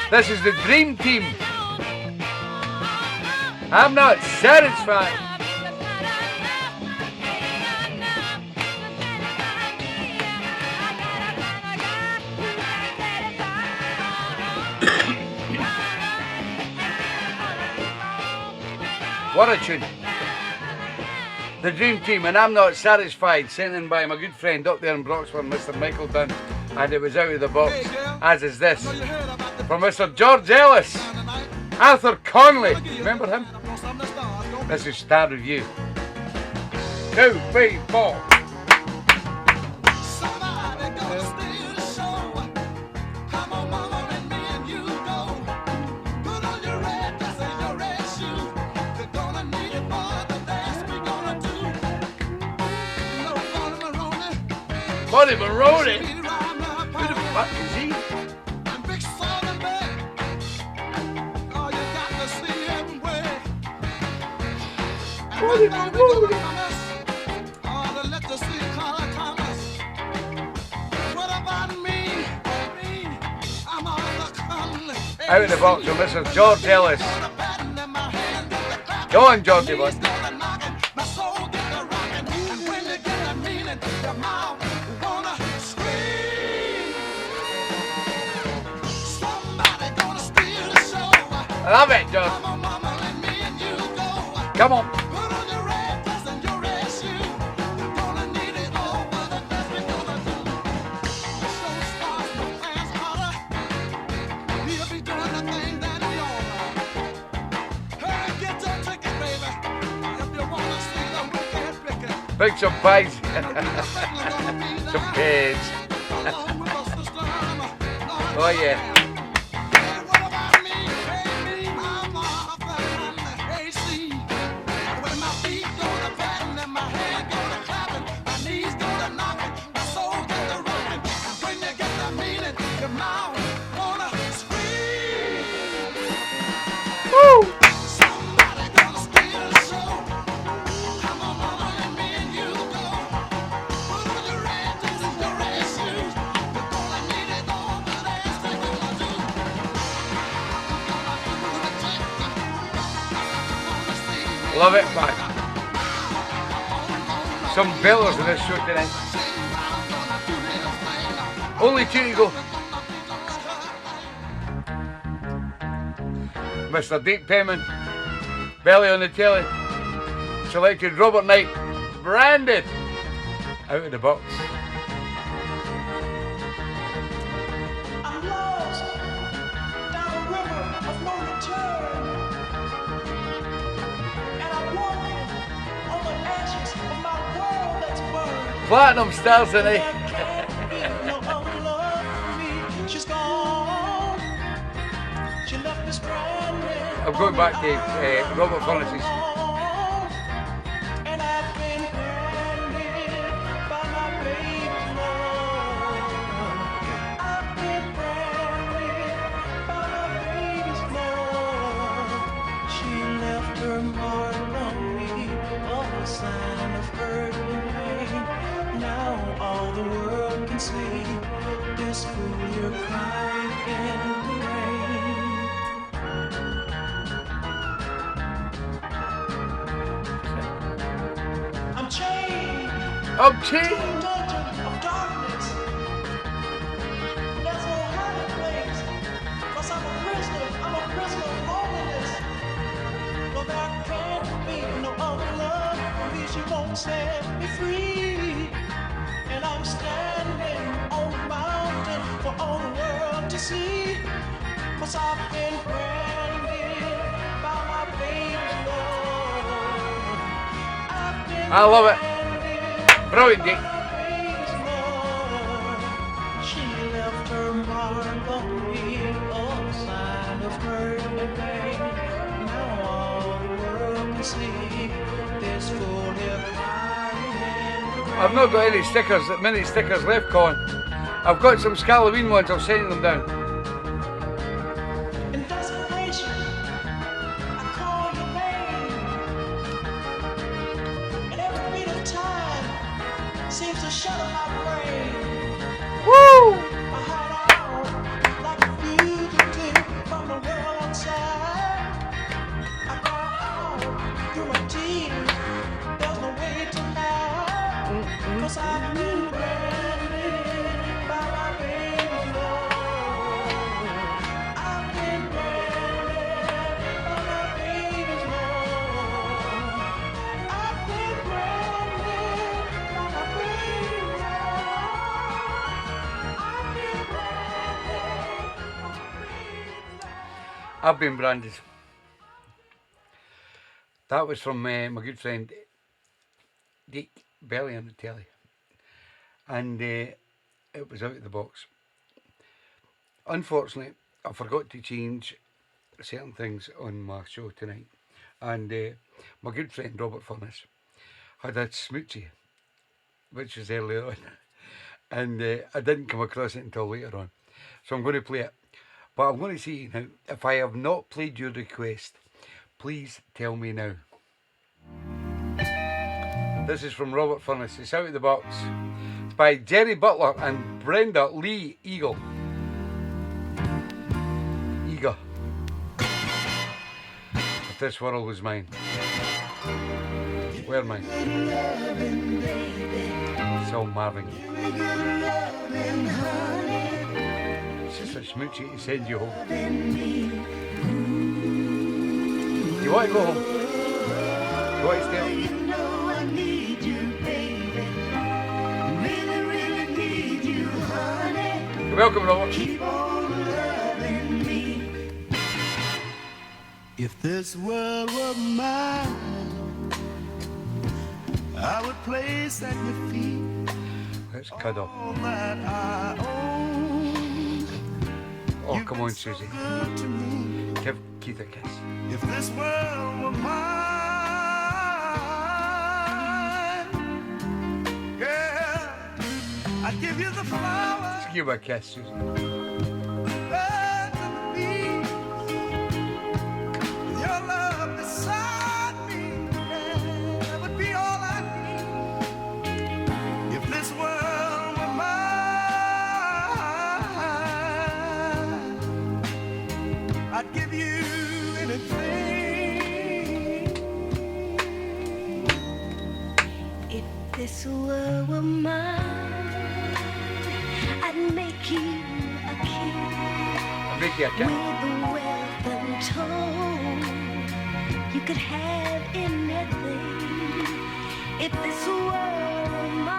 This is the Dream Team. I'm not satisfied. What a tune. The Dream Team, and I'm not satisfied, sent in by my good friend up there in Broxburn, Mr. Michael Dunn, and it was out of the box, as is this, from Mr. George Ellis, Arthur Conley, remember him? This is Star Review. 2, 3, 4. Somebody gonna steal the show. Come on, mama, and me and you go. Put on your red dress and your red shoes. You're gonna need it for the dance we gonna do. No Bonnie Maroney. Bonnie Maroney? She rhyme up Who the fuck is he? and Big Southern Bay. Oh, you got to see him way. And Bonnie when we Maroney. do Thomas, oh, to let the sweet color Thomas. What about me? Me, I'm on the come. Out of the box from Mr. George Ellis. Go on, Georgie, boy. My soul get the rockin', and when you get the meaning, your mouth wanna scream. Somebody gonna steal the show. Love it, John. Come on, mama, let me and you go. Come on. Put on your red dress and your red shoes. You're gonna need it all for the best we're gonna do. The show starts, no fans holler. We'll be doing the thing that we own. Hey, get your ticket, baby. If you wanna see the wicked, wicked. Bring some pies. Some Some pigs. Oh, Oh yeah. Woo! Somebody gonna steal the show. Come on, mama, let me and you go. Put on your red dress and your red shoes. You're gonna need it all for the dance we're gonna do. Love it, man. Some bellers in this show tonight. Only two to go. Mr. Dick Penman, Belly on the Telly, selected Robert Knight, Branded, Out of the Box. I'm lost down a river of no return, and I'm walking on the ashes of my world that's burned. Platinum stars tonight. There can't be no other love for me. She's gone. She left me stranded. I'm going back to Robert Furness's. And I've been branded by my baby's love. I've been branded by my baby's love. She left her mark on me, a sign of hurt and pain. Now all the world can see this fool you're crying in the rain. I'm chained Oh, to gee. a dungeon of darkness. That's no hiding place, 'cause I'm a prisoner of loneliness. Well, there can't be no other love for me. She won't set me free. And I'm standing on the mountain for all the world to see. 'Cause I've been branded by my baby's love. I've been I love it. branded Brilliant, Dick. by my baby's love. She left her mark on me, a sign of hurt and pain. Now all the world can see this fool here crying in the rain. I've not got any stickers, many stickers left, Colin. I've got some Scalloween ones, I'll send them down. In desperation, I call your name, and every beat of time seems to shut up my brain. Woo! I hide out like a fugitive from the world outside. I cry out through my tears. There's no way to hide, 'cause I've been branded by my baby's love. I've been branded by my baby's love. I've been branded by my baby's love. I've been branded by my baby's love. I've been branded. That was from my good friend Dick Belly on the Telly. And it was Out of the Box. Unfortunately, I forgot to change certain things on my show tonight. And my good friend Robert Furness had a smoochie, which was earlier on. And I didn't come across it until later on. So I'm going to play it. But I'm going to say now, if I have not played your request, please tell me now. This is from Robert Furness. It's Out of the Box. It's by Jerry Butler and Brenda Lee Eagle. Eager. If this world was mine. Where mine? It's all Marvin. It's just a smoochie to send you home. want to go home. You want to stay up? You know I need you, baby. Really, really need you, honey. You're welcome, Robert. Keep on loving me. If this world were mine, I would place at your feet Let's cuddle. all that I own. Oh, come on, Susie. Good to me. Give Keith a kiss. If this world were mine, yeah, I'd give you the flowers. Just give her a kiss, Susie. Birds and the bees, your love beside me, yeah, that would be all I need. If this world were mine, I'd give you anything. If this world were mine, I'd make you a king I'll make you a with kiss. wealth untold. You could have anything. If this world were mine,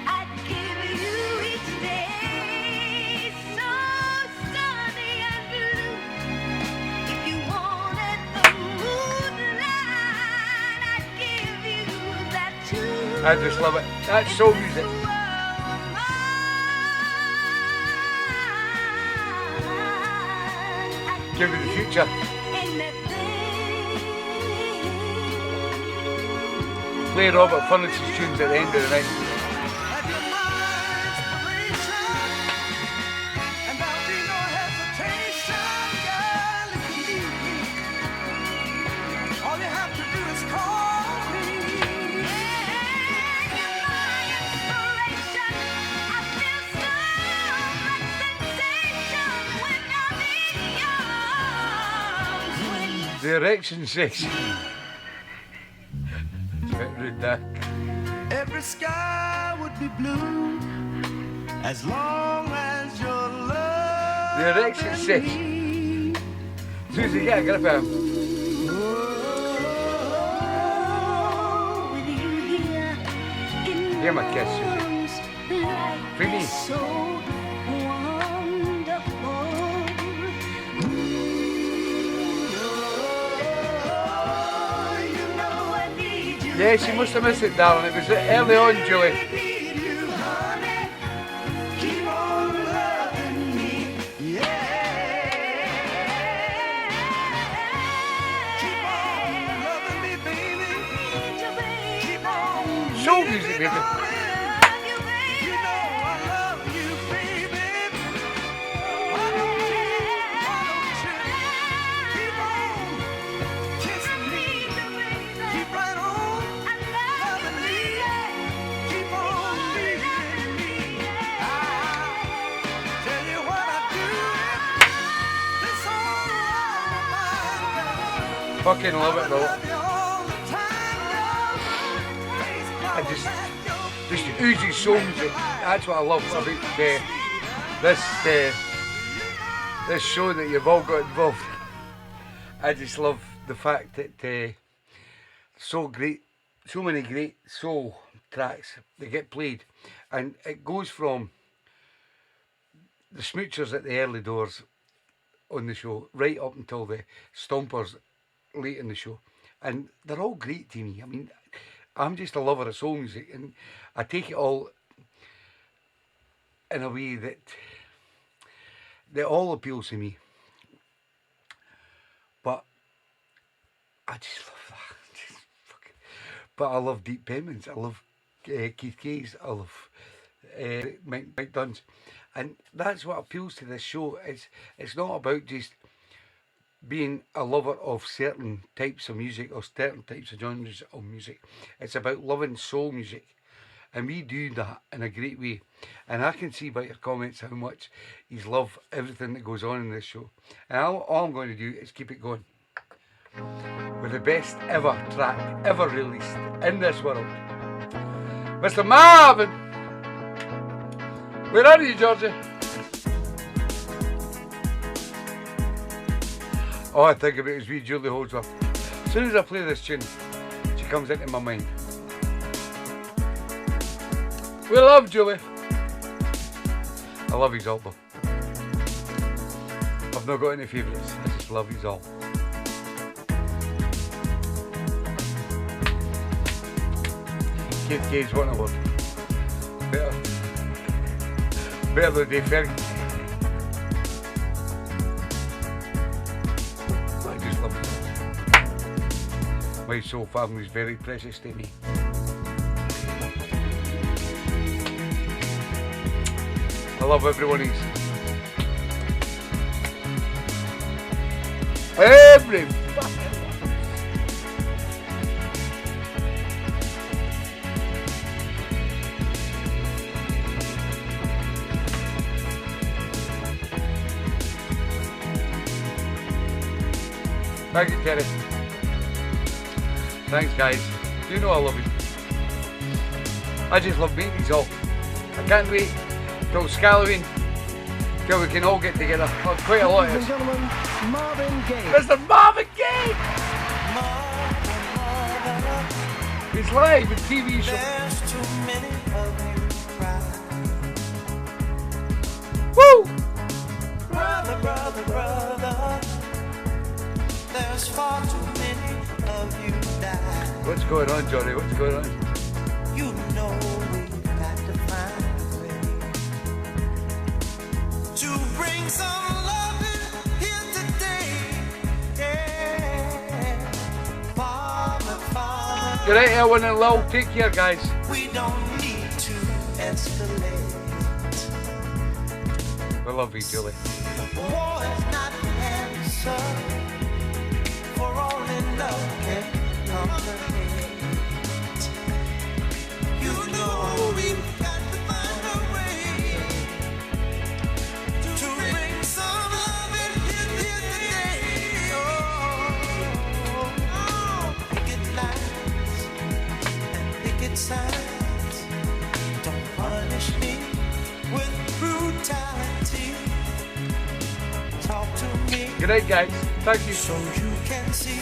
I'd give you each day so sunny and blue. If you wanted the moonlight, I'd give you that too. I just love it. That's soul music. Give me the future. Play Robert Furness's tunes at the end of the night. Have you my inspiration? And there'll be no hesitation, girl, if you need me. All you have to do is call me. The erection section. It's a bit rude, that. Every sky would be blue as long as your love. The erection section. Susie, get a grip of him. Give him a kiss, Susie. For me. Yes, you must have missed it, darling. It was early on, Julie. Keep on loving me, yeah. Keep on loving me, baby. Keep on Soul music, baby. you know I love you, baby. Why don't you keep on kissing me? Keep right on loving me. Keep on leaving me. I'll tell you what I do. This all on my mind. Fucking love it, though. Love you all the time, girl. I just oozy soul music. That's what I love about this show that you've all got involved. I just love the fact that so many great soul tracks that get played, and it goes from the smoochers at the early doors on the show right up until the stompers late in the show, and they're all great to me. I mean, I'm just a lover of soul music, and I take it all in a way that all appeals to me. But I just love that. But I love Deep Payment's. I love Keith Kay's. I love Mike Dunn's, and that's what appeals to this show. It's not about just being a lover of certain types of music or certain types of genres of music. It's about loving soul music, and we do that in a great way. And I can see by your comments how much you love everything that goes on in this show. And all I'm going to do is keep it going with the best ever track ever released in this world. Mr. Marvin! Where are you, Georgia? All I think about is wee Julie Holdsworth. As soon as I play this tune, she comes into my mind. We love Julie. I love his all though. I've not got any favourites. I just love his all. Kate Cage, what an award. Better than Dave Fergie. I just love it. My soul family is very precious to me. I love everyone he's. Every fucking one. Thank you, Kerry. Thanks, guys. You know I love you. I just love meeting you all. I can't wait till Scalloween, till we can all get together. Oh, quite a lot of Ladies us. and gentlemen, Marvin Gaye. Mr. Marvin Gaye! He's live with TV show. There's too many of you cry. Woo! Brother, brother, brother. There's far too many of you die. What's going on, Johnny? What's going on? You know we've got to find a way to bring some love in here today. Yeah. Father, Father, Good night, Elwin and Lil. Take care, guys. we don't need to escalate. We love you, Julie. War is not the answer, for only love can conquer hate. You know we've got to find a way to bring some love in here today. Oh, picket lines and picket signs. Don't punish me with brutality. Talk to me Good night, guys. Thank you. so you can see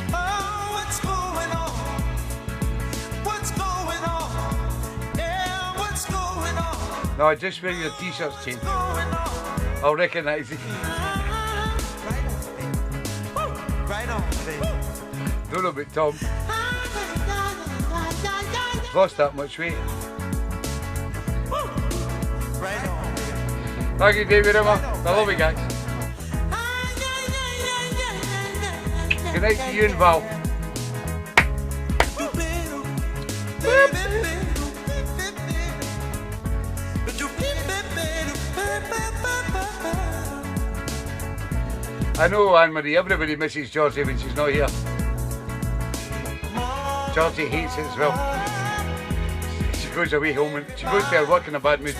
what's going on. What's going on? Yeah, what's going on? No, just wear your t-shirts change. Going on. I'll recognise it. Right on, baby. Don't know about Tom. Lost that much weight. Right on. Thank you, David Emma. I love you, guys. Good night to you and Val. I know, Anne-Marie, everybody misses Georgie when she's not here. Georgie hates it as well. She goes away home and she goes to her work in a bad mood.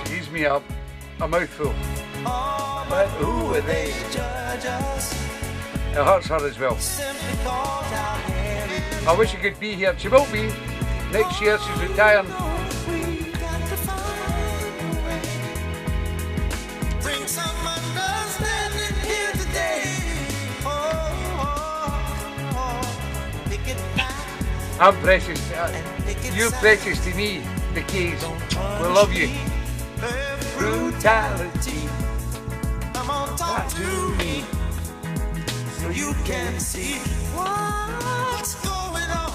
She gives me a mouthful. But who are they? It hurts her as well. I wish she could be here. She will be. Next year she's retiring. I'm precious. You're precious to me, the Keys. We love you. Brutality. Come on, talk to me so you can see what's going on.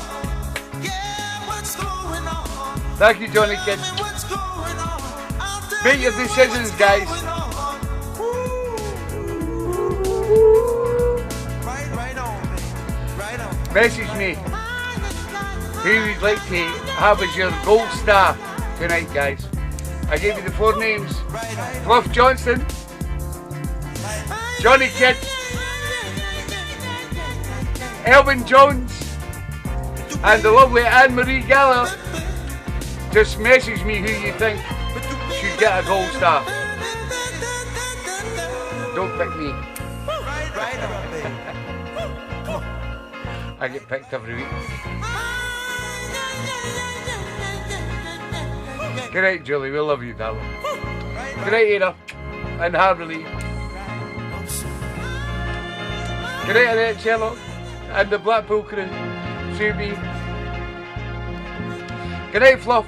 Yeah, what's going on? Thank you, Johnny Kid. Tell me what's going on. I'll tell Make you your decisions, what's guys. going on. Right on, baby. Right on. Message me who you'd like to have as your gold star tonight, guys. I gave you the 4 names. Fluff Johnson, Johnny Kidd, Elvin Jones, and the lovely Anne-Marie Gallagher. Just message me who you think should get a gold star. Don't pick me. Right on, baby. I get picked every week. Good night, Julie. We love you, darling. Good night, Ada and Harley. Good night, Annette Sherlock and the Blackpool crew. TeeBee's. Good night, Fluff.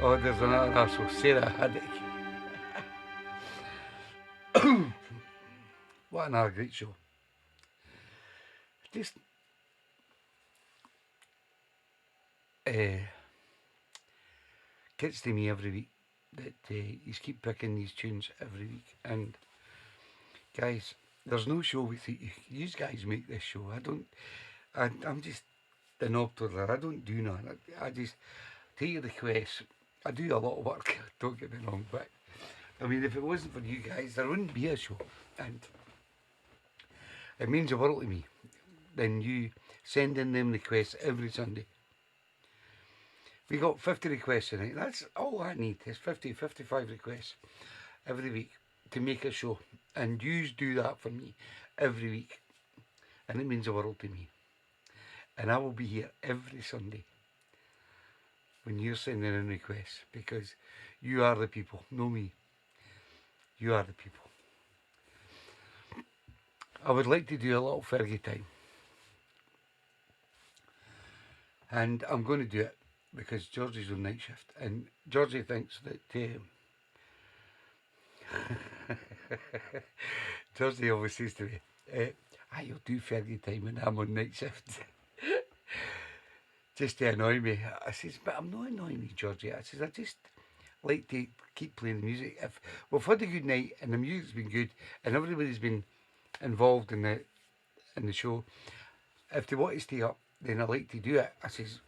Oh, there's another arsehole, Sarah Haddock. What another great show. Just gets to me every week that you keep picking these tunes every week. And guys, there's no show with you. You guys make this show. I'm just the knob toddler. I don't do nothing. I just take your requests. I do a lot of work, don't get me wrong, but I mean, if it wasn't for you guys, there wouldn't be a show. And it means the world to me. Then you send in them requests every Sunday. We got 50 requests tonight. That's all I need is 50, 55 requests every week to make a show. And you do that for me every week. And it means the world to me. And I will be here every Sunday when you're sending in requests, because you are the people, no me. You are the people. I would like to do a little Fergie time. And I'm going to do it because Georgie's on night shift. And Georgie thinks that... Georgie always says to me, you'll do Fergie time when I'm on night shift. Just to annoy me. I says, but I'm not annoying you, Georgie. I says, I just like to keep playing the music. If we've had a good night and the music's been good and everybody's been involved in the show, if they want to stay up, then I like to do it. I says,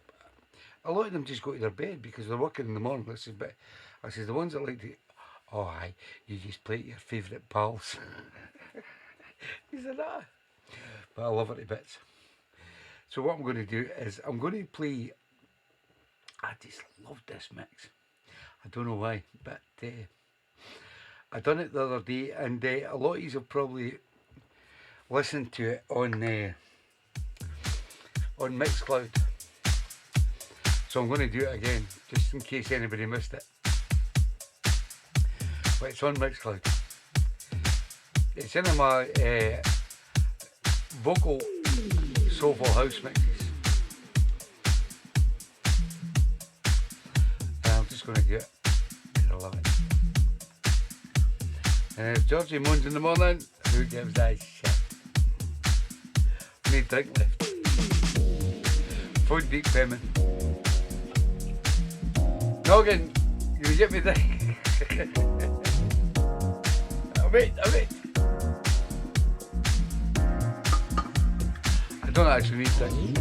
a lot of them just go to their bed because they're working in the morning. I says, but I says, the ones that like to, oh aye, you just play to your favourite pals. He said, ah. But I love it to bits. So what I'm going to do is I'm going to play, I just love this mix. I don't know why, but I done it the other day, and a lot of you have probably listened to it on Mixcloud. So I'm going to do it again, just in case anybody missed it. But it's on Mixcloud. It's in my vocal soulful house mixes. And I'm just going to do it because I love it. And if Georgie moans in the morning, who gives that shit? Need drink left. Phone deep payment. Noggin, you get me drink. I'll wait. I don't actually need drink.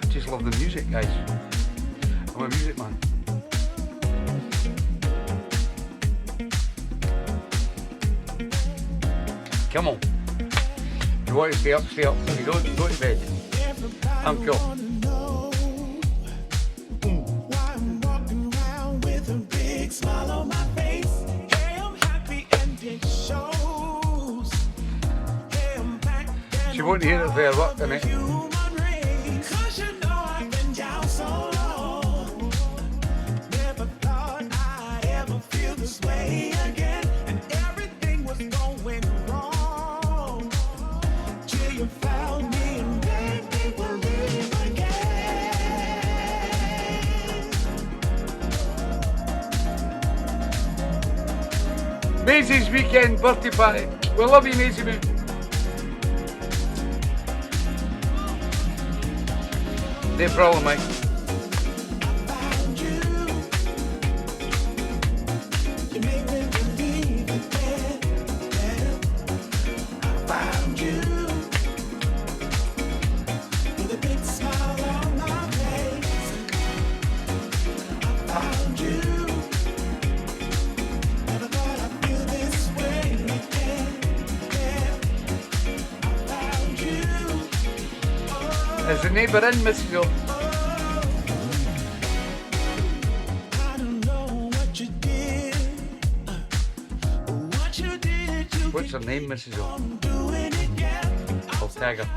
I just love the music, guys. I'm a music man. Come on. If you want to stay up, stay up. If you don't, go to bed. I'm cool. Why I'm walking around with a big smile on my face. Hey, I'm happy and it shows. Hey, I'm back and She won't hear it there, what, innit? human race. 'Cause you know I've been down so long. Never thought I'd ever feel this way again. And everything was going wrong. Till you found me and made me believe again. Maisie's weekend birthday party. We love you, Maisie Moon. No problem, mate. Found you. You made me believe again. I found you. With a big smile on my face. I found you. Never thought I'd feel this way again. I found you. Is the neighbour in, Mrs. O? I don't know what you did. What you did, you What's her name, Mrs. O? I'm doing it again. I I'll tag her.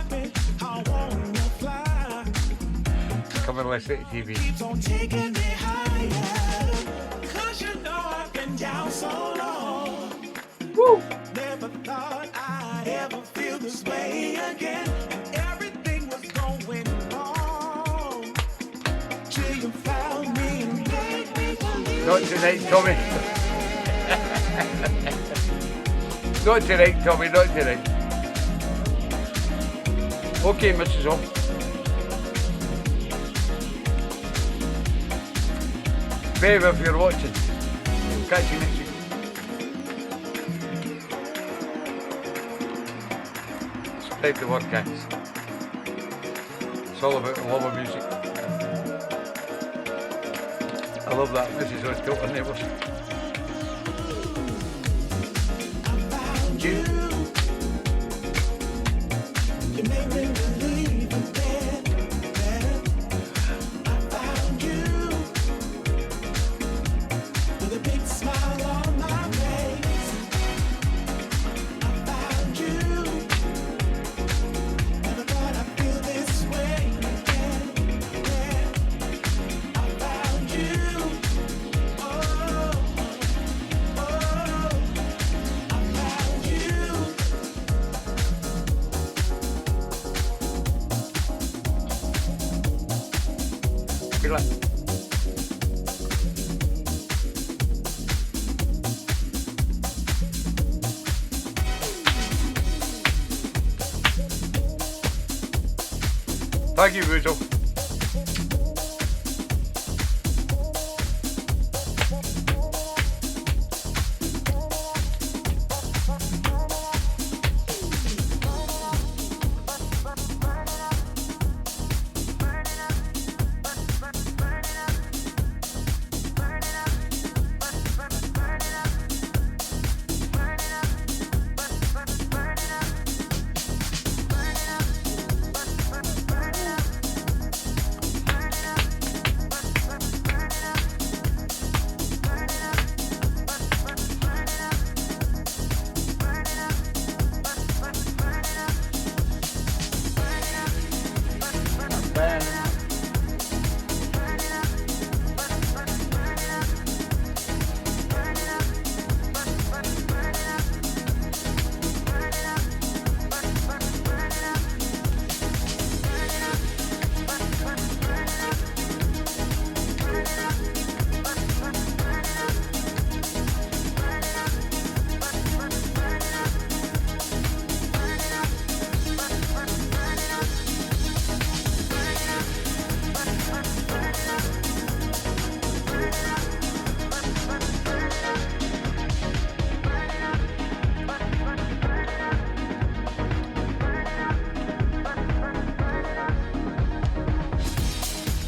Come and listen to TV. Keeps on taking me higher. 'Cause you know I've been down so long. Woo! Never thought I'd ever feel this way again. Everything was going wrong. Till you found me and made me believe. Not tonight, Tommy. Not tonight, Tommy, not tonight. Okay, Mrs. O. Babe, if you're watching, catch you next week. Spread the word, guys. It's all about the love of music. I love that Mrs. O's told her neighbours. You made me believe again. I found you with a big smile on my face. I found you. Never thought I'd feel this way again. I found you. Oh, oh, I found you. Good luck. Thank you, Bujo.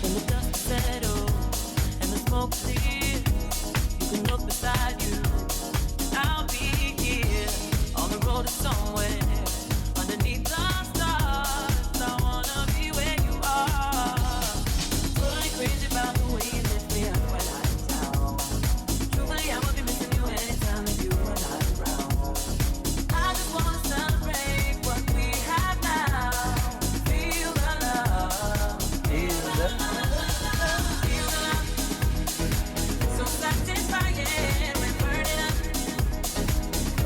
When the dust settles and the smoke clears, you can look beside you, and I'll be here on the road to somewhere underneath the stars. I wanna be where you are. Totally crazy about the way you lift me up when I'm down. Truthfully, I would be missing you anytime that you are not around. I just wanna celebrate what we have now. Feel the love. Feel the love. Feel the love. So satisfying. We burn it up.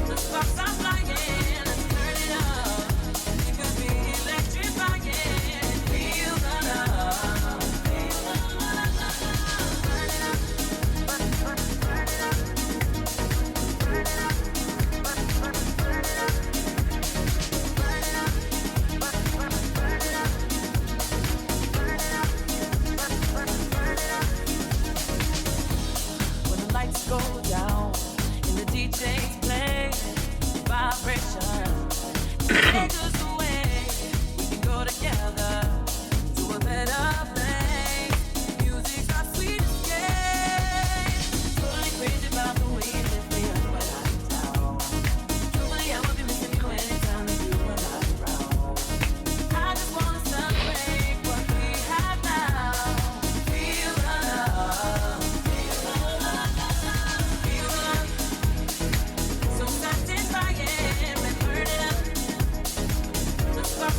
The sparks are flying. Let's turn it up. It could be electrifying. Feel the love. Feel the love. Burn it up. When the lights go down and the DJs play vibration, take us away. We can go together to a better place. Music's our sweet escape. Totally crazy about the way you lift me up when I'm down. Truthfully, I would be missing you anytime that you are not around. I just wanna celebrate what we have now. Feel the love. Feel the love. Feel the love. So satisfying. We burn it up. The sparks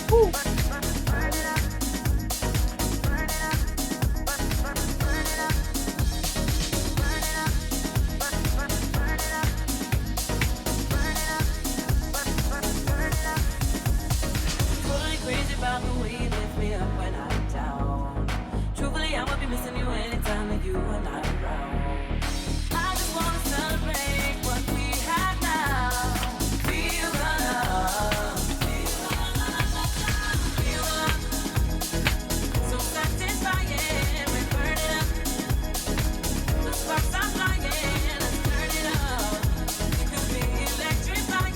Totally crazy about the way you lift me up when I'm down. Truthfully, I would be missing you anytime that you are not around. I just wanna celebrate what we have now. Feel the love, feel love, so satisfying. We burn it up, the sparks are flying. Let's turn it up. It could be electrifying.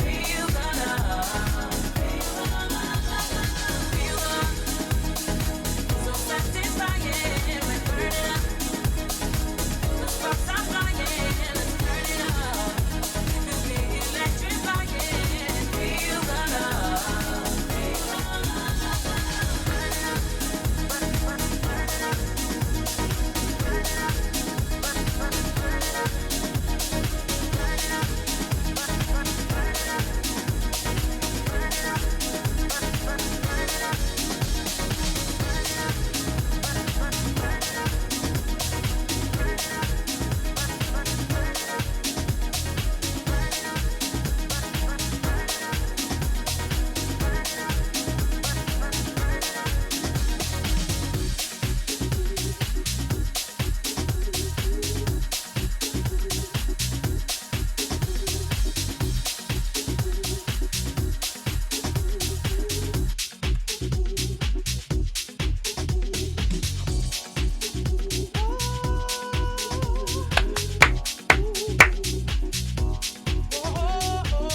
Feel the love. So satisfying, we burn it up. The sparks are flying, let's turn it up. It could be electrifying. Feel the love.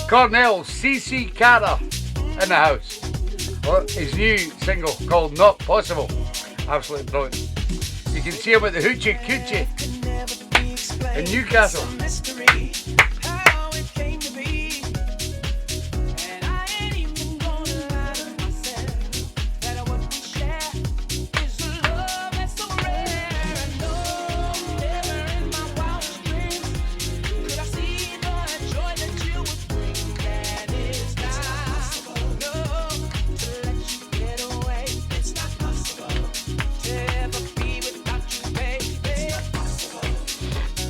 Cornell CC Carter in the house. Well, his new single called Not Possible. Absolutely brilliant. You can see him at the Hoochie Coochie in Newcastle. Mystery, how it came to be. And I ain't even gonna lie to myself that what we share is a love that's so rare. And no, never in my wildest dreams could I see the joy that you would bring. That is not possible, no, to let you get away. It's not possible to ever be without you, baby. It's not possible.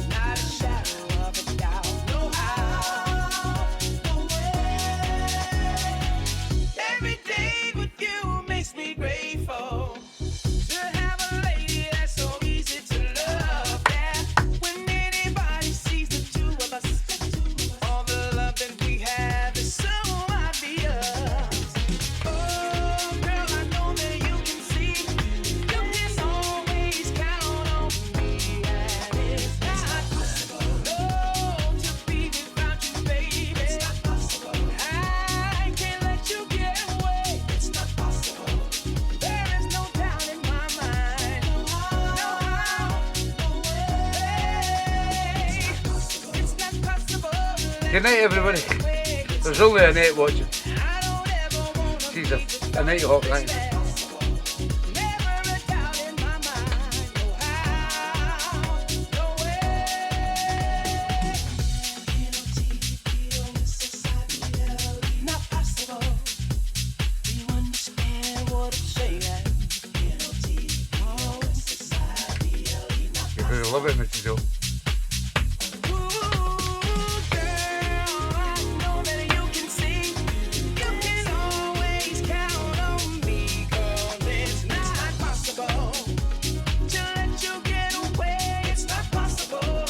Not a shadow of a doubt, no how, no way. Every day with you makes me grateful to have a lady that's so easy to love. Yeah, when anybody sees the two of us, all the love that we have is so obvious. Oh, girl, I know that you can see you can always count on me, and it's not possible, no, to be without you, baby. It's not possible. I can't let you get away. It's not possible. There is no doubt in my mind. No how, no way. It's not possible. Good night, everybody. There's only Annette watching. I don't ever wanna She's a Nighthawk, right? Never a doubt in my mind. No how, no way. Not possible. Do you understand what I'm saying? You're going to love it, Mr. Joe. Ooh, girl, I know that you can see. You can always count on me, 'cause it's not possible to let you get away. It's not possible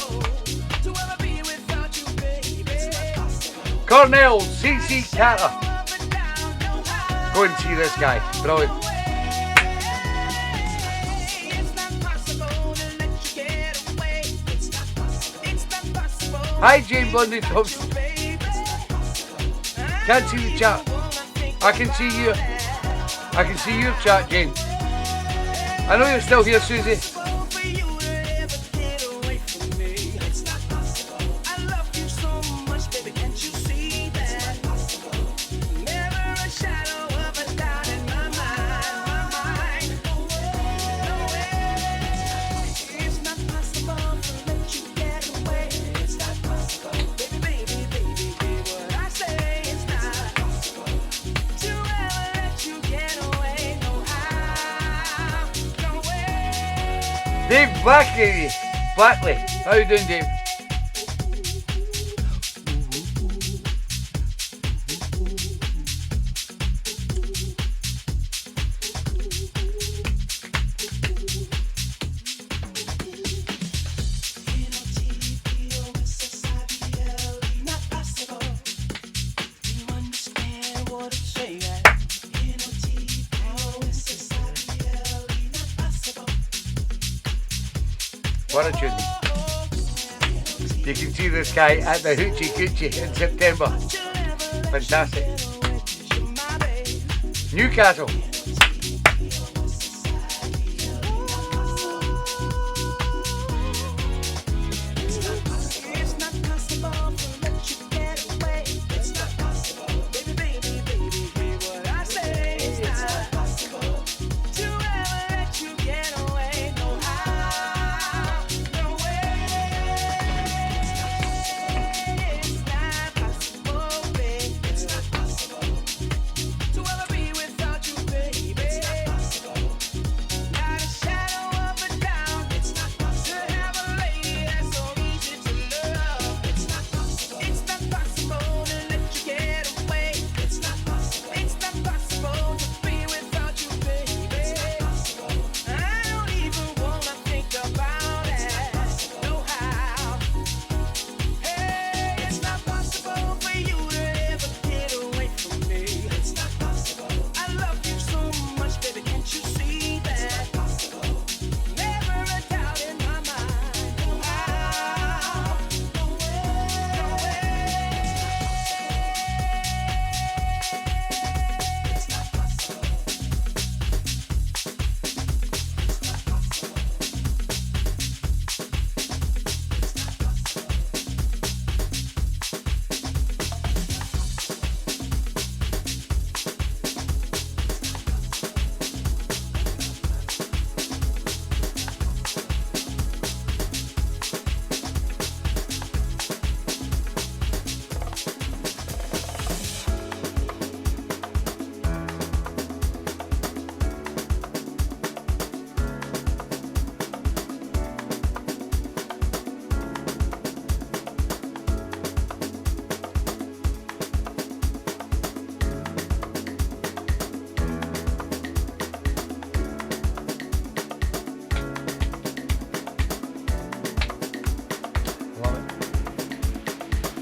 to ever be without you, baby. It's not possible. Cornell CC Carter. Go and see this guy. Brilliant. It's not possible to let you get away. It's not possible. It's not possible. Hi, Jane Blondie Thompson. Can't see the chat. I can see you. I can see your chat, Jane. I know you're still here, Susie. To ever Dave Blackley. Blackley. How you doing, Dave? What a tune. You can see this guy at the Hoochie Coochie in September. Fantastic. Newcastle.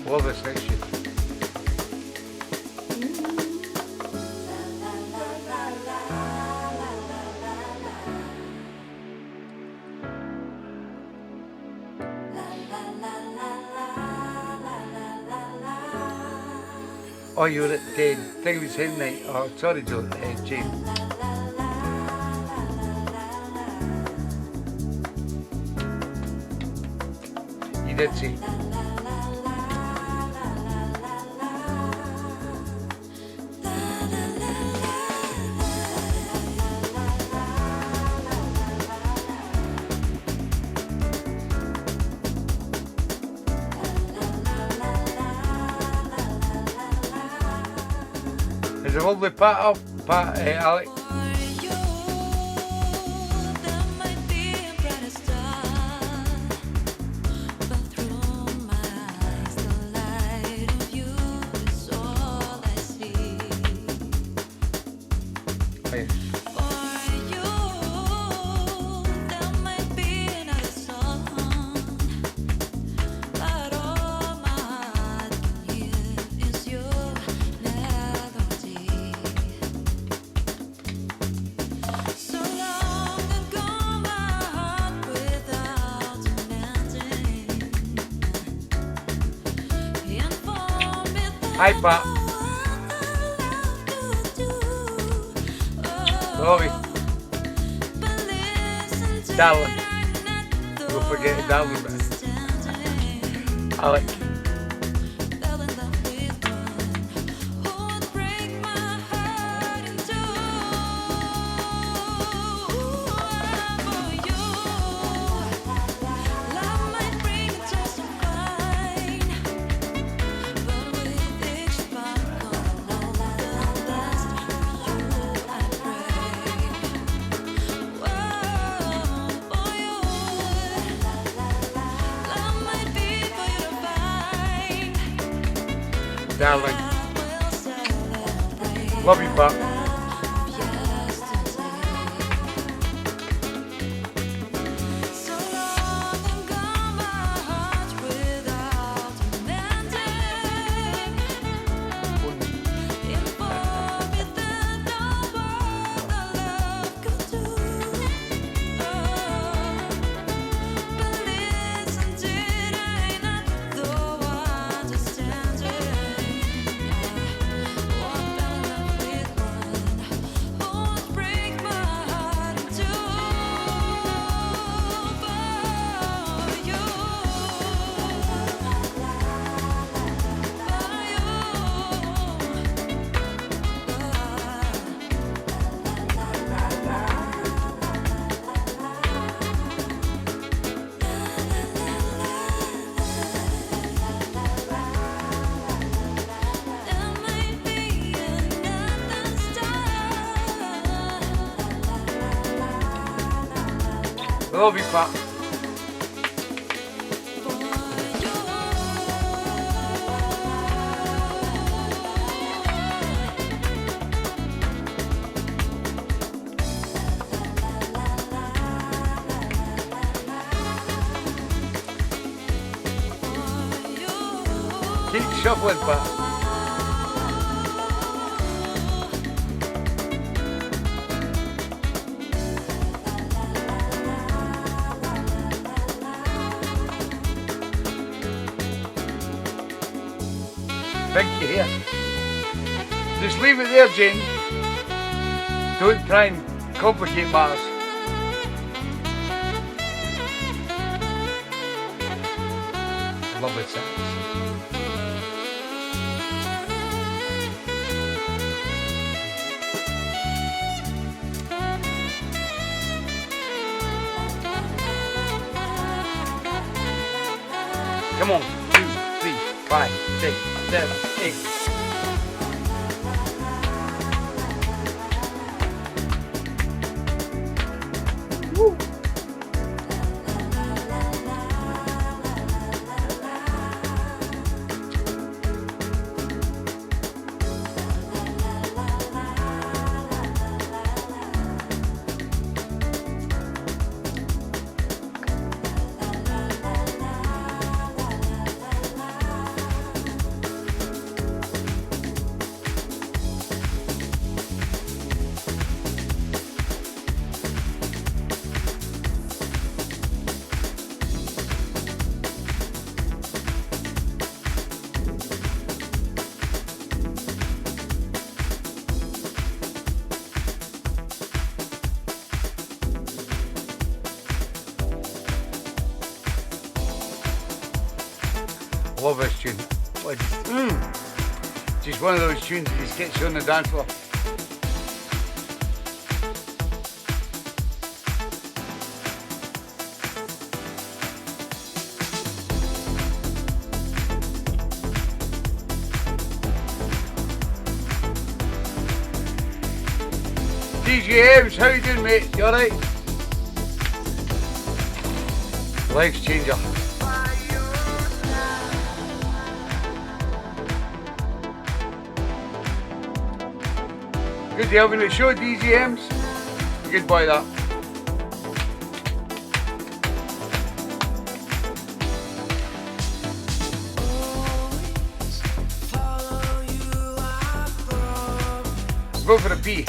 Love this next shit. Oh, you were at 10. I think it was 10 night. Oh, sorry, Jane. You did see. There's a lovely pat up, Alec. Hi, Pat. Rory. Darling. You'll forget darling, but Alec. darling. Love you, Pat. So long and gone my heart without mending. In forbidden no what the love could do. But listen, did I not though understanding? What fell in love with one who would break my heart in two for you, there may be another star Love you, Pat. Keep shuffling, Pat. Pinky here. Just leave it there, Jane. Don't try and complicate matters. Lovely sounds. Come on. 2, 3, 5, 6, 7, 8. Woo. Love this tune. Just one of those tunes that just gets you on the dance floor. DJ Ames, how you doing, mate? You alright? Life changer. Good to have you on the show, DJ Ames. Good boy, that. Go for the P.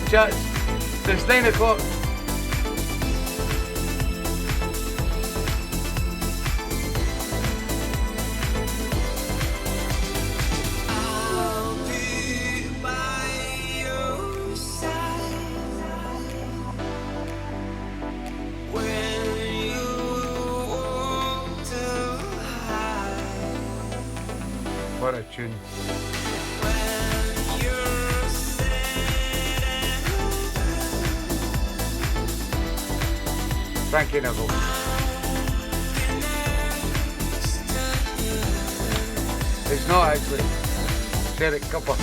chats since 9 o'clock. I'll be by your side when you want to hide. What a tune. When you're sad and Thank you, Neville. It's not actually. Derek Cupper.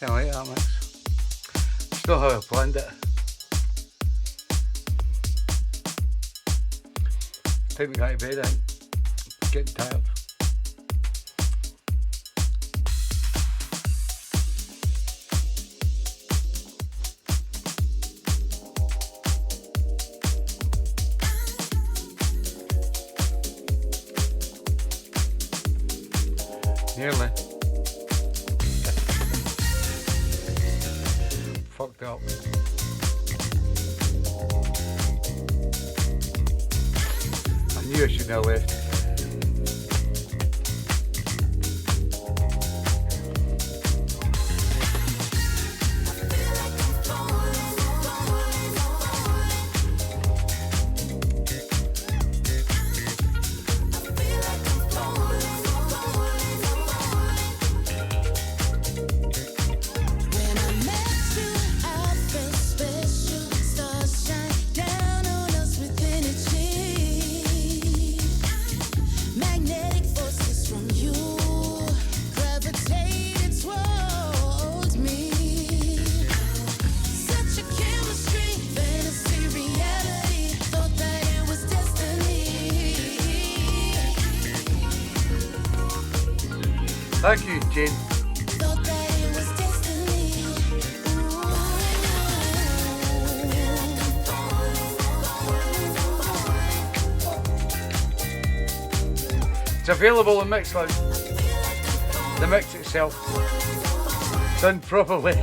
I like that mix. It's not how I planned it. Time to go to bed, I think. Getting tired. Nearly. Fucked up. I knew I shouldn't have left. When I met you, I felt special. Stars shine down on us with energy. Magnetic forces from you gravitated towards me. Such a chemistry, fantasy, reality. Thought that it was destiny. Thank you, Jane. Thought that it was destiny. It's available on Mixcloud. The mix itself. Done properly.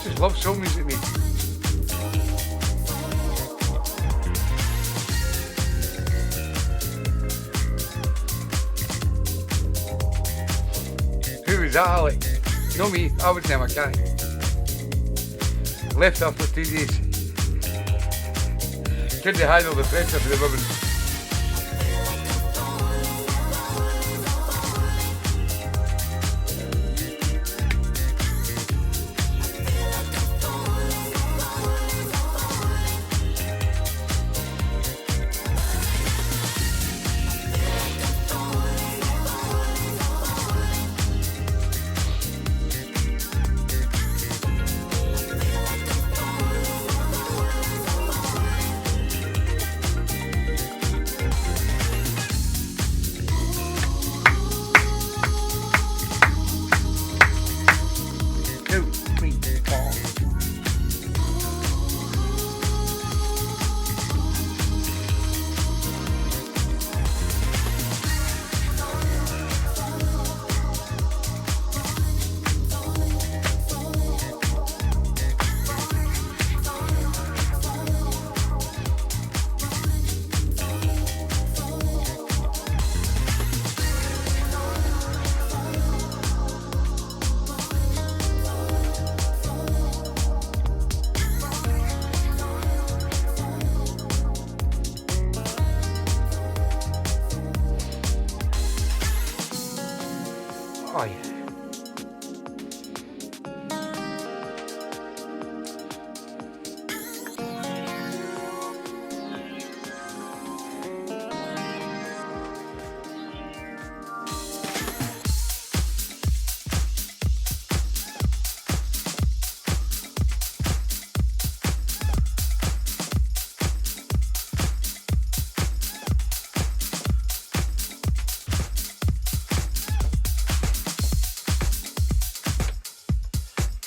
Just love soul music, mate. Who was that, Alec? No me, I would never carry. Left after 2 days. Couldn't handle the pressure for the women.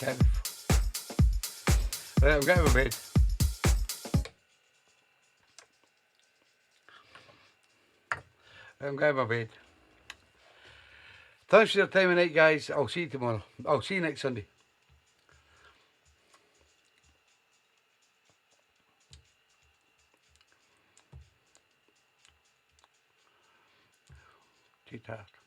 Kev. Right, I'm getting to bed. I'm going to bed. Thanks for your time tonight, guys. I'll see you tomorrow. I'll see you next Sunday. Too tired.